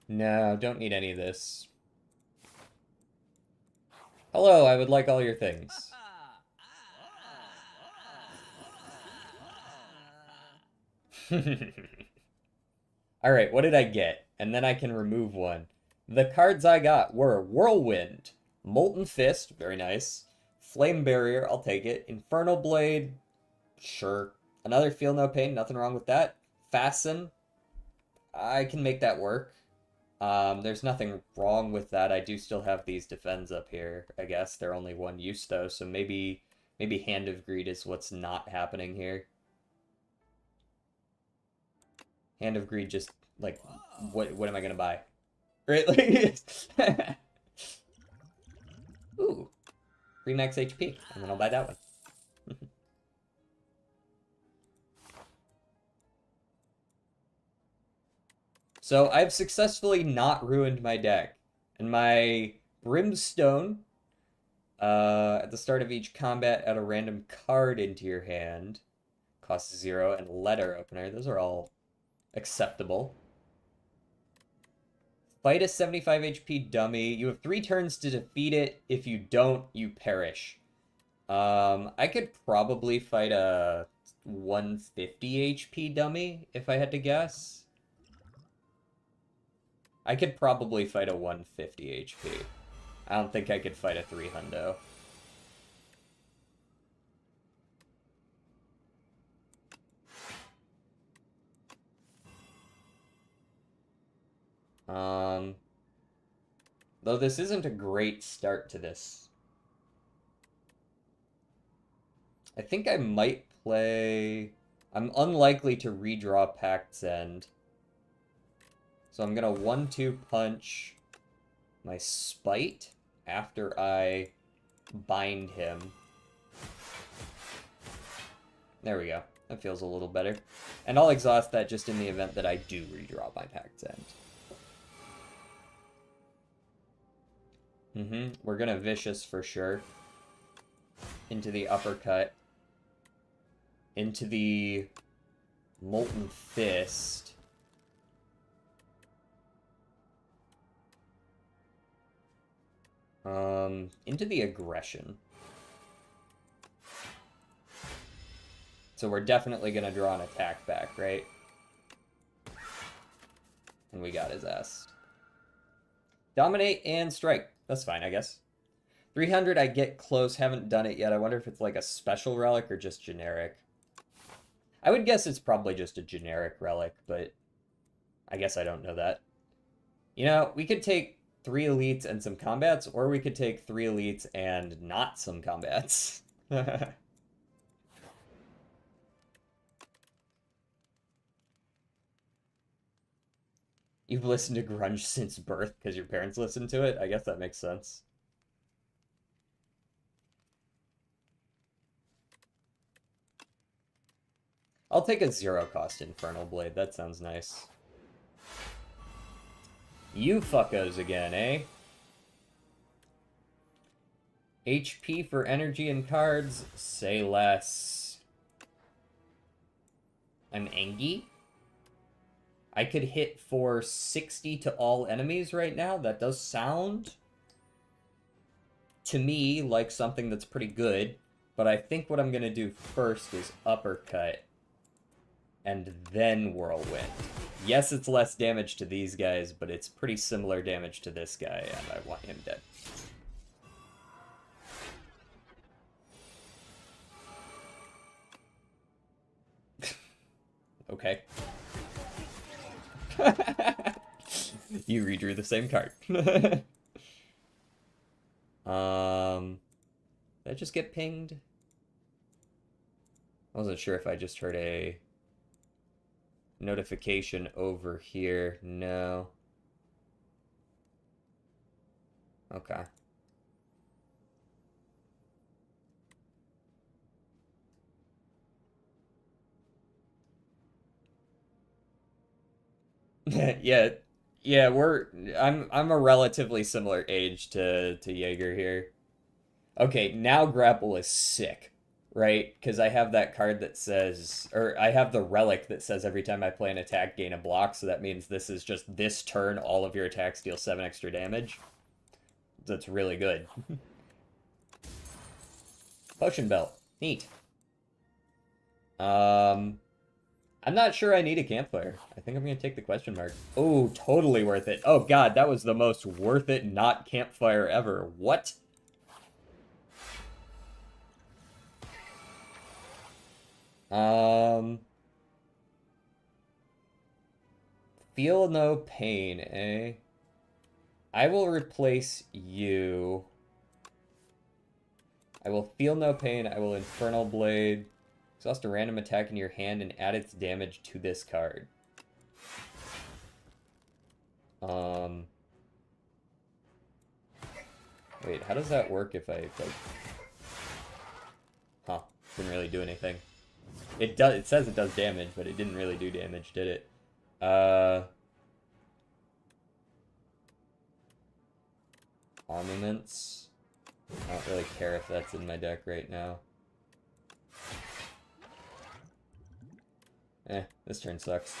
No, don't need any of this. Hello, I would like all your things. Alright, what did I get? And then I can remove one. The cards I got were Whirlwind, Molten Fist, very nice, Flame Barrier, I'll take it, Infernal Blade, sure. Another Feel No Pain, nothing wrong with that. Fasten, I can make that work. There's nothing wrong with that. I do still have these defends up here, I guess. They're only one use, though, so maybe Hand of Greed is what's not happening here. Hand of Greed just, like, what am I gonna buy? Right? Like, ooh, 3 max HP, and then I'll buy that one. So I've successfully not ruined my deck. And my Brimstone, at the start of each combat, add a random card into your hand. Costs 0, and Letter Opener, those are all acceptable. Fight a 75 HP dummy. You have 3 turns to defeat it. If you don't, you perish. I could probably fight a 150 HP dummy, if I had to guess. I could probably fight a 150 HP. I don't think I could fight a 300. Though this isn't a great start to this. I think I might play... I'm unlikely to redraw Pact's End. So I'm gonna 1-2 punch my Spite after I bind him. There we go. That feels a little better. And I'll exhaust that just in the event that I do redraw my Pact's End. We're gonna Vicious for sure. Into the Uppercut. Into the Molten Fist. Into the Aggression. So we're definitely gonna draw an attack back, right? And we got his ass. Dominate and Strike. That's fine, I guess. 300, I get close. Haven't done it yet. I wonder if it's like a special relic or just generic. I would guess it's probably just a generic relic, but I guess I don't know that. You know, we could take 3 elites and some combats, or we could take 3 elites and not some combats. You've listened to grunge since birth because your parents listened to it? I guess that makes sense. I'll take a 0-cost Infernal Blade. That sounds nice. You fuckos again, eh? HP for energy and cards, say less. I'm Engi. I could hit for 60 to all enemies right now. That does sound, to me, like something that's pretty good. But I think what I'm going to do first is Uppercut. And then Whirlwind. Yes, it's less damage to these guys, but it's pretty similar damage to this guy, and I want him dead. Okay. You redrew the same card. Did I just get pinged? I wasn't sure if I just heard a notification over here. No. Okay. Yeah, yeah, I'm a relatively similar age to Jaeger here. Okay, now grapple is sick, right? Because I have that card that says, or I have the relic that says every time I play an attack, gain a block. So that means this is just this turn, all of your attacks deal 7 extra damage. That's really good. Potion belt, neat. I'm not sure I need a campfire. I think I'm gonna take the question mark. Oh, totally worth it. Oh god, that was the most worth it not campfire ever. What? Um, feel no pain, eh? I will replace you. I will feel no pain. I will Infernal Blade. Exhaust a random attack in your hand and add its damage to this card. Wait, how does that work if I, like... Huh, didn't really do anything. It does, it says it does damage, but it didn't really do damage, did it? Armaments. I don't really care if that's in my deck right now. This turn sucks.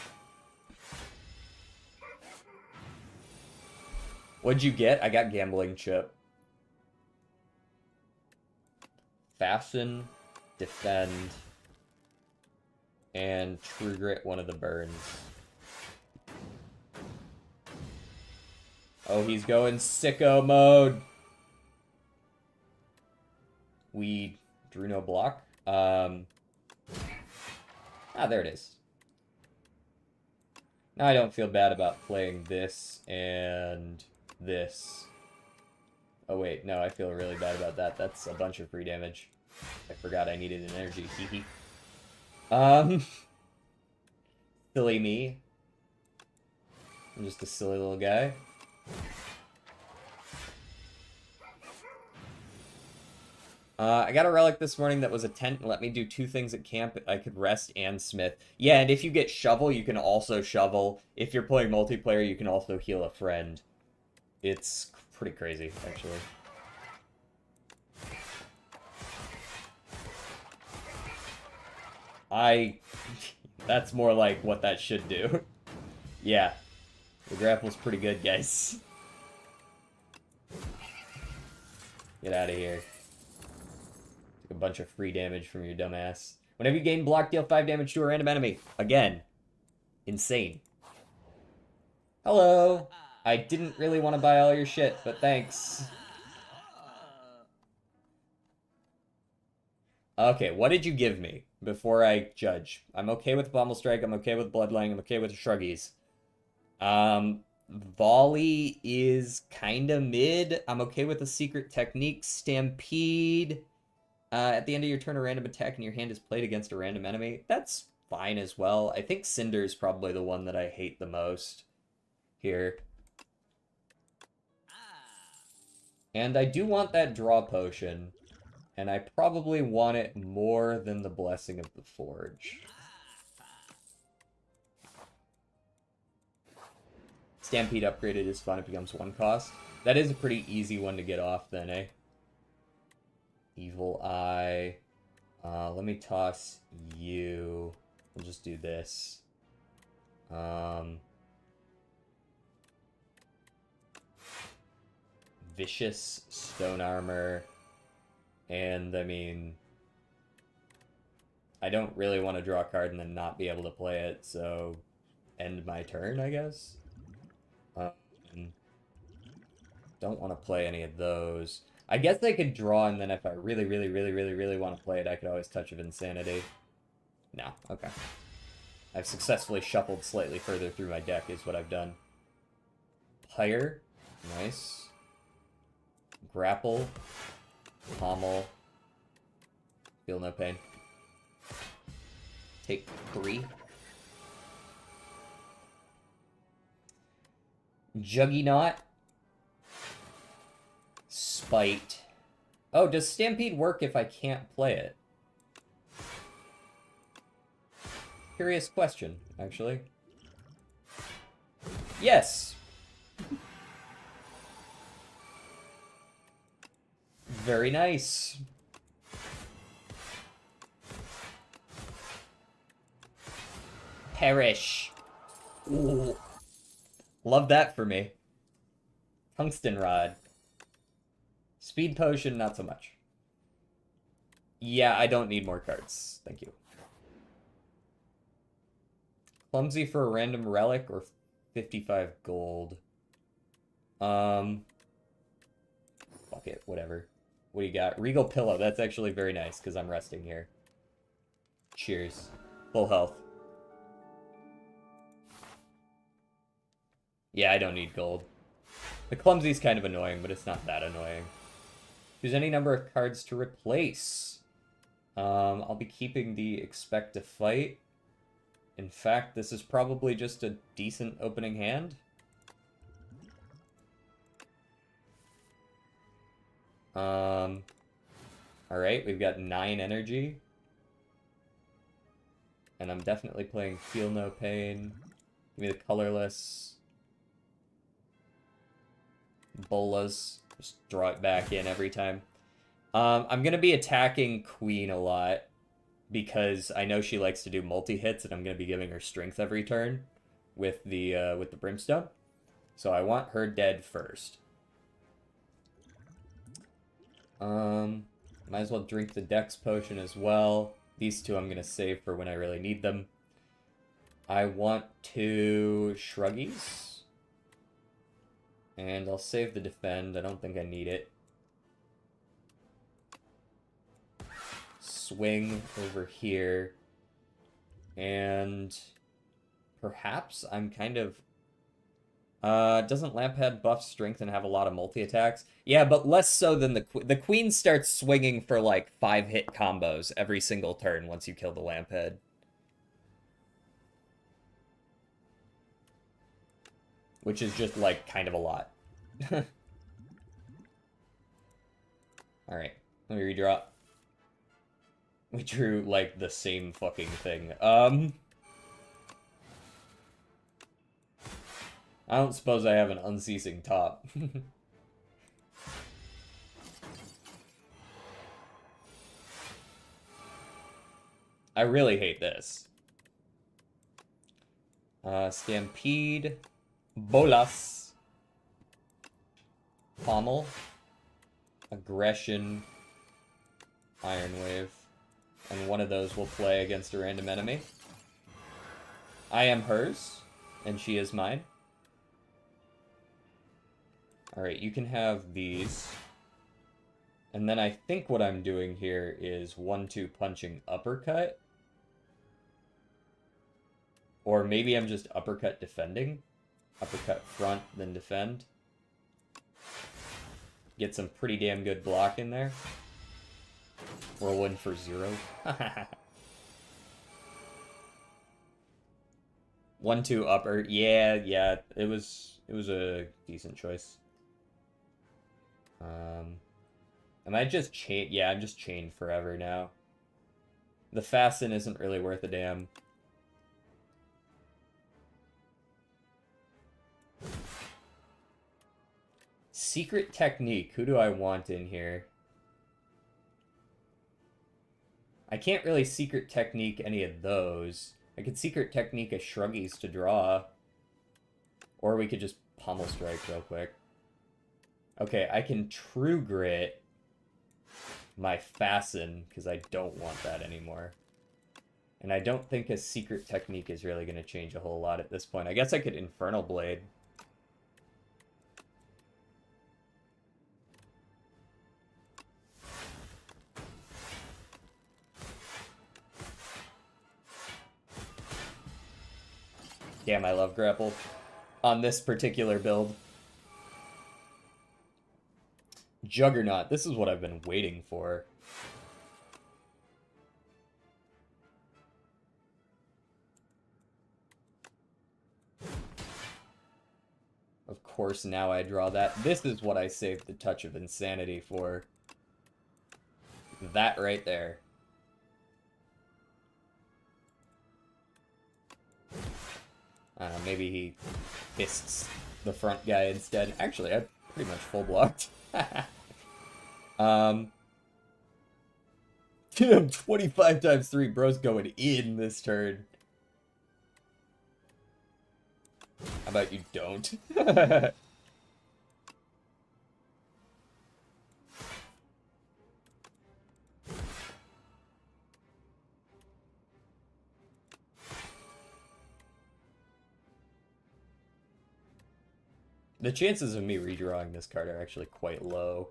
What'd you get? I got Gambling Chip. Fasten, defend, and True Grit one of the burns. Oh, he's going sicko mode. We drew no block. There it is. Now I don't feel bad about playing this and this. Oh wait, no, I feel really bad about that. That's a bunch of free damage. I forgot I needed an energy. Hee hee. Silly me. I'm just a silly little guy. I got a relic this morning that was a tent and let me do 2 things at camp. I could rest and smith. Yeah, and if you get shovel, you can also shovel. If you're playing multiplayer, you can also heal a friend. It's pretty crazy, actually. That's more like what that should do. Yeah. The grapple's pretty good, guys. Get out of here. Took a bunch of free damage from your dumbass. Whenever you gain block, deal 5 damage to a random enemy. Again. Insane. Hello. I didn't really want to buy all your shit, but thanks. Okay, what did you give me before I judge? I'm okay with Pommel Strike, I'm okay with Bloodline, I'm okay with Shruggies. Volley is kinda mid. I'm okay with the Secret Technique. Stampede. At the end of your turn, a random attack in your hand is played against a random enemy. That's fine as well. I think Cinder's probably the one that I hate the most here. And I do want that draw potion. And I probably want it more than the Blessing of the Forge. Stampede upgraded is fun. It becomes 1 cost. That is a pretty easy one to get off then, eh? Evil Eye. Let me toss you. We'll just do this. Vicious Stone Armor. And, I mean... I don't really want to draw a card and then not be able to play it, so... End my turn, I guess? Don't want to play any of those. I guess I could draw, and then if I really want to play it, I could always Touch of Insanity. No, okay. I've successfully shuffled slightly further through my deck, is what I've done. Pyre. Nice. Grapple. Pommel. Feel no pain. Take 3. Juggernaut. Spite. Oh, does Stampede work if I can't play it? Curious question, actually. Yes! Very nice. Perish. Ooh. Love that for me. Tungsten Rod. Speed Potion, not so much. Yeah, I don't need more cards. Thank you. Clumsy for a random relic or 55 gold. Fuck it, whatever. What do you got? Regal Pillow. That's actually very nice because I'm resting here. Cheers. Full health. Yeah, I don't need gold. The Clumsy's kind of annoying, but it's not that annoying. Choose any number of cards to replace. I'll be keeping the Expect to Fight. In fact, this is probably just a decent opening hand. Alright, we've got 9 energy. And I'm definitely playing Feel No Pain. Give me the colorless. Bolas. Just draw it back in every time. I'm going to be attacking Queen a lot because I know she likes to do multi-hits, and I'm going to be giving her strength every turn with the Brimstone. So I want her dead first. Might as well drink the Dex Potion as well. These two I'm going to save for when I really need them. I want to Shruggies. And I'll save the Defend. I don't think I need it. Swing over here. And perhaps I'm kind of... doesn't Lampad buff strength and have a lot of multi-attacks? Yeah, but less so than the Queen starts swinging for like 5-hit combos every single turn once you kill the Lampad. Which is just like kind of a lot. Alright, let me redraw. We drew like the same fucking thing. I don't suppose I have an unceasing top. I really hate this. Stampede. Bolas. Pommel. Aggression. Iron Wave. And one of those will play against a random enemy. I am hers, and she is mine. Alright, you can have these. And then I think what I'm doing here is 1-2 punching uppercut. Or maybe I'm just uppercut defending. Uppercut front, then defend. Get some pretty damn good block in there. Rolling for 0. 1-2 upper. Yeah, it was a decent choice. Am I just chained? Yeah, I'm just chained forever now. The Fasten isn't really worth a damn. Secret Technique. Who do I want in here? I can't really Secret Technique any of those. I could Secret Technique a Shruggies to draw. Or we could just Pummel Strike real quick. Okay, I can True Grit my Fasten, because I don't want that anymore. And I don't think a Secret Technique is really going to change a whole lot at this point. I guess I could Infernal Blade. Damn, I love Grapple on this particular build. Juggernaut. This is what I've been waiting for. Of course, now I draw that. This is what I saved the Touch of Insanity for. That right there. Maybe he fists the front guy instead. Actually, I pretty much full blocked. 25 times 3, bro's going in this turn. How about you don't? The chances of me redrawing this card are actually quite low.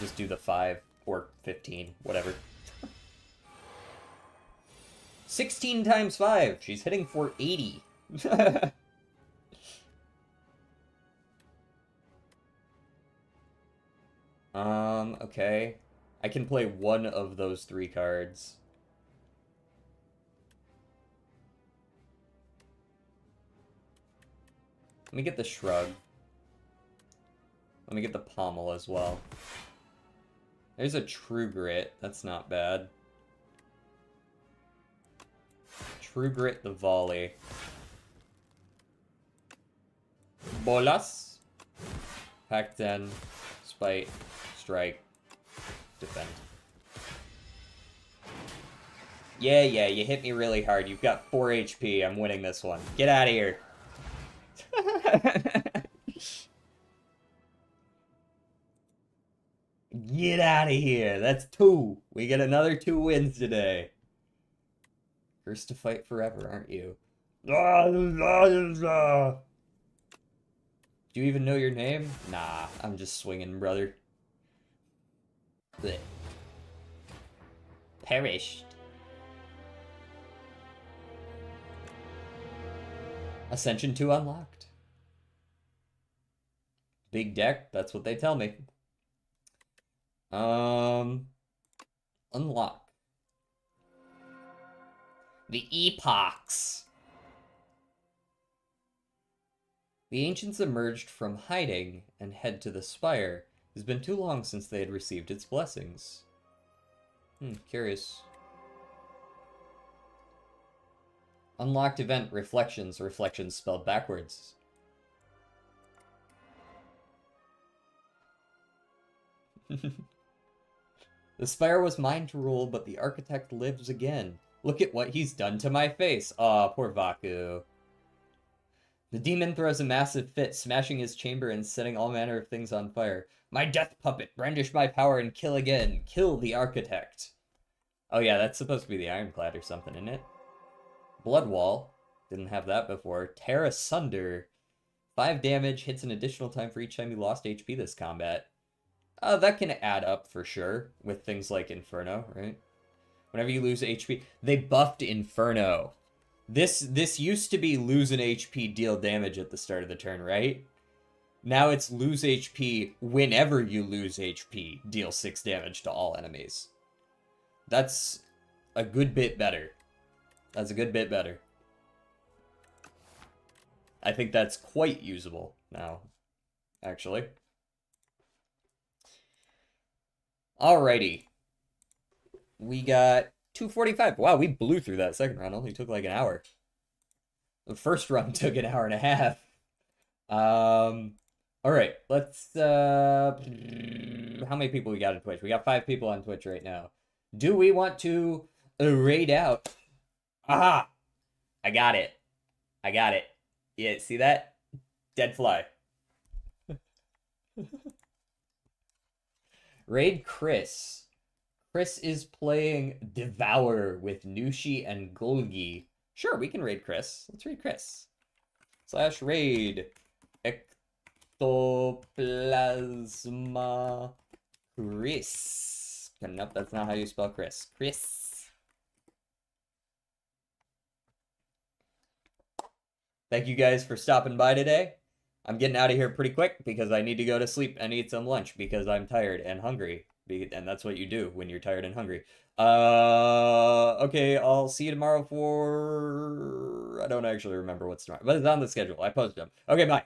Just do the 5 or 15, whatever. 16 times 5! She's hitting for 80. Okay. I can play one of those 3 cards. Let me get the Shrug. Let me get the Pommel as well. There's a True Grit. That's not bad. True Grit the Volley. Bolas. Pack 10. Spite. Strike. Defend. Yeah, you hit me really hard. You've got 4 HP. I'm winning this one. Get out of here. Get out of here. That's 2. We get another 2 wins today. First to fight forever, aren't you? Do you even know your name? Nah, I'm just swinging, brother. Blech. Perished. Ascension 2 unlocked. Big deck, that's what they tell me. Unlock. The Epochs. The ancients emerged from hiding and head to the Spire. It has been too long since they had received its blessings. Curious. Unlocked event, Reflections. Reflections spelled backwards. The Spire was mine to rule, but the architect lives again. Look at what he's done to my face. Aw, poor Vaku. The demon throws a massive fit, smashing his chamber and setting all manner of things on fire. My death puppet, brandish my power and kill again. Kill the architect. Oh yeah, that's supposed to be the Ironclad or something, isn't it? Blood Wall. Didn't have that before. Tear Asunder. 5 damage, hits an additional time for each time you lost HP this combat. That can add up for sure, with things like Inferno, right? Whenever you lose HP, they buffed Inferno. This used to be lose an HP, deal damage at the start of the turn, right? Now it's lose HP whenever you lose HP, deal 6 damage to all enemies. That's a good bit better. That's a good bit better. I think that's quite usable now, actually. Alrighty. We got 245. Wow, we blew through that second round. Only took like an hour. The first run took an hour and a half. Alright, let's, how many people we got on Twitch? We got 5 people on Twitch right now. Do we want to raid out? Aha! I got it. I got it. Yeah, see that? Dead fly. Raid Chris. Chris is playing Devour with Nushi and Golgi. Sure, we can raid Chris. Let's raid Chris. /raid. Ectoplasma Chris. Nope, that's not how you spell Chris. Chris. Thank you guys for stopping by today. I'm getting out of here pretty quick because I need to go to sleep and eat some lunch because I'm tired and hungry. And that's what you do when you're tired and hungry. Okay, I'll see you tomorrow for... I don't actually remember what's tomorrow, but it's on the schedule. I posted them. Okay, bye.